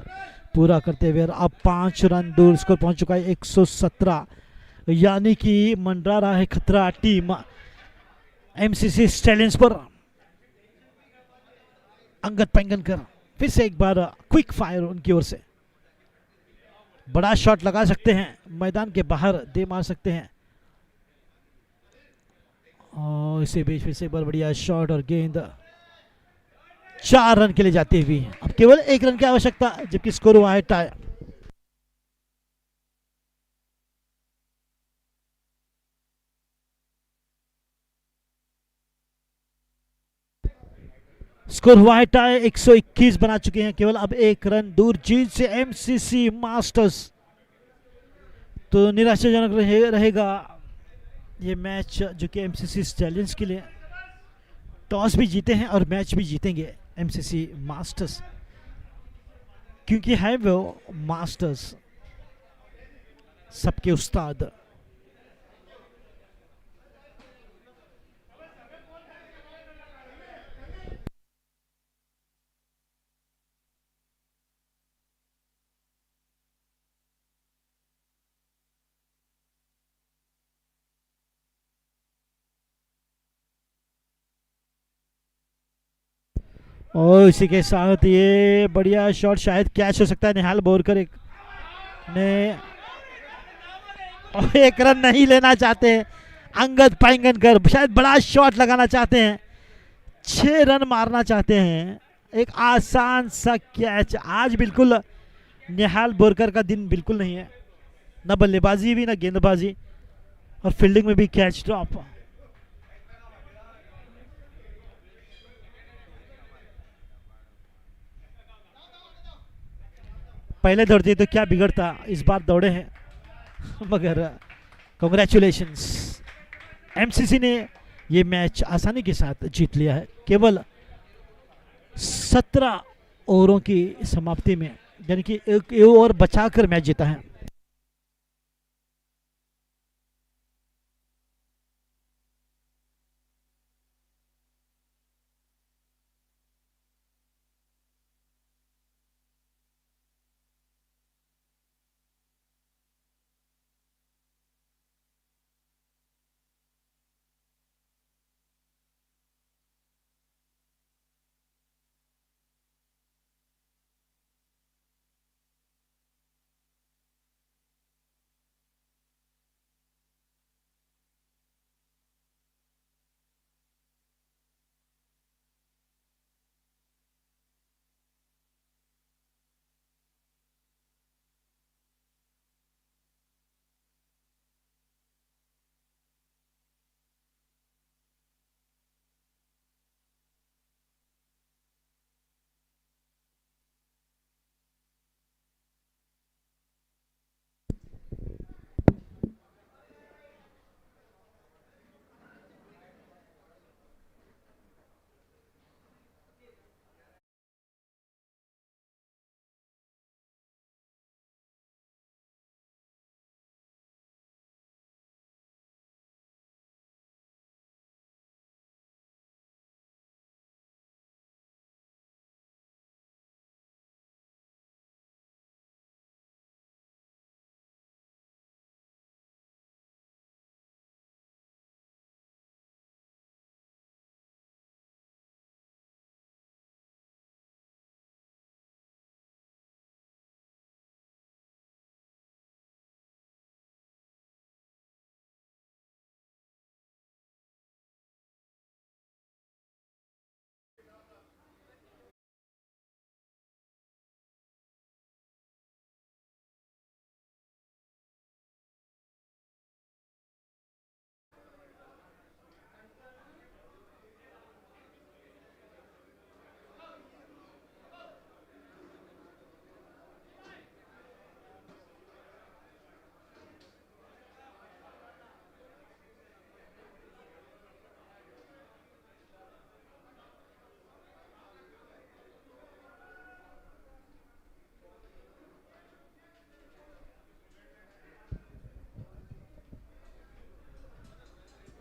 पूरा करते हुए अब 5 रन दूर स्कोर पहुंच चुका है 117, यानी कि मंडरा रहा है खतरा टीम एमसीसी स्टैलियंस पर। अंगद पेंगनकर फिर से एक बार क्विक फायर उनकी ओर से, बड़ा शॉट लगा सकते हैं, मैदान के बाहर दे मार सकते हैं। और इसी बीच फिर से एक बार बढ़िया शॉट और गेंद 4 रन के लिए जाती हुई। अब केवल 1 रन की आवश्यकता जबकि स्कोर हुआ है टाई। स्कोर हुआ है टाई, 121 बना चुके हैं, केवल अब 1 रन दूर जीत से एमसीसी मास्टर्स। तो निराशाजनक रहेगा ये मैच जो कि एमसीसी स्टैलियंस के लिए। टॉस भी जीते हैं और मैच भी जीतेंगे एमसीसी मास्टर्स, क्योंकि है वो मास्टर्स सबके उस्ताद। और इसी के साथ ये बढ़िया शॉट शायद कैच हो सकता है। निहाल बोरकर एक ने और 1 रन नहीं लेना चाहते हैं। अंगद पाइंगनकर शायद बड़ा शॉट लगाना चाहते हैं, 6 रन मारना चाहते हैं। एक आसान सा कैच। आज बिल्कुल निहाल बोरकर का दिन बिल्कुल नहीं है, ना बल्लेबाजी भी ना गेंदबाजी, और फील्डिंग में भी कैच ड्रॉप। पहले दौड़ते तो क्या बिगड़ता, इस बार दौड़े हैं मगर कांग्रेचुलेशंस, एमसीसी ने ये मैच आसानी के साथ जीत लिया है। केवल 17 ओवरों की समाप्ति में, यानी कि एक ओवर बचाकर मैच जीता है।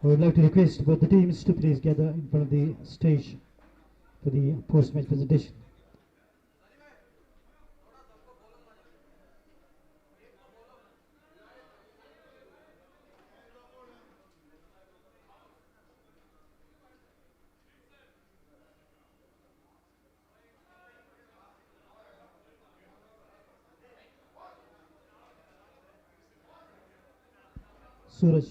I would like to request both the teams to please gather in front of the stage for the post-match presentation. Suraj.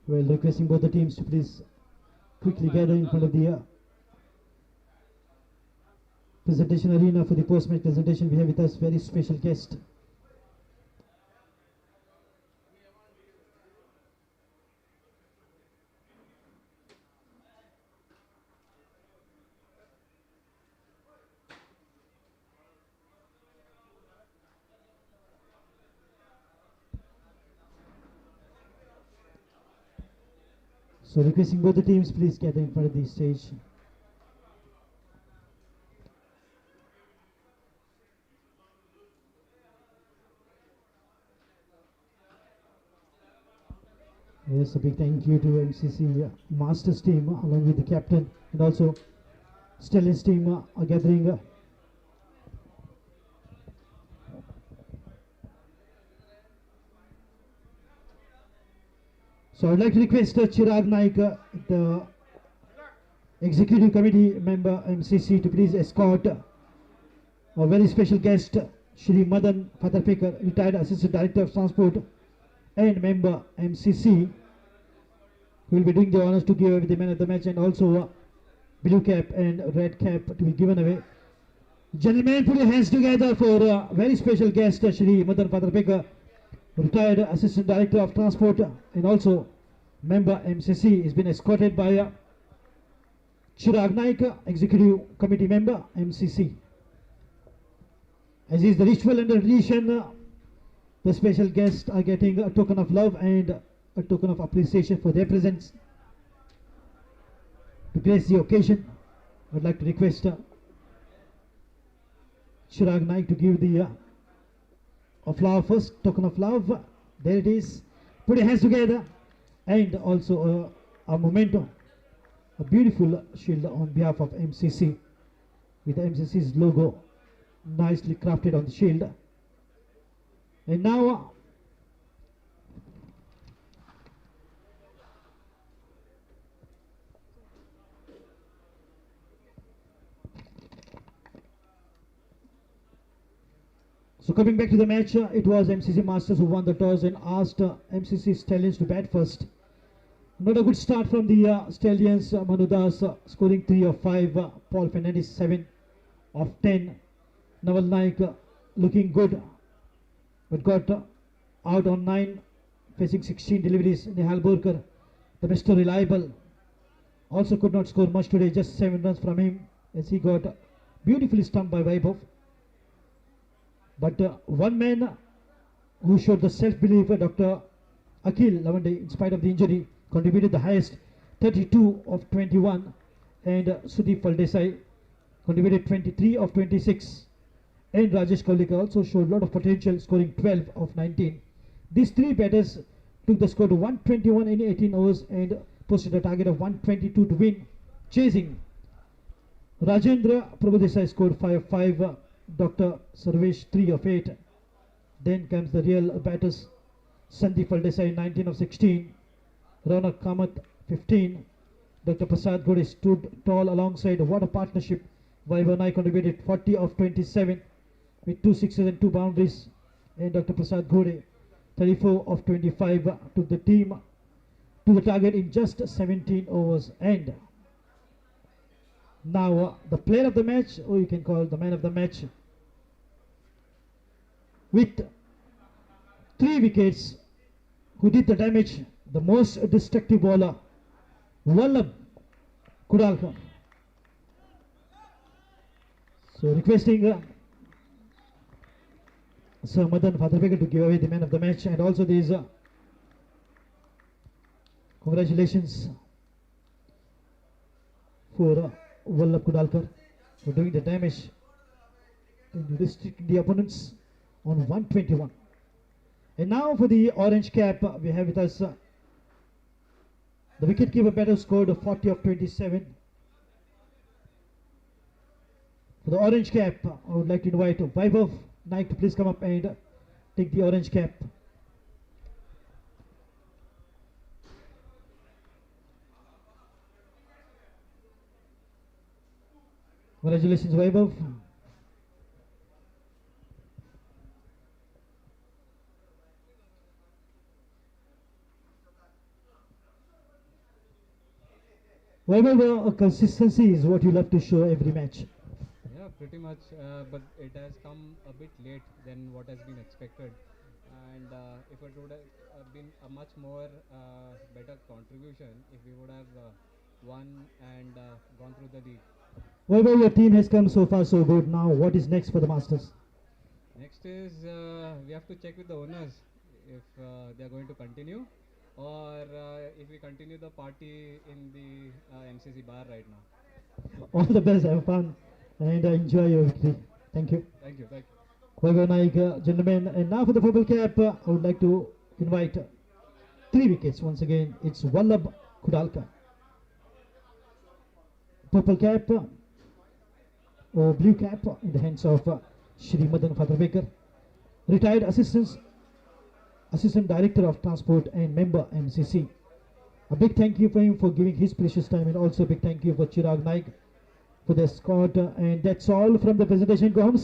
Well, requesting both the teams to please quickly gather in front of the presentation arena for the post-match presentation. We have with us very special guest. So requesting both the teams please gather in front of the stage. Yes, a big thank you to MCC Masters team along with the captain and also Stallions team are gathering. So I'd like to request Chirag Naik, the executive committee member MCC, to please escort a very special guest, Shri Madan Fatharpekar, retired assistant director of transport and member MCC, who will be doing the honors to give away the man of the match, and also blue cap and red cap to be given away. Gentlemen, put your hands together for a very special guest, Shri Madan Fatharpekar, retired assistant director of transport and also member MCC. He's been escorted by Chirag Naik, executive committee member MCC. As is the ritual and the tradition, the special guests are getting a token of love and a token of appreciation for their presence. To grace the occasion, I would like to request Chirag Naik to give the a flower first, token of love. There it is. Put your hands together. And also a memento, a beautiful shield on behalf of MCC with the MCC's logo nicely crafted on the shield. And now so coming back to the match, it was MCC Masters who won the toss and asked MCC Stallions to bat first. Not a good start from the Stallions. Manu Das scoring 3 of 5, Paul Fernandes 7 of 10. Naval Naik looking good, but got out on 9, facing 16 deliveries. Nihal Borkar, the Mr. Reliable, also could not score much today, just 7 runs from him as he got beautifully stumped by Vaibhav. But one man who showed the self-belief, Dr. Akhil Lavande, in spite of the injury, contributed the highest, 32 of 21, and Sudeep Faldesai contributed 23 of 26, and Rajesh Kaulikar also showed a lot of potential, scoring 12 of 19. These three batters took the score to 121 in 18 overs and posted a target of 122 to win. Chasing, Rajendra Prabhudesai scored 5 of 5, Dr. Sarvesh 3 of 8. Then comes the real batters, Sandeep Faldesai 19 of 16, Raunak Kamath 15, Dr. Prasad Gode stood tall alongside. What a partnership. Vaibhav Naik contributed 40 of 27 with 2 sixes and 2 boundaries, and Dr. Prasad Gode 34 of 25 took the team to the target in just 17 overs. And now the player of the match, or you can call the man of the match, with 3 wickets, who did the damage, the most destructive bowler, Vallabh Kudalkar. So requesting Sir Madan Fatherbecker to give away the man of the match, and also these congratulations for Vallabh Kudalkar for doing the damage and restricting the opponents on 121. And now for the orange cap, we have with us the wicketkeeper batter scored 40 of 27. For the orange cap, I would like to invite Vaibhav Naik to please come up and take the orange cap. Congratulations, Vaibhav. Vaibhav, consistency is what you love to show every match. Yeah, pretty much, but it has come a bit late than what has been expected. And if it would have been a much more better contribution, if we would have won and gone through the league. Vaibhav, your team has come so far so good. Now, what is next for the Masters? Next is we have to check with the owners if they are going to continue, or if we continue the party in the MCC bar right now. All the best, have fun, and enjoy your victory. Thank you. Thank you. Thank you. Vaibhav Naik, gentlemen. And now for the purple cap, I would like to invite 3 wickets once again. It's Vallabh Kudalkar. Purple cap or blue cap in the hands of Shri Madan Fatherbecker, retired assistant director of transport and member MCC. A big thank you for him for giving his precious time, and also a big thank you for Chirag Naik for the escort. And that's all from the presentation. Go home.